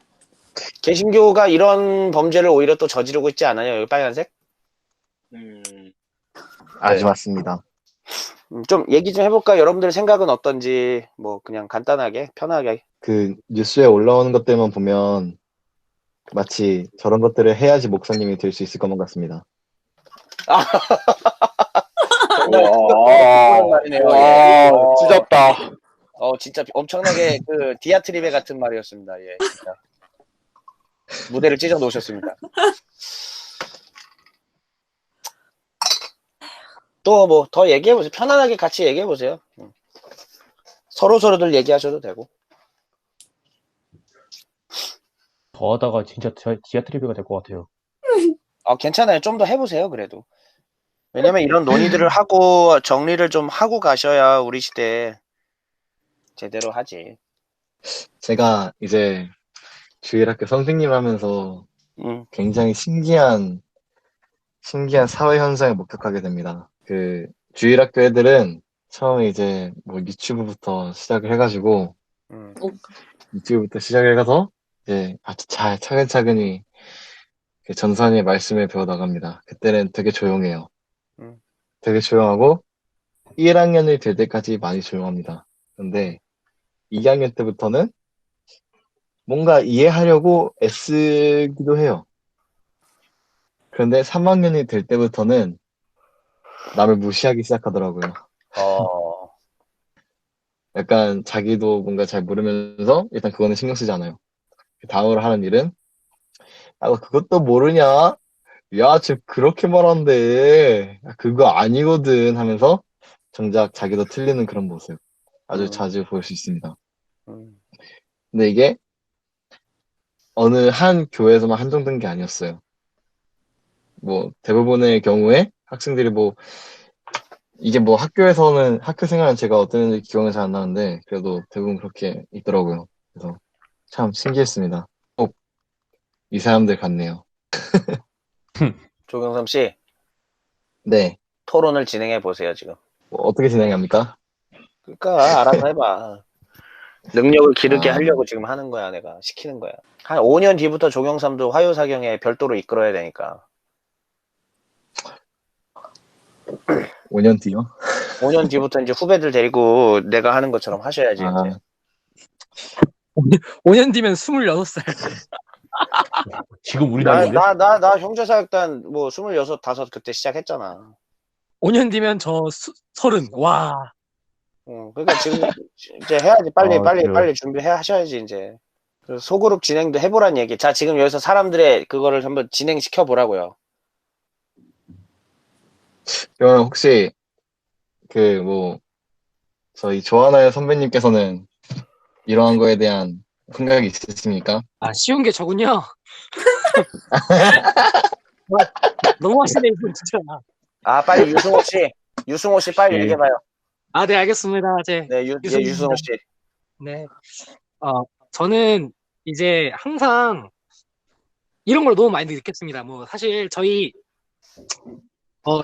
개신교가 이런 범죄를 오히려 또 저지르고 있지 않아요? 여기 빨간색? 아주 맞습니다. 좀 얘기 좀 해볼까요? 여러분들 생각은 어떤지, 뭐, 그냥 간단하게, 편하게. 그 뉴스에 올라오는 것들만 보면 마치 저런 것들을 해야지 목사님이 될 수 있을 것만 같습니다. 와, 찢었다. 진짜 엄청나게 그 디아트리베 같은 말이었습니다. 예, 진짜. 무대를 찢어 놓으셨습니다. 또 뭐 더 얘기해보세요. 편안하게 같이 얘기해보세요. 서로서로들 얘기하셔도 되고. 더 하다가 진짜 디아트리비가 될 것 같아요. 괜찮아요. 좀 더 해보세요. 그래도. 왜냐면 이런 논의들을 하고 정리를 좀 하고 가셔야 우리 시대에 제대로 하지. 제가 이제 주일학교 선생님 하면서 굉장히 신기한 사회 현상을 목격하게 됩니다. 그 주일학교 애들은 처음에 이제 뭐 유튜브부터 시작을 해가지고 유튜브부터 시작을 해서 이제 아주 잘 차근차근히 그 전산의 말씀을 배워 나갑니다. 그때는 되게 조용해요. 되게 조용하고 1학년이 될 때까지 많이 조용합니다. 근데 2학년 때부터는 뭔가 이해하려고 애쓰기도 해요. 그런데 3학년이 될 때부터는 남을 무시하기 시작하더라고요. 약간 자기도 뭔가 잘 모르면서 일단 그거는 신경 쓰지 않아요. 다음으로 하는 일은 너 그것도 모르냐? 야, 쟤 그렇게 말한대. 그거 아니거든 하면서 정작 자기도 틀리는 그런 모습 아주 자주 볼 수 있습니다. 근데 이게 어느 한 교회에서만 한정된 게 아니었어요. 뭐 대부분의 경우에 학생들이 뭐 이게 뭐 학교에서는 학교 생활은 제가 어땠는지 기억은 잘 안 나는데 그래도 대부분 그렇게 있더라고요. 그래서 참 신기했습니다. 꼭 이 사람들 같네요. 조경삼 씨. 네. 토론을 진행해 보세요 지금. 뭐 어떻게 진행합니까? 그러니까 알아서 해봐. 능력을 기르게 하려고 지금 하는 거야. 내가 시키는 거야. 한 5년 뒤부터 조경삼도 화요사경에 별도로 이끌어야 되니까. 5년 뒤요? 5년 뒤부터 이제 후배들 데리고 내가 하는 것처럼 하셔야지 이제. 5년 뒤면 26살. 지금 우리 나 나이인데? 형제사역단 뭐 26, 5 그때 시작했잖아. 5년 뒤면 저 30. 와. 그러니까 지금 이제 해야지. 빨리 준비해 하셔야지 이제. 그래서 소그룹 진행도 해보란 얘기. 자, 지금 여기서 사람들의 그거를 한번 진행시켜 보라고요. 그러면 혹시 그 뭐 저희 조하나의 선배님께서는 이러한 거에 대한 생각이 있으십니까? 쉬운 게 저군요. 너무 하시네 이분 진짜. 빨리 유승호 씨 빨리 얘기해봐요. 네, 알겠습니다. 네, 유승호 씨. 네. 저는 이제 항상 이런 걸 너무 많이 느꼈습니다. 뭐 사실 저희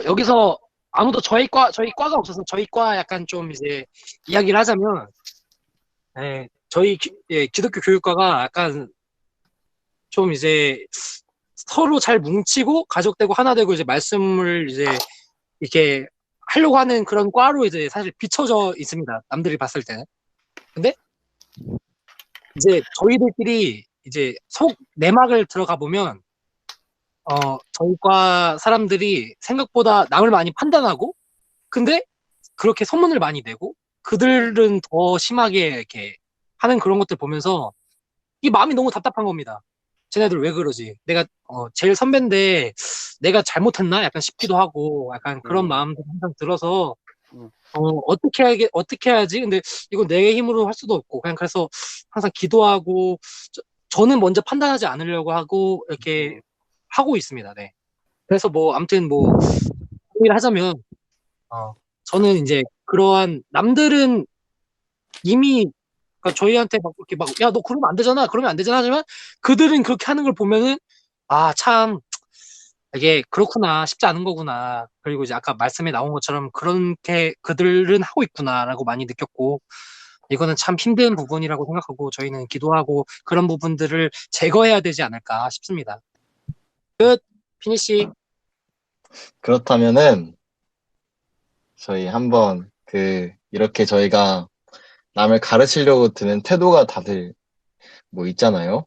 여기서 아무도 저희 과가 없어서 저희 과 약간 좀 이제 이야기를 하자면, 저희 기독교 교육과가 약간 좀 이제 서로 잘 뭉치고 가족되고 하나 되고 이제 말씀을 이제 이렇게 하려고 하는 그런 과로 이제 사실 비춰져 있습니다. 남들이 봤을 때는. 근데 이제 저희들끼리 이제 속 내막을 들어가 보면 저희 과 사람들이 생각보다 남을 많이 판단하고, 근데 그렇게 소문을 많이 내고 그들은 더 심하게 이렇게 하는 그런 것들 보면서 이 마음이 너무 답답한 겁니다. 쟤네들 왜 그러지? 내가 제일 선배인데 내가 잘못했나? 약간 싶기도 하고 약간 그런 마음도 항상 들어서 어떻게 해야지? 근데 이건 내 힘으로 할 수도 없고 그냥 그래서 항상 기도하고 저는 먼저 판단하지 않으려고 하고 이렇게 하고 있습니다. 네. 그래서 뭐 아무튼 뭐 얘기를 하자면 저는 이제 그러한 남들은 이미 그러니까 저희한테 막 이렇게 막 야 너 그러면 안 되잖아 하지만 그들은 그렇게 하는 걸 보면은 참 이게 그렇구나, 쉽지 않은 거구나. 그리고 이제 아까 말씀에 나온 것처럼 그렇게 그들은 하고 있구나라고 많이 느꼈고, 이거는 참 힘든 부분이라고 생각하고 저희는 기도하고 그런 부분들을 제거해야 되지 않을까 싶습니다. 끝. 피니시. 그렇다면은 저희 한번 이렇게 저희가 남을 가르치려고 드는 태도가 다들 뭐 있잖아요.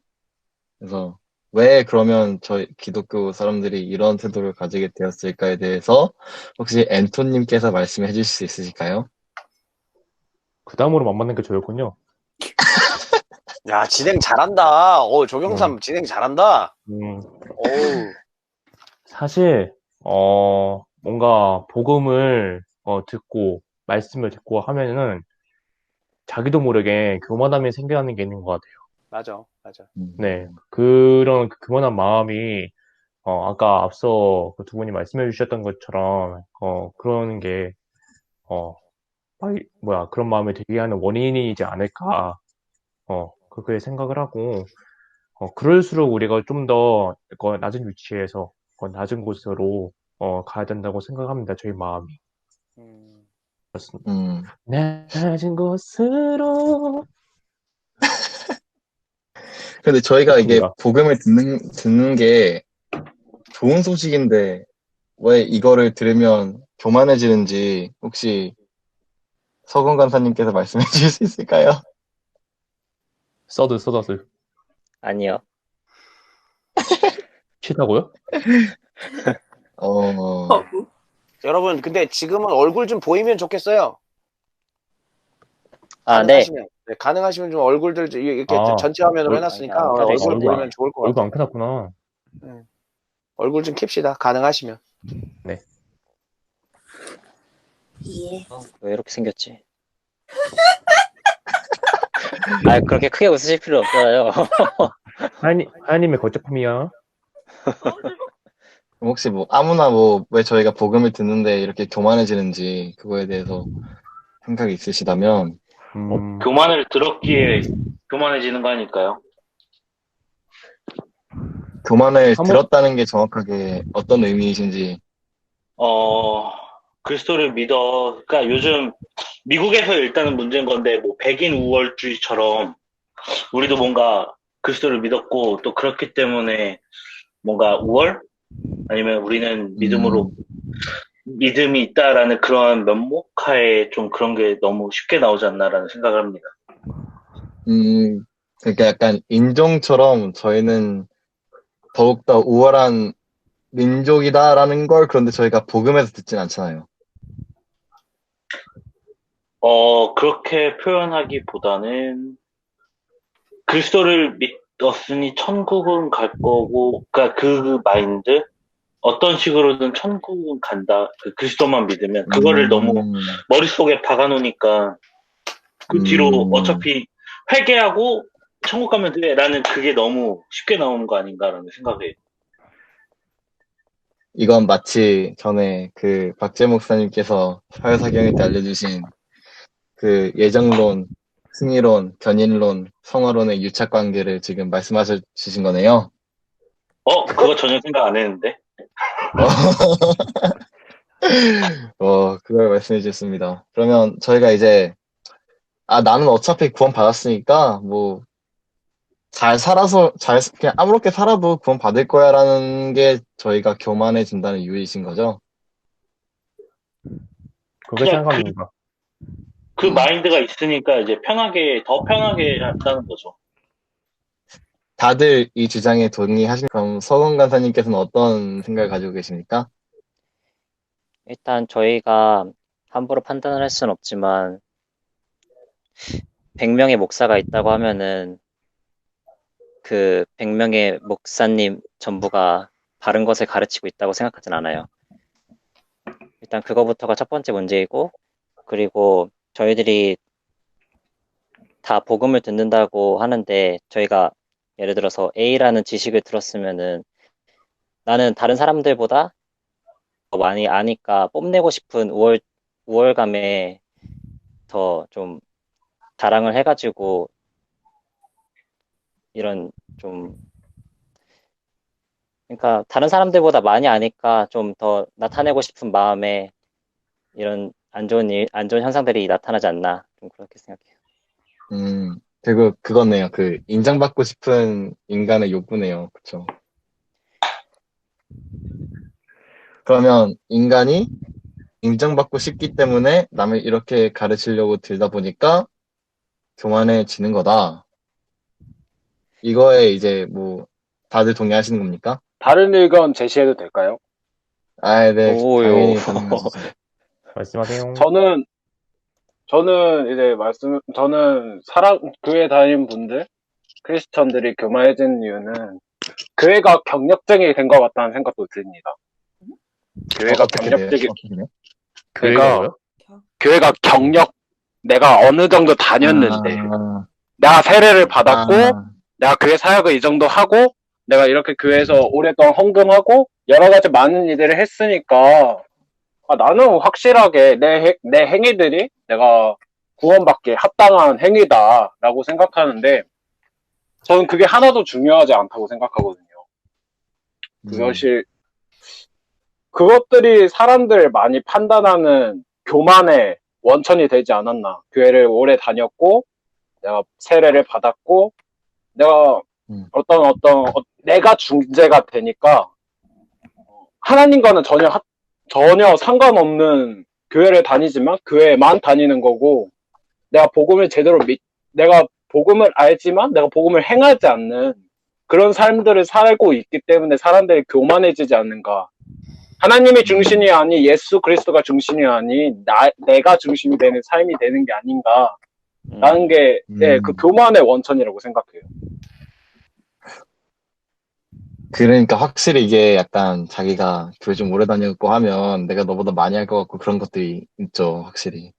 그래서 왜 그러면 저희 기독교 사람들이 이런 태도를 가지게 되었을까에 대해서 혹시 앤토님께서 말씀해 주실 수 있으실까요? 그 다음으로 맞는 게 저였군요. 야, 진행 잘한다. 조경삼 진행 잘한다. 어우. 사실 뭔가 복음을 듣고 말씀을 듣고 하면은 자기도 모르게 교만함이 생겨나는 게 있는 것 같아요. 맞아. 네, 그런 교만한 마음이 아까 앞서 그 두 분이 말씀해 주셨던 것처럼 그런 게 그런 마음을 들게 하는 원인이지 않을까 그렇게 생각을 하고 그럴수록 우리가 좀 더 낮은 위치에서 낮은 곳으로 가야 된다고 생각합니다. 저희 마음이. 그렇습니다. 음, 낮은 곳으로. 근데 저희가 이게 그렇습니다. 복음을 듣는 게 좋은 소식인데 왜 이거를 들으면 교만해지는지 혹시 서건 간사님께서 말씀해 주실 수 있을까요? 써드. 아니요. 싫다고요? 여러분, 근데 지금은 얼굴 좀 보이면 좋겠어요. 아, 네. 가능하시면 좀 얼굴들 이렇게 전체 화면으로 해놨으니까 안 켜져 얼굴 있습니다. 보이면 좋을 것 얼굴 같아요. 안 켜놨구나. 얼굴 좀 킵시다. 가능하시면. 네. 예. 왜 이렇게 생겼지? 아, 그렇게 크게 웃으실 필요 없잖아요. 하나님의 거룩함이야. 혹시 뭐 아무나 왜 저희가 복음을 듣는데 이렇게 교만해지는지 그거에 대해서 생각이 있으시다면 교만을 들었기에 교만해지는 거 아닐까요? 교만을 들었다는 게 정확하게 어떤 의미이신지. 그리스도를 믿어. 그러니까 요즘 미국에서 일단은 문제인 건데 뭐 백인 우월주의처럼 우리도 뭔가 그리스도를 믿었고 또 그렇기 때문에 뭔가 우월? 아니면 우리는 믿음이 있다라는 그런 면목하에 좀 그런 게 너무 쉽게 나오지 않나라는 생각을 합니다. 그러니까 약간 인종처럼 저희는 더욱더 우월한 민족이다라는 걸 그런데 저희가 복음에서 듣진 않잖아요. 그렇게 표현하기보다는 그리스도를 믿었으니 천국은 갈 거고, 그러니까 그 마인드? 어떤 식으로든 천국은 간다. 그 그리스도만 믿으면. 그거를 너무 머릿속에 박아놓으니까 그 뒤로 어차피 회개하고 천국 가면 돼. 라는 그게 너무 쉽게 나오는 거 아닌가라는 생각에. 이건 마치 전에 그 박재 목사님께서 사회사경일 때 알려주신 그 예정론, 승리론, 견인론, 성화론의 유착관계를 지금 말씀하신 거네요. 그거 전혀 생각 안 했는데. 그걸 말씀해 주셨습니다. 그러면 저희가 이제 나는 어차피 구원 받았으니까 잘 살아서 그냥 아무렇게 살아도 구원 받을 거야라는 게 저희가 교만해진다는 이유이신 거죠? 그렇게 생각합니다. 그 마인드가 있으니까 이제 더 편하게 한다는 거죠. 다들 이 주장에 동의하신 그럼 서건 간사님께서는 어떤 생각을 가지고 계십니까? 일단 저희가 함부로 판단을 할 수는 없지만 100명의 목사가 있다고 하면은 그 100명의 목사님 전부가 바른 것을 가르치고 있다고 생각하진 않아요. 일단 그거부터가 첫 번째 문제이고, 그리고 저희들이 다 복음을 듣는다고 하는데 저희가 예를 들어서 A라는 지식을 들었으면은 나는 다른 사람들보다 더 많이 아니까 뽐내고 싶은 우월감에 더 좀 자랑을 해가지고 이런 좀 그러니까 다른 사람들보다 많이 아니까 좀 더 나타내고 싶은 마음에 이런 안 좋은 현상들이 나타나지 않나 좀 그렇게 생각해요. 그리고 그거네요. 그 인정받고 싶은 인간의 욕구네요. 그쵸? 그러면 인간이 인정받고 싶기 때문에 남을 이렇게 가르치려고 들다 보니까 교만해지는 거다. 이거에 이제 뭐 다들 동의하시는 겁니까? 다른 의견 제시해도 될까요? 아, 네, 오요. 당연히 가능하시죠. 말씀하세요. 저는 저는 교회 다니는 분들, 크리스천들이 교만해진 이유는 교회가 경력쟁이 된 것 같다는 생각도 듭니다. 교회가 어떻게 돼요? 경력적이, 어떻게 돼요? 교회가 그러니까 뭐요? 교회가 내가 어느 정도 다녔는데, 아, 내가 세례를 받았고, 아, 내가 교회 사역을 이 정도 하고, 내가 이렇게 교회에서 오랫동안 헌금하고, 여러 가지 많은 일들을 했으니까, 나는 확실하게 내 행위들이 내가 구원받기에 합당한 행위다라고 생각하는데, 저는 그게 하나도 중요하지 않다고 생각하거든요. 그것들이 사람들을 많이 판단하는 교만의 원천이 되지 않았나. 교회를 오래 다녔고, 내가 세례를 받았고, 내가 내가 중재가 되니까, 하나님과는 전혀 상관없는 교회를 다니지만, 교회만 다니는 거고, 내가 복음을 알지만, 내가 복음을 행하지 않는 그런 삶들을 살고 있기 때문에 사람들이 교만해지지 않는가. 하나님이 중심이 아니, 예수 그리스도가 중심이 아니, 내가 중심이 되는 삶이 되는 게 아닌가. 라는 게, 그 교만의 원천이라고 생각해요. 그러니까 확실히 이게 약간 자기가 교회 좀 오래 다녔고 하면 내가 너보다 많이 할 것 같고 그런 것들이 있죠, 확실히.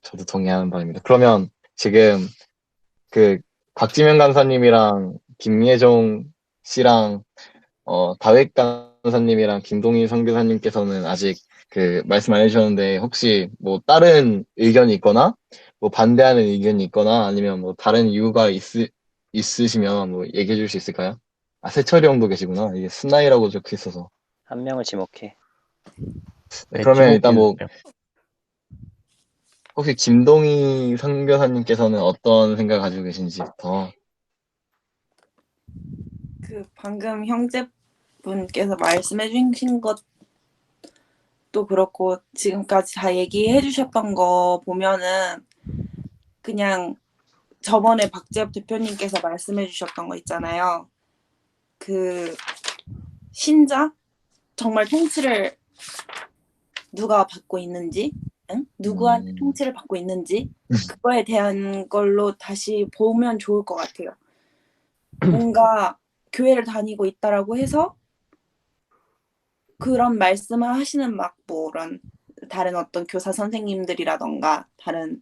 저도 동의하는 바입니다. 그러면 지금 그 박지명 간사님이랑 김예종 씨랑 다윗 간사님이랑 김동희 선교사님께서는 아직 그 말씀 안 해주셨는데 혹시 뭐 다른 의견이 있거나 뭐 반대하는 의견이 있거나 아니면 뭐 다른 이유가 있으시면 뭐 얘기해 줄 수 있을까요? 아, 세철이 형도 계시구나. 이게 스나이라고 적혀 있어서. 한 명을 지목해. 네, 그러면 지목해 일단 뭐 주세요. 혹시 김동희 선교사님께서는 어떤 생각 가지고 계신지부터. 그 방금 형제분께서 말씀해 주신 것도 그렇고 지금까지 다 얘기해 주셨던 거 보면은 그냥 저번에 박재엽 대표님께서 말씀해 주셨던 거 있잖아요. 그 신자 정말 통치를 누가 받고 있는지, 누구한테 통치를 받고 있는지 그거에 대한 걸로 다시 보면 좋을 것 같아요. 뭔가 교회를 다니고 있다라고 해서 그런 말씀을 하시는 막 뭐런 다른 어떤 교사 선생님들이라던가 다른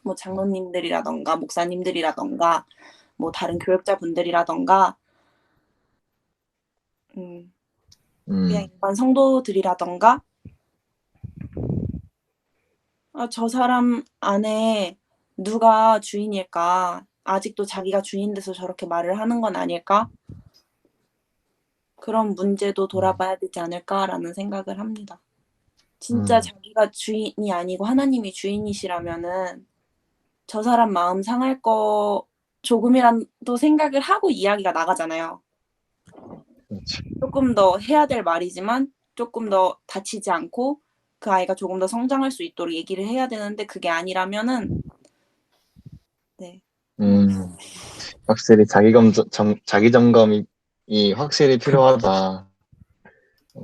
뭐 장로님들이라던가 목사님들이라던가 뭐 다른 교역자분들이라던가 그냥 일반 성도들이라던가 저 사람 안에 누가 주인일까? 아직도 자기가 주인 돼서 저렇게 말을 하는 건 아닐까? 그런 문제도 돌아봐야 되지 않을까라는 생각을 합니다. 진짜 자기가 주인이 아니고 하나님이 주인이시라면은 저 사람 마음 상할 거 조금이라도 생각을 하고 이야기가 나가잖아요. 조금 더 해야 될 말이지만 조금 더 다치지 않고 그 아이가 조금 더 성장할 수 있도록 얘기를 해야 되는데 그게 아니라면은 네. 확실히 자기 점검이 확실히 필요하다.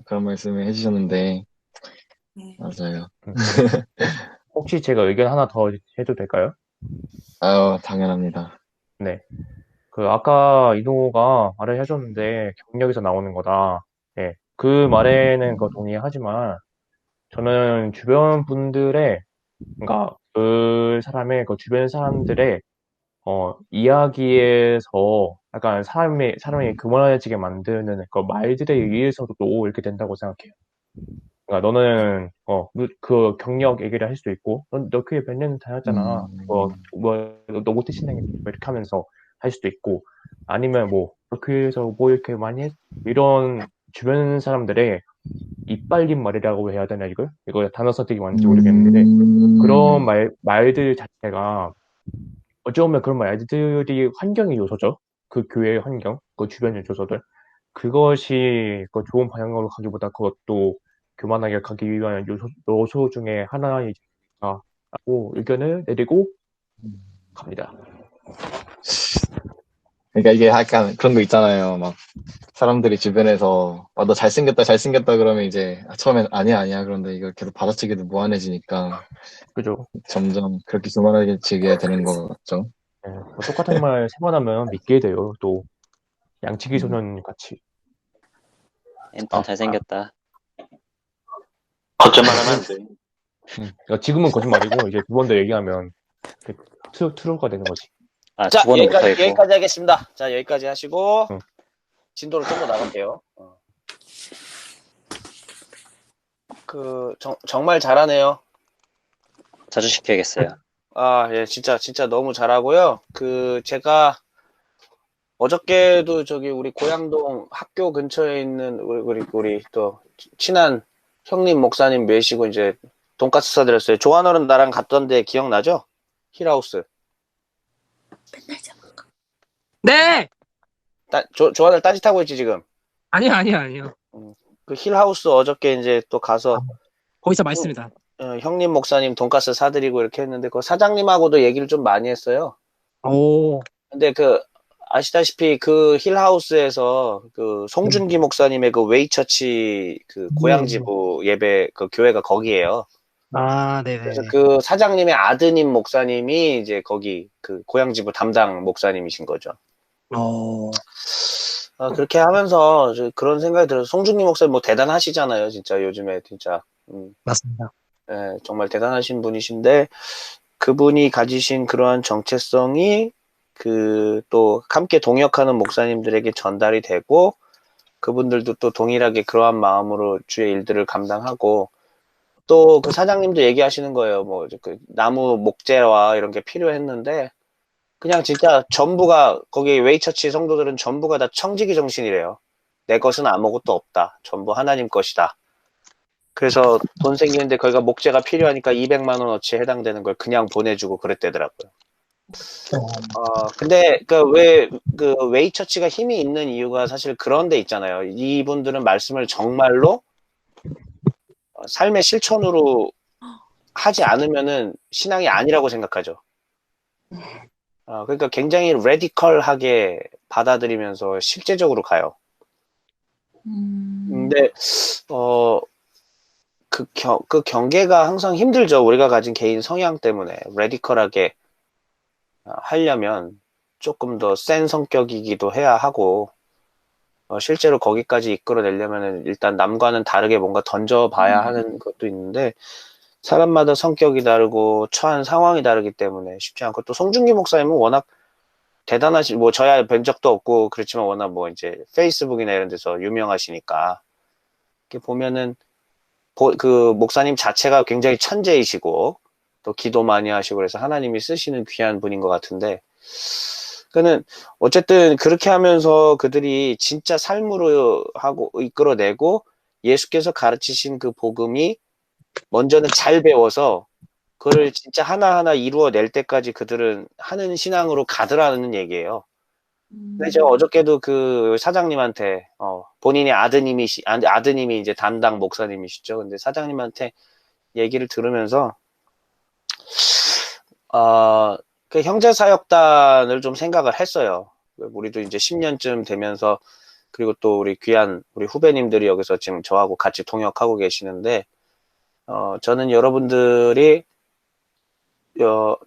그런 말씀을 해주셨는데, 맞아요. 혹시 제가 의견 하나 더 해도 될까요? 당연합니다. 네. 아까 이동호가 말을 해줬는데, 경력에서 나오는 거다. 네. 그 말에는 동의하지만, 저는 주변 분들의, 그러니까 그 사람의, 주변 사람들의, 이야기에서 약간 사람이 교만해지게 만드는 말들에 의해서도 또 이렇게 된다고 생각해요. 그러니까 너는 그 경력 얘기를 할 수도 있고 너 교회 몇 년 다녔잖아. 너 못해 신앙이 이렇게 하면서 할 수도 있고 아니면 뭐 교회에서 뭐 이렇게 많이 이런 주변 사람들의 이빨린 말이라고 해야 되나 이거 단어 선택이 맞는지 모르겠는데 그런 말들 자체가 어찌 보면 그런 말들이 환경의 요소죠. 그 교회의 환경, 그 주변의 요소들. 그것이 그 좋은 방향으로 가기보다 그것도 교만하게 가기 위한 요소 중에 하나이다라고 의견을 내리고 갑니다. 그러니까 이게 약간 그런 거 있잖아요. 막 사람들이 주변에서 너 잘생겼다 그러면 이제 처음엔 아니야 그런데 이걸 계속 받아치기도 무한해지니까 그죠? 점점 그렇게 교만해지게 되는 거 같죠. 네, 뭐 똑같은 말 세 번 하면 믿게 돼요. 또 양치기 소년 같이. 앤턴 잘생겼다. 거짓말하면 안 돼. 그러니까 지금은 거짓말이고 이제 두 번 더 얘기하면 트루가 되는 거지. 자, 두 번은 못하겠고. 여기까지 하겠습니다. 자, 여기까지 하시고 응. 진도를 좀 더 나갈게요. 정말 잘하네요. 자주 시켜야겠어요. 아, 예, 진짜 너무 잘하고요. 제가 어저께도 저기 우리 고양동 학교 근처에 있는 우리 또 친한 형님 목사님 모시고 이제 돈가스 사드렸어요. 조한어른 나랑 갔던데 기억나죠? 힐하우스. 맨날 잡아가. 네. 조한을 딴짓하고 있지 지금. 아니요. 그 힐하우스 어저께 이제 또 가서 거기서 말씀이다. 형님 목사님 돈가스 사드리고 이렇게 했는데 그 사장님하고도 얘기를 좀 많이 했어요. 오. 근데 아시다시피 그 힐하우스에서 그 송준기 목사님의 그 웨이처치 그 고향지부 예배 그 교회가 거기에요. 아, 네네. 그래서 그 사장님의 아드님 목사님이 이제 거기 그 고향지부 담당 목사님이신 거죠. 그렇게 하면서 그런 생각이 들어서 송준기 목사님 뭐 대단하시잖아요, 진짜 요즘에 진짜. 맞습니다. 네, 정말 대단하신 분이신데 그분이 가지신 그러한 정체성이 또 함께 동역하는 목사님들에게 전달이 되고 그분들도 또 동일하게 그러한 마음으로 주의 일들을 감당하고 또 그 사장님도 얘기하시는 거예요. 뭐 그 나무 목재와 이런 게 필요했는데 그냥 진짜 전부가 거기 웨이처치 성도들은 전부가 다 청지기 정신이래요. 내 것은 아무것도 없다. 전부 하나님 것이다. 그래서 돈 생기는데 거기가 목재가 필요하니까 200만 원어치 해당되는 걸 그냥 보내주고 그랬대더라고요. 근데 그 웨이처치가 힘이 있는 이유가 사실 그런 데 있잖아요. 이분들은 말씀을 정말로 삶의 실천으로 하지 않으면은 신앙이 아니라고 생각하죠. 그러니까 굉장히 레디컬하게 받아들이면서 실제적으로 가요. 근데 그 경계가 항상 힘들죠. 우리가 가진 개인 성향 때문에 레디컬하게 하려면 조금 더 센 성격이기도 해야 하고 실제로 거기까지 이끌어내려면 일단 남과는 다르게 뭔가 던져봐야 하는 것도 있는데 사람마다 성격이 다르고 처한 상황이 다르기 때문에 쉽지 않고 또 송중기 목사님은 워낙 대단하신 뭐 저야 뵌 적도 없고 그렇지만 워낙 뭐 이제 페이스북이나 이런 데서 유명하시니까 이렇게 보면은 그 목사님 자체가 굉장히 천재이시고 또 기도 많이 하시고 그래서 하나님이 쓰시는 귀한 분인 것 같은데 그는 어쨌든 그렇게 하면서 그들이 진짜 삶으로 하고 이끌어내고 예수께서 가르치신 그 복음이 먼저는 잘 배워서 그걸 진짜 하나하나 이루어낼 때까지 그들은 하는 신앙으로 가더라는 얘기예요. 근데 제가 어저께도 그 사장님한테 본인의 아드님이 이제 담당 목사님이시죠. 근데 사장님한테 얘기를 들으면서 그 형제사역단을 좀 생각을 했어요. 우리도 이제 10년쯤 되면서 그리고 또 우리 귀한 우리 후배님들이 여기서 지금 저하고 같이 동역하고 계시는데 저는 여러분들이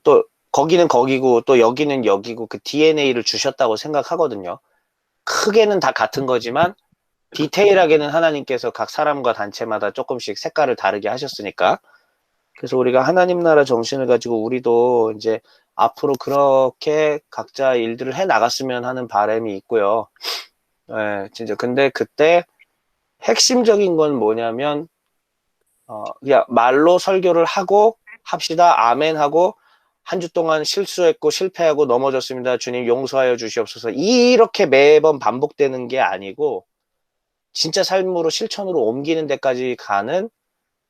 또 거기는 거기고 또 여기는 여기고 그 DNA를 주셨다고 생각하거든요. 크게는 다 같은 거지만 디테일하게는 하나님께서 각 사람과 단체마다 조금씩 색깔을 다르게 하셨으니까 그래서 우리가 하나님 나라 정신을 가지고 우리도 이제 앞으로 그렇게 각자 일들을 해 나갔으면 하는 바람이 있고요. 네, 진짜 근데 그때 핵심적인 건 뭐냐면 그냥 말로 설교를 하고 합시다 아멘 하고 한 주 동안 실수했고 실패하고 넘어졌습니다. 주님 용서하여 주시옵소서. 이렇게 매번 반복되는 게 아니고 진짜 삶으로 실천으로 옮기는 데까지 가는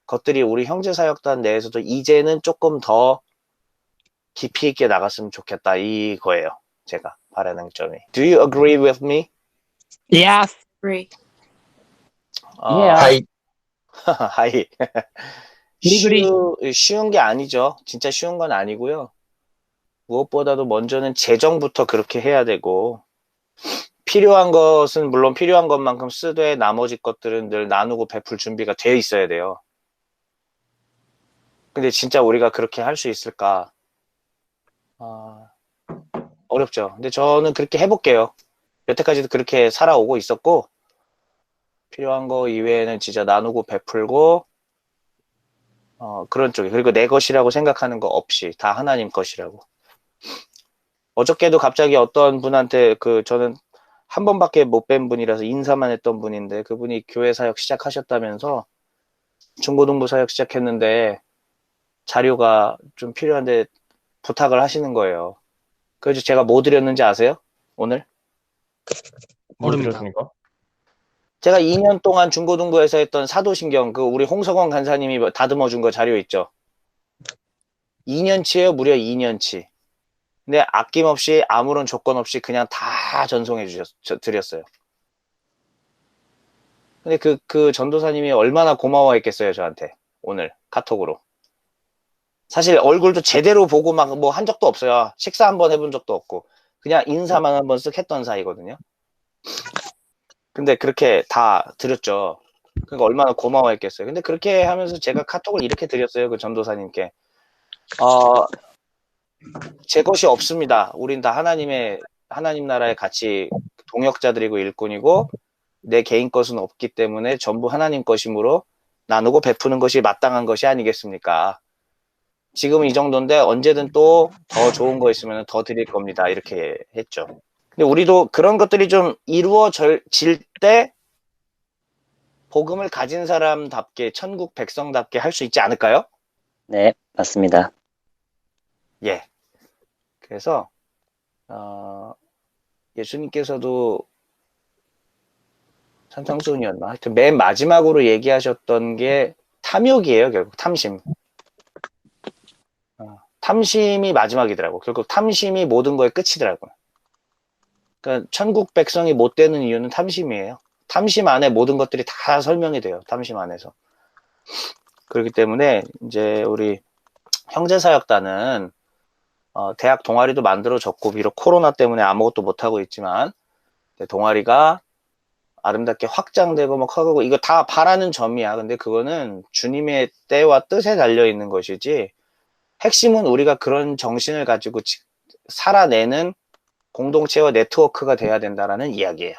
것들이 우리 형제사역단 내에서도 이제는 조금 더 깊이 있게 나갔으면 좋겠다 이거예요. 제가 바라는 점이. Do you agree with me? Yes. Agree. 하이. 하이. 쉬운 게 아니죠. 진짜 쉬운 건 아니고요. 무엇보다도 먼저는 재정부터 그렇게 해야 되고 필요한 것은 물론 필요한 것만큼 쓰되 나머지 것들은 늘 나누고 베풀 준비가 되어 있어야 돼요. 근데 진짜 우리가 그렇게 할 수 있을까? 어렵죠. 근데 저는 그렇게 해볼게요. 여태까지도 그렇게 살아오고 있었고 필요한 거 이외에는 진짜 나누고 베풀고 그런 쪽에 그리고 내 것이라고 생각하는 거 없이 다 하나님 것이라고. 어저께도 갑자기 어떤 분한테 저는 한 번밖에 못 뵌 분이라서 인사만 했던 분인데 그분이 교회 사역 시작하셨다면서 중고등부 사역 시작했는데 자료가 좀 필요한데 부탁을 하시는 거예요. 그래서 제가 뭐 드렸는지 아세요? 오늘? 뭐 모릅니다. 드렸습니까? 제가 2년 동안 중고등부에서 했던 사도신경 우리 홍석원 간사님이 다듬어 준 거 자료 있죠? 2년치예요. 무려 2년치. 근데 아낌없이 아무런 조건 없이 그냥 다 전송해 드렸어요. 근데 그 전도사님이 얼마나 고마워했겠어요, 저한테. 오늘 카톡으로. 사실 얼굴도 제대로 보고 막 뭐 한 적도 없어요. 식사 한번 해본 적도 없고. 그냥 인사만 한번 쓱 했던 사이거든요. 근데 그렇게 다 드렸죠. 그러니까 얼마나 고마워했겠어요. 근데 그렇게 하면서 제가 카톡을 이렇게 드렸어요. 그 전도사님께. 제 것이 없습니다. 우린 다 하나님 나라의 같이 동역자들이고 일꾼이고 내 개인 것은 없기 때문에 전부 하나님 것이므로 나누고 베푸는 것이 마땅한 것이 아니겠습니까? 지금 이 정도인데 언제든 또 더 좋은 거 있으면 더 드릴 겁니다. 이렇게 했죠. 근데 우리도 그런 것들이 좀 이루어질 때 복음을 가진 사람답게 천국 백성답게 할 수 있지 않을까요? 네, 맞습니다. 예. 그래서 예수님께서도 산상수훈이었나? 하여튼 맨 마지막으로 얘기하셨던 게 탐욕이에요. 결국 탐심. 탐심이 마지막이더라고. 결국 탐심이 모든 거의 끝이더라고요. 그러니까 천국 백성이 못 되는 이유는 탐심이에요. 탐심 안에 모든 것들이 다 설명이 돼요. 탐심 안에서. 그렇기 때문에 이제 우리 형제사역단은 대학 동아리도 만들어졌고 비록 코로나 때문에 아무것도 못하고 있지만 동아리가 아름답게 확장되고 막 하고 이거 다 바라는 점이야. 근데 그거는 주님의 때와 뜻에 달려있는 것이지 핵심은 우리가 그런 정신을 가지고 살아내는 공동체와 네트워크가 돼야 된다라는 이야기예요.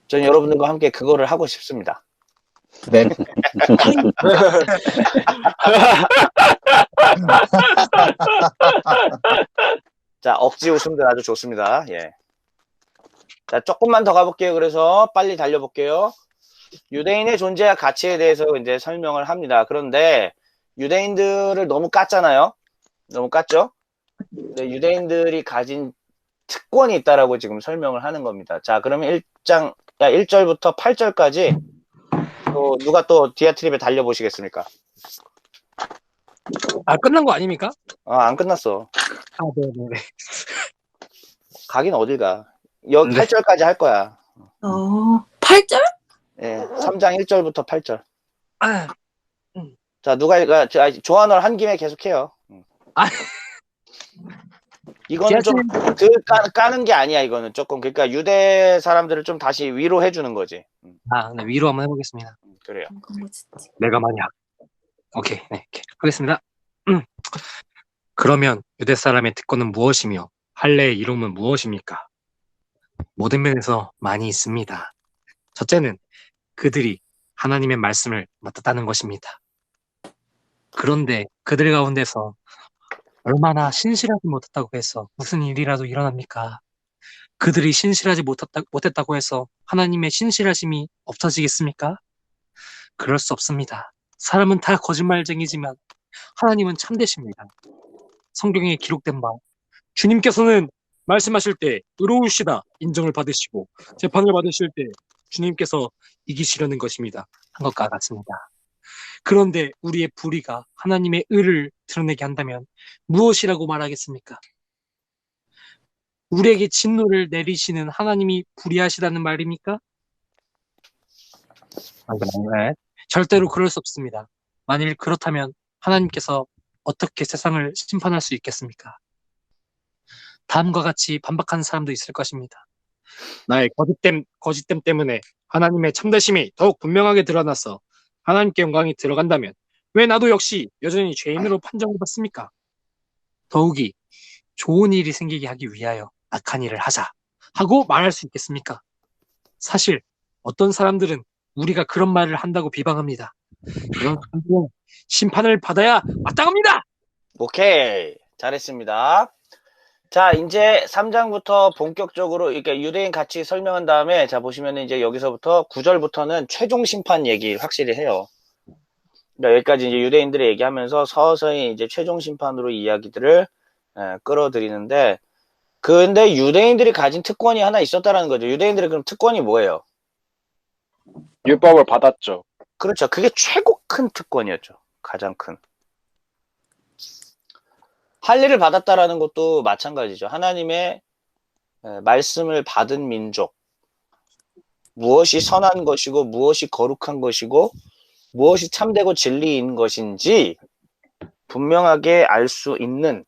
저는 여러분들과 함께 그거를 하고 싶습니다. 네. 자, 억지 웃음들 아주 좋습니다. 예. 자, 조금만 더 가볼게요. 그래서 빨리 달려볼게요. 유대인의 존재와 가치에 대해서 이제 설명을 합니다. 그런데 유대인들을 너무 깠잖아요. 너무 깠죠? 네, 유대인들이 가진 특권이 있다라고 지금 설명을 하는 겁니다. 자, 그러면 1절부터 8절까지 또 누가 또 디아트립에 달려보시겠습니까? 끝난 거 아닙니까? 안 끝났어. 네네네. 가긴 어딜 가. 여기 8절까지 할 거야. 8절? 예, 3장 1절부터 8절. 자, 누가 조한월 한 김에 계속해요. 이거는 좀 까는 게 아니야. 이거는 조금 그러니까 유대 사람들을 좀 다시 위로해 주는 거지. 네, 위로 한번 해보겠습니다. 그래요. 내가 만약 오케이, 네, 하겠습니다. 그러면 유대 사람의 특권은 무엇이며 할례의 이름은 무엇입니까? 모든 면에서 많이 있습니다. 첫째는 그들이 하나님의 말씀을 맡았다는 것입니다. 그런데 그들 가운데서 얼마나 신실하지 못했다고 해서 무슨 일이라도 일어납니까? 그들이 신실하지 못했다고 해서 하나님의 신실하심이 없어지겠습니까? 그럴 수 없습니다. 사람은 다 거짓말쟁이지만 하나님은 참되십니다. 성경에 기록된 바 주님께서는 말씀하실 때 의로우시다 인정을 받으시고 재판을 받으실 때 주님께서 이기시려는 것입니다. 한 것과 같습니다. 그런데 우리의 불의가 하나님의 의를 드러내게 한다면 무엇이라고 말하겠습니까? 우리에게 진노를 내리시는 하나님이 불의하시다는 말입니까? 네. 절대로 그럴 수 없습니다. 만일 그렇다면 하나님께서 어떻게 세상을 심판할 수 있겠습니까? 다음과 같이 반박하는 사람도 있을 것입니다. 나의 거짓됨 때문에 하나님의 참되심이 더욱 분명하게 드러나서 하나님께 영광이 들어간다면 왜 나도 역시 여전히 죄인으로 판정을 받습니까? 더욱이 좋은 일이 생기게 하기 위하여 악한 일을 하자 하고 말할 수 있겠습니까? 사실 어떤 사람들은 우리가 그런 말을 한다고 비방합니다. 그런 사람들은 심판을 받아야 마땅합니다. 오케이. 잘했습니다. 자, 이제 3장부터 본격적으로 이렇게 유대인 같이 설명한 다음에 자 보시면은 이제 여기서부터 9절부터는 최종 심판 얘기 확실히 해요. 그러니까 여기까지 이제 유대인들의 얘기하면서 서서히 이제 최종 심판으로 이야기들을 끌어들이는데 근데 유대인들이 가진 특권이 하나 있었다라는 거죠. 유대인들의 그럼 특권이 뭐예요? 율법을 받았죠. 그렇죠. 그게 최고 큰 특권이었죠. 가장 큰. 할례를 받았다라는 것도 마찬가지죠. 하나님의 말씀을 받은 민족. 무엇이 선한 것이고 무엇이 거룩한 것이고 무엇이 참되고 진리인 것인지 분명하게 알 수 있는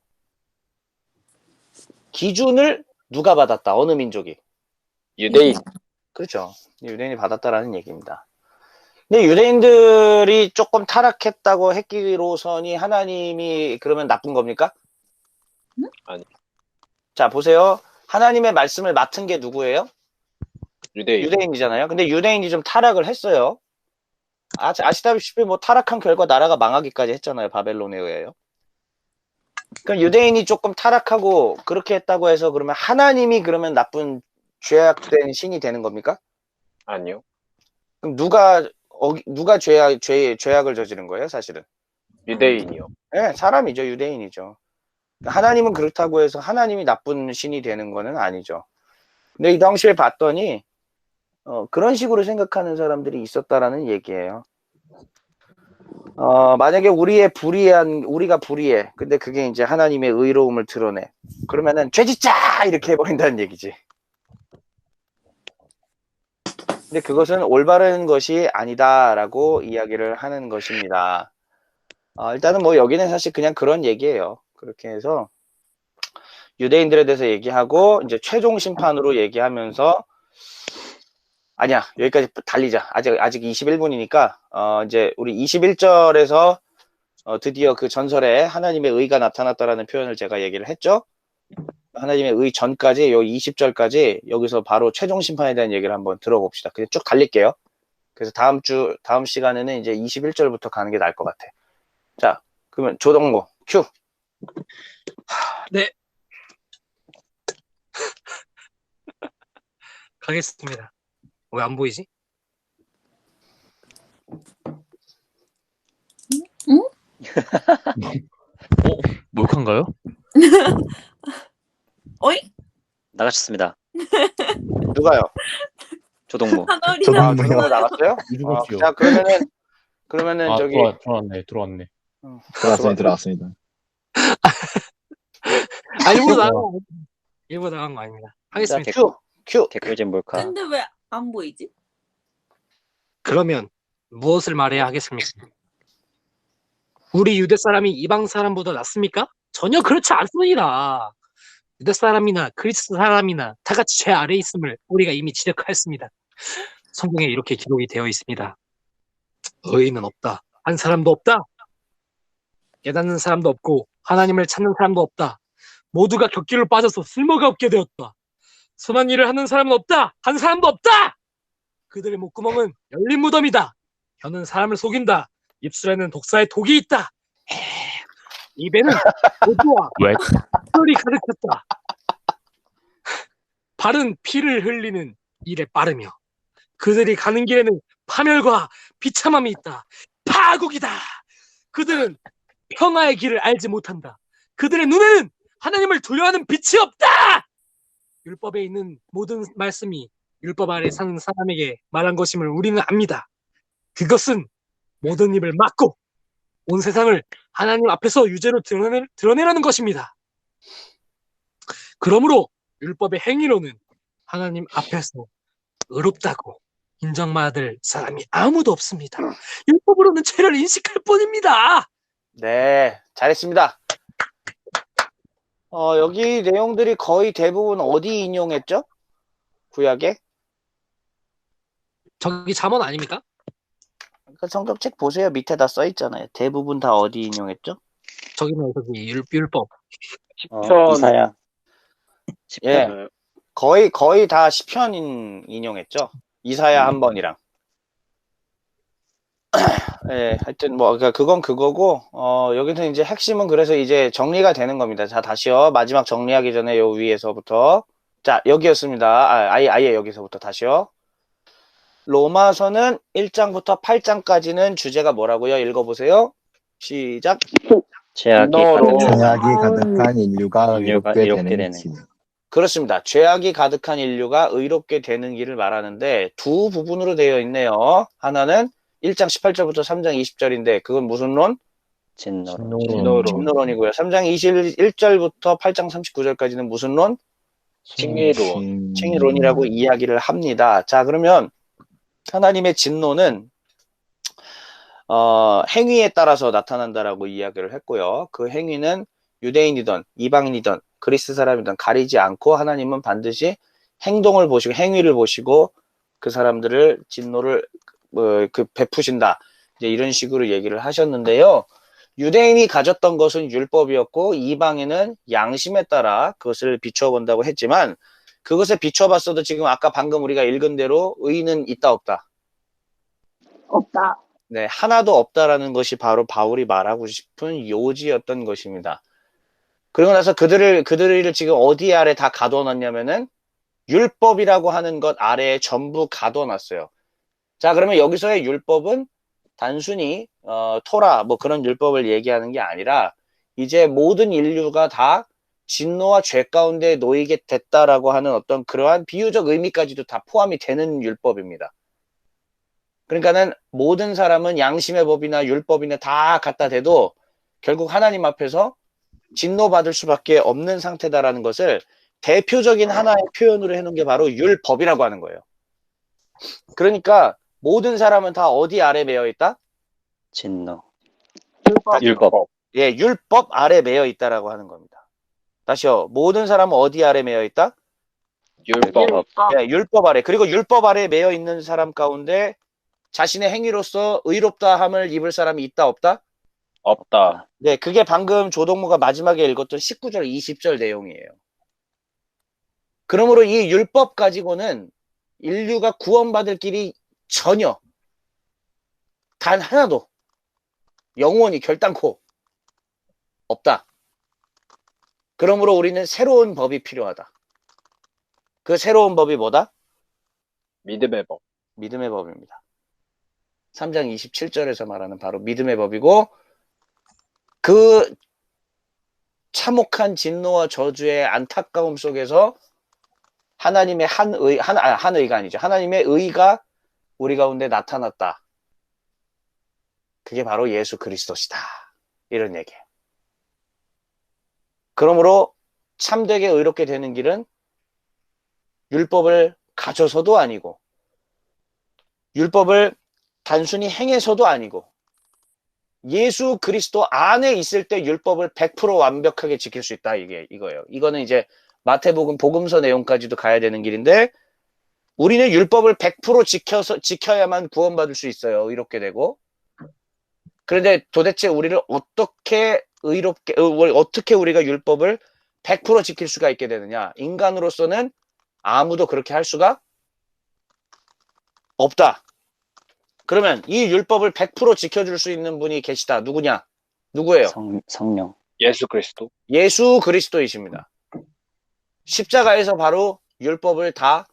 기준을 누가 받았다? 어느 민족이? 유대인. 그렇죠. 유대인이 받았다라는 얘기입니다. 근데 유대인들이 조금 타락했다고 했기로서니 하나님이 그러면 나쁜 겁니까? 아니. 자, 보세요. 하나님의 말씀을 맡은 게 누구예요? 유대인. 유대인이잖아요. 근데 유대인이 좀 타락을 했어요. 아시다시피 뭐 타락한 결과 나라가 망하기까지 했잖아요. 바벨론에 의해요. 그럼 유대인이 조금 타락하고 그렇게 했다고 해서 그러면 하나님이 그러면 나쁜 죄악된 신이 되는 겁니까? 아니요. 그럼 누가 죄악을 저지른 거예요, 사실은? 유대인이요. 네, 사람이죠. 유대인이죠. 하나님은 그렇다고 해서 하나님이 나쁜 신이 되는 거는 아니죠. 근데 이 당시에 봤더니 그런 식으로 생각하는 사람들이 있었다라는 얘기예요. 만약에 우리가 불의해. 근데 그게 이제 하나님의 의로움을 드러내. 그러면은 죄짓자! 이렇게 해버린다는 얘기지. 근데 그것은 올바른 것이 아니다라고 이야기를 하는 것입니다. 일단은 뭐 여기는 사실 그냥 그런 얘기예요. 그렇게 해서 유대인들에 대해서 얘기하고 이제 최종 심판으로 얘기하면서 아니야 여기까지 달리자. 아직 21분이니까 이제 우리 21절에서 드디어 그 전설에 하나님의 의가 나타났다라는 표현을 제가 얘기를 했죠. 하나님의 의 전까지 요 20절까지 여기서 바로 최종 심판에 대한 얘기를 한번 들어봅시다. 그냥 쭉 달릴게요. 그래서 다음 시간에는 이제 21절부터 가는 게 나을 것 같아. 자, 그러면 조동모 큐. 네. 가겠습니다. 왜 안 보이지? 응? 몰카인가요? 어이? 나가셨습니다. 누가요? 조동무. 하늘이다. 조동모 나갔어요? 누구지요? 자, 그러면은 저기 들어왔네. 들어왔습니다. 일부 나간 거 아닙니다. 자, 하겠습니다. 큐. 개꿀잼 몰카. 근데 왜 안 보이지? 그러면 무엇을 말해야 하겠습니까? 우리 유대 사람이 이방 사람보다 낫습니까? 전혀 그렇지 않습니다. 유대 사람이나 그리스 사람이나 다 같이 죄 아래에 있음을 우리가 이미 지적하였습니다. 성경에 이렇게 기록이 되어 있습니다. 의인은 없다. 한 사람도 없다. 깨닫는 사람도 없고 하나님을 찾는 사람도 없다. 모두가 격길로 빠져서 쓸모가 없게 되었다. 선한 일을 하는 사람은 없다. 한 사람도 없다. 그들의 목구멍은 열린 무덤이다. 혀는 사람을 속인다. 입술에는 독사의 독이 있다. 입에는 오주와 털이 가득했다. 발은 피를 흘리는 일에 빠르며 그들이 가는 길에는 파멸과 비참함이 있다. 파국이다. 그들은 평화의 길을 알지 못한다. 그들의 눈에는 하나님을 두려워하는 빛이 없다. 율법에 있는 모든 말씀이 율법 아래 사는 사람에게 말한 것임을 우리는 압니다. 그것은 모든 입을 막고 온 세상을 하나님 앞에서 유죄로 드러내라는 것입니다. 그러므로 율법의 행위로는 하나님 앞에서 의롭다고 인정받을 사람이 아무도 없습니다. 율법으로는 죄를 인식할 뿐입니다. 네, 잘했습니다. 여기 내용들이 거의 대부분 어디 인용했죠? 구약에? 저기 잠언 아닙니까? 그 성경책 보세요. 밑에 다 써 있잖아요. 대부분 다 어디 인용했죠? 저기는 저기 율법. 이사야. 예, 거의 다 시편 인용했죠. 이사야 한 번이랑. 예, 하여튼 뭐 그건 그거고 여기서 이제 핵심은 그래서 이제 정리가 되는 겁니다. 자, 다시요. 마지막 정리하기 전에 요 위에서부터 자, 여기였습니다. 아예 여기서부터 다시요. 로마서는 1장부터 8장까지는 주제가 뭐라고요? 읽어보세요. 시작. 죄악이 가득한 인류가 의롭게 되는 길. 그렇습니다. 죄악이 가득한 인류가 의롭게 되는 길을 말하는데 두 부분으로 되어 있네요. 하나는 1장 18절부터 3장 20절인데 그건 무슨 론? 진노론이고요. 3장 21절부터 8장 39절까지는 무슨 론? 칭의론이라고 이야기를 합니다. 자, 그러면 하나님의 진노는 행위에 따라서 나타난다라고 이야기를 했고요. 그 행위는 유대인이든 이방인이든 그리스 사람이든 가리지 않고 하나님은 반드시 행동을 보시고 행위를 보시고 그 사람들을 진노를 베푸신다. 이제 이런 식으로 얘기를 하셨는데요. 유대인이 가졌던 것은 율법이었고 이방인은 양심에 따라 그것을 비춰본다고 했지만 그것에 비춰봤어도 지금 아까 방금 우리가 읽은 대로 의는 있다 없다? 없다. 네, 하나도 없다라는 것이 바로 바울이 말하고 싶은 요지였던 것입니다. 그리고 나서 그들을 지금 어디 아래 다 가둬놨냐면은 율법이라고 하는 것 아래에 전부 가둬놨어요. 자, 그러면 여기서의 율법은 단순히 토라 뭐 그런 율법을 얘기하는 게 아니라 이제 모든 인류가 다 진노와 죄 가운데 놓이게 됐다라고 하는 어떤 그러한 비유적 의미까지도 다 포함이 되는 율법입니다. 그러니까는 모든 사람은 양심의 법이나 율법이나 다 갖다 대도 결국 하나님 앞에서 진노받을 수밖에 없는 상태다라는 것을 대표적인 하나의 표현으로 해놓은 게 바로 율법이라고 하는 거예요. 그러니까 모든 사람은 다 어디 아래 매여 있다? 진노. 율법. 예, 율법 아래 매여 있다라고 하는 겁니다. 다시요. 모든 사람은 어디 아래 매여 있다? 율법. 예, 율법 아래. 그리고 율법 아래 매여 있는 사람 가운데 자신의 행위로서 의롭다함을 입을 사람이 있다 없다? 없다. 네, 그게 방금 조동무가 마지막에 읽었던 19절, 20절 내용이에요. 그러므로 이 율법 가지고는 인류가 구원받을 길이 전혀 단 하나도 영원히 결단코 없다. 그러므로 우리는 새로운 법이 필요하다. 그 새로운 법이 뭐다? 믿음의 법. 믿음의 법입니다. 3장 27절에서 말하는 바로 믿음의 법이고 그 참혹한 진노와 저주의 안타까움 속에서 하나님의 한의가 아니죠. 하나님의 의가 우리 가운데 나타났다. 그게 바로 예수 그리스도시다. 이런 얘기예요. 그러므로 참되게 의롭게 되는 길은 율법을 가져서도 아니고 율법을 단순히 행해서도 아니고 예수 그리스도 안에 있을 때 율법을 100% 완벽하게 지킬 수 있다. 이거예요. 이거는 이제 마태복음 복음서 내용까지도 가야 되는 길인데 우리는 율법을 100% 지켜야만 구원받을 수 있어요. 이렇게 되고. 그런데 도대체 우리를 어떻게 우리가 율법을 100% 지킬 수가 있게 되느냐? 인간으로서는 아무도 그렇게 할 수가 없다. 그러면 이 율법을 100% 지켜줄 수 있는 분이 계시다. 누구냐? 누구예요? 성령. 예수 그리스도. 예수 그리스도이십니다. 십자가에서 바로 율법을 다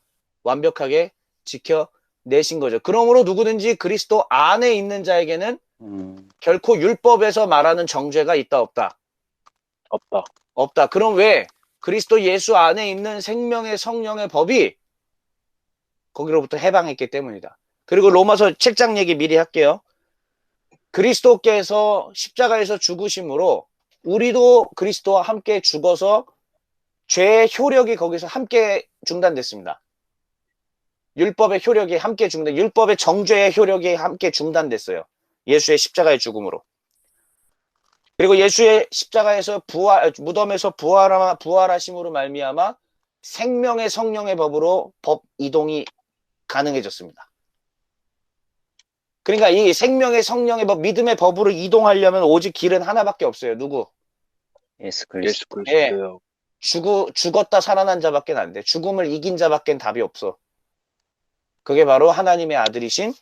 완벽하게 지켜내신 거죠. 그러므로 누구든지 그리스도 안에 있는 자에게는 결코 율법에서 말하는 정죄가 있다 없다? 없다. 그럼 왜? 그리스도 예수 안에 있는 생명의 성령의 법이 거기로부터 해방했기 때문이다. 그리고 로마서 책장 얘기 미리 할게요. 그리스도께서 십자가에서 죽으심으로 우리도 그리스도와 함께 죽어서 죄의 효력이 거기서 함께 중단됐습니다. 율법의 효력이 함께 율법의 정죄의 효력이 함께 중단됐어요. 예수의 십자가의 죽음으로. 그리고 예수의 십자가에서 무덤에서 부활하심으로 말미암아 생명의 성령의 법으로 법 이동이 가능해졌습니다. 그러니까 이 생명의 성령의 법, 믿음의 법으로 이동하려면 오직 길은 하나밖에 없어요. 누구? 예수 그리스도. 예. 죽었다 살아난 자밖에 안 돼. 죽음을 이긴 자밖에 답이 없어. 그게 바로 하나님의 아들이신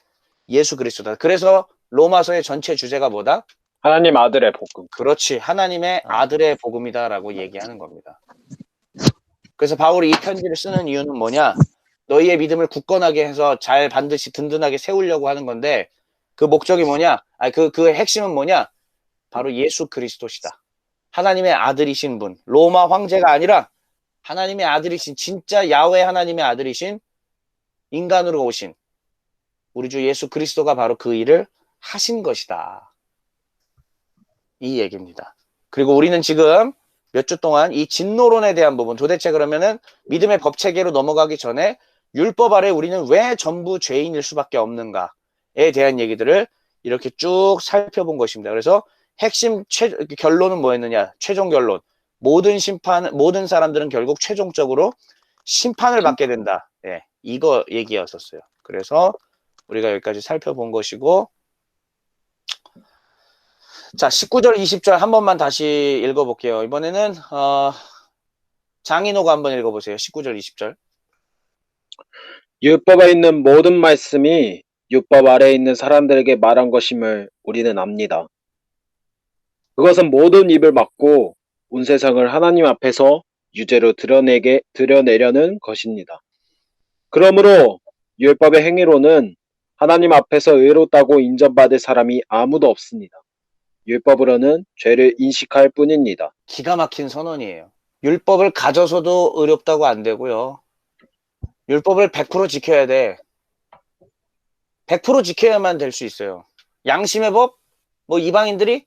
예수 그리스도다. 그래서 로마서의 전체 주제가 뭐다? 하나님 아들의 복음. 그렇지. 하나님의 아들의 복음이다라고 얘기하는 겁니다. 그래서 바울이 이 편지를 쓰는 이유는 뭐냐? 너희의 믿음을 굳건하게 해서 잘 반드시 든든하게 세우려고 하는 건데 그 목적이 뭐냐? 그 핵심은 뭐냐? 바로 예수 그리스도시다. 하나님의 아들이신 분. 로마 황제가 아니라 하나님의 아들이신 진짜 야훼 하나님의 아들이신 인간으로 오신 우리 주 예수 그리스도가 바로 그 일을 하신 것이다. 이 얘기입니다. 그리고 우리는 지금 몇 주 동안 이 진노론에 대한 부분, 도대체 그러면은 믿음의 법 체계로 넘어가기 전에 율법 아래 우리는 왜 전부 죄인일 수밖에 없는가에 대한 얘기들을 이렇게 쭉 살펴본 것입니다. 그래서 핵심 결론은 뭐였느냐? 최종 결론. 모든 사람들은 결국 최종적으로 심판을 받게 된다. 예, 이거 얘기였었어요. 그래서 우리가 여기까지 살펴본 것이고, 자, 19절, 20절 한 번만 다시 읽어볼게요. 이번에는 장인호가 한번 읽어보세요. 19절, 20절. 율법에 있는 모든 말씀이 율법 아래에 있는 사람들에게 말한 것임을 우리는 압니다. 그것은 모든 입을 막고 온 세상을 하나님 앞에서 유죄로 드러내려는 것입니다. 그러므로 율법의 행위로는 하나님 앞에서 의롭다고 인정받을 사람이 아무도 없습니다. 율법으로는 죄를 인식할 뿐입니다. 기가 막힌 선언이에요. 율법을 가져서도 의롭다고 안 되고요. 율법을 100% 지켜야 돼. 100% 지켜야만 될 수 있어요. 양심의 법, 이방인들이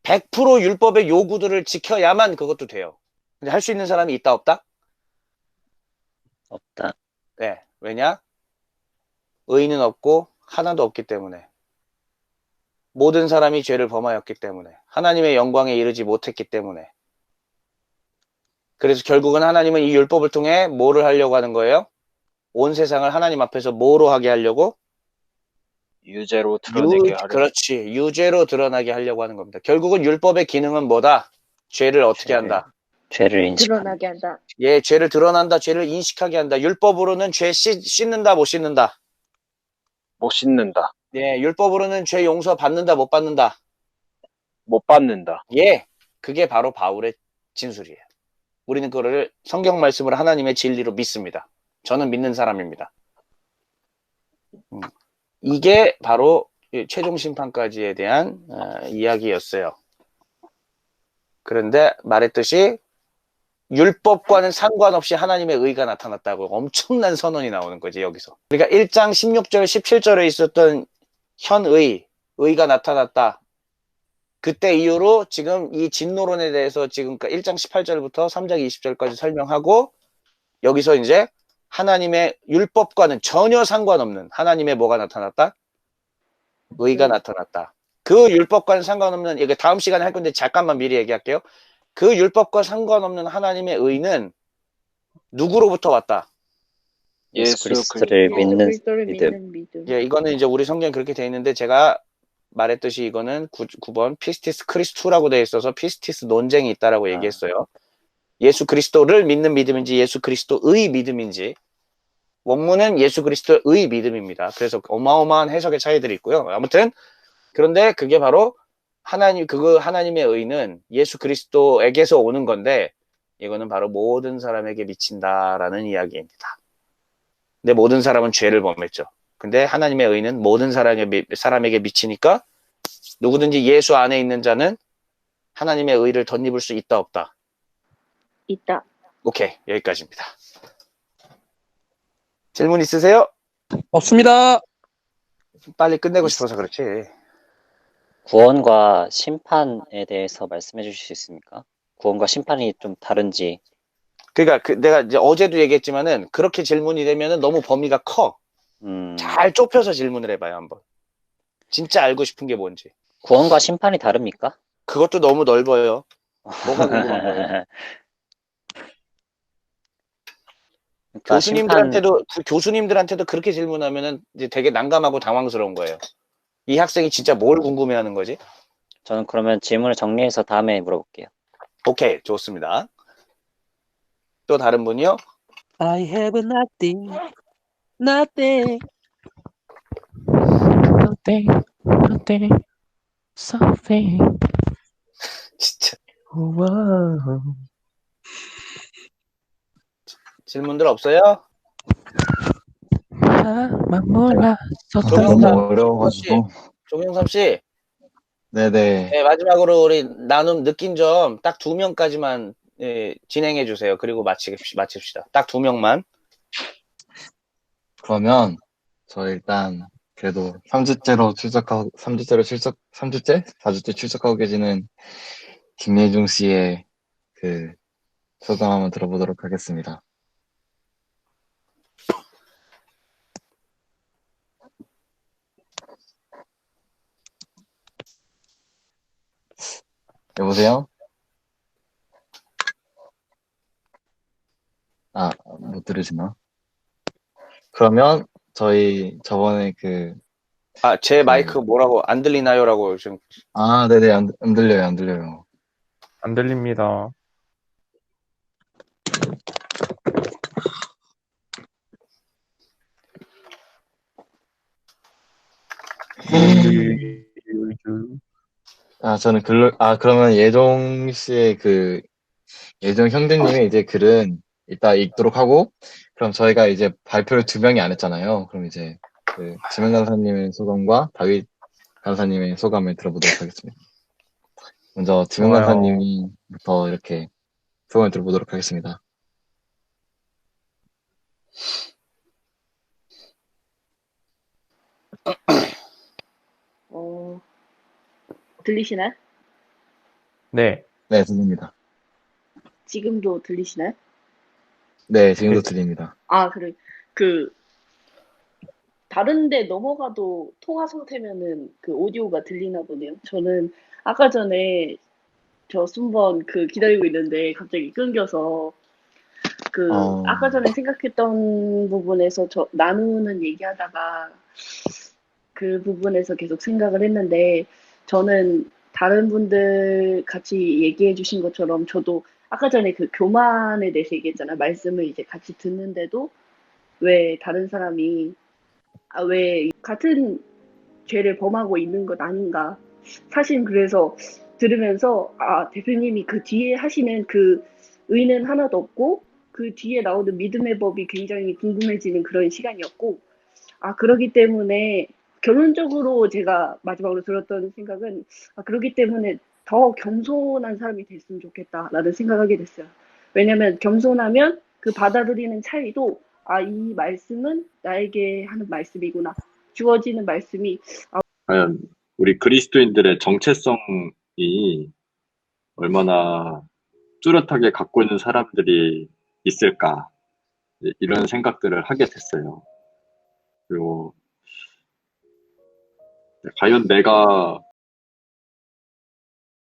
100% 율법의 요구들을 지켜야만 그것도 돼요. 근데 할 수 있는 사람이 있다, 없다? 없다. 네. 왜냐? 의인은 없고 하나도 없기 때문에. 모든 사람이 죄를 범하였기 때문에. 하나님의 영광에 이르지 못했기 때문에. 그래서 결국은 하나님은 이 율법을 통해 뭐를 하려고 하는 거예요? 온 세상을 하나님 앞에서 뭐로 하게 하려고? 유죄로 드러내게 하려고. 그렇지. 유죄로 드러나게 하려고 하는 겁니다. 결국은 율법의 기능은 뭐다? 죄를 어떻게 한다? 죄를 인식한다. 드러나게 한다. 예, 죄를 드러난다. 죄를 인식하게 한다. 율법으로는 죄 씻는다, 못 씻는다? 못 씻는다. 예, 율법으로는 죄 용서 받는다, 못 받는다? 못 받는다. 예, 그게 바로 바울의 진술이에요. 우리는 그거를 성경 말씀을 하나님의 진리로 믿습니다. 저는 믿는 사람입니다. 이게 바로 최종 심판까지에 대한 이야기였어요. 그런데 말했듯이 율법과는 상관없이 하나님의 의가 나타났다고 엄청난 선언이 나오는 거지, 여기서. 그러니까 1장 16절, 17절에 있었던 의가 나타났다. 그때 이후로 지금 이 진노론에 대해서 지금 1장 18절부터 3장 20절까지 설명하고 여기서 이제 하나님의 율법과는 전혀 상관없는 하나님의 뭐가 나타났다? 의가 나타났다. 그 율법과는 상관없는, 이게 다음 시간에 할 건데 잠깐만 미리 얘기할게요. 그 율법과 상관없는 하나님의 의는 누구로부터 왔다? 예수 그리스도를 믿는 믿음. 예, 이거는 이제 우리 성경에 그렇게 되어 있는데 제가 말했듯이 이거는 9번 피스티스 크리스투라고 되어 있어서 피스티스 논쟁이 있다라고 얘기했어요. 예수 그리스도를 믿는 믿음인지 예수 그리스도의 믿음인지. 원문은 예수 그리스도의 믿음입니다. 그래서 어마어마한 해석의 차이들이 있고요. 아무튼 그런데 그게 바로 하나님의 의는 예수 그리스도에게서 오는 건데 이거는 바로 모든 사람에게 미친다라는 이야기입니다. 근데 모든 사람은 죄를 범했죠. 근데 하나님의 의는 모든 사람에게 미치니까 누구든지 예수 안에 있는 자는 하나님의 의를 덧입을 수 있다, 없다? 있다. 오케이, 여기까지입니다. 질문 있으세요? 없습니다. 빨리 끝내고 싶어서 그렇지. 구원과 심판에 대해서 말씀해 주실 수 있습니까? 구원과 심판이 좀 다른지. 그러니까 내가 이제 어제도 얘기했지만은 그렇게 질문이 되면은 너무 범위가 커. 잘 좁혀서 질문을 해봐요, 한번. 진짜 알고 싶은 게 뭔지. 구원과 심판이 다릅니까? 그것도 너무 넓어요. 뭐가 궁금한 거예요? 그러니까 교수님들한테도 그렇게 질문하면은 이제 되게 난감하고 당황스러운 거예요. 이 학생이 진짜 뭘 궁금해하는 거지? 저는 그러면 질문을 정리해서 다음에 물어볼게요. 오케이, 좋습니다. 또 다른 분이요? I have nothing, nothing. nothing, something. 진짜. 우와. 질문들 없어요? 나만 몰라. 너무 어려워가지고. 종영삼 씨. 네네. 네, 마지막으로 우리 나눔 느낀 점 딱 2명까지만 진행해 주세요. 그리고 마칩시다. 딱 2명만. 그러면 저 일단 그래도 3주째로 4주째 출석하고 계시는 김예중 씨의 그 소감 한번 들어보도록 하겠습니다. 여보세요? 못 들으시나? 그러면 저희 저번에 제 마이크 뭐라고 안 들리나요라고 지금. 네네, 안 들려요, 안 들려요. 안 들립니다. 저는 그러면 예종 씨의 예종 형제님의 이제 글은 이따 읽도록 하고, 그럼 저희가 이제 발표를 2명이 안 했잖아요. 그럼 이제 지명 간사님의 소감과 다윗 간사님의 소감을 들어보도록 하겠습니다. 먼저 지명 간사님부터 이렇게 소감을 들어보도록 하겠습니다. 들리시나요? 네. 네, 들립니다. 지금도 들리시나요? 네, 지금도 들립니다. 그래. 다른데 넘어가도 통화 상태면은 그 오디오가 들리나 보네요. 저는 아까 전에 저 순번 기다리고 있는데 갑자기 끊겨서 아까 전에 생각했던 부분에서 저 나누는 얘기하다가 그 부분에서 계속 생각을 했는데, 저는 다른 분들 같이 얘기해 주신 것처럼 저도 아까 전에 교만에 대해서 얘기했잖아요. 말씀을 이제 같이 듣는데도 왜 다른 사람이 왜 같은 죄를 범하고 있는 것 아닌가. 사실 그래서 들으면서 대표님이 그 뒤에 하시는 의는 하나도 없고 그 뒤에 나오는 믿음의 법이 굉장히 궁금해지는 그런 시간이었고, 그러기 때문에 결론적으로 제가 마지막으로 들었던 생각은 그러기 때문에 더 겸손한 사람이 됐으면 좋겠다라는 생각하게 됐어요. 왜냐면 겸손하면 그 받아들이는 차이도 이 말씀은 나에게 하는 말씀이구나. 주어지는 말씀이 과연 우리 그리스도인들의 정체성이 얼마나 뚜렷하게 갖고 있는 사람들이 있을까, 이런 생각들을 하게 됐어요. 그리고 과연 내가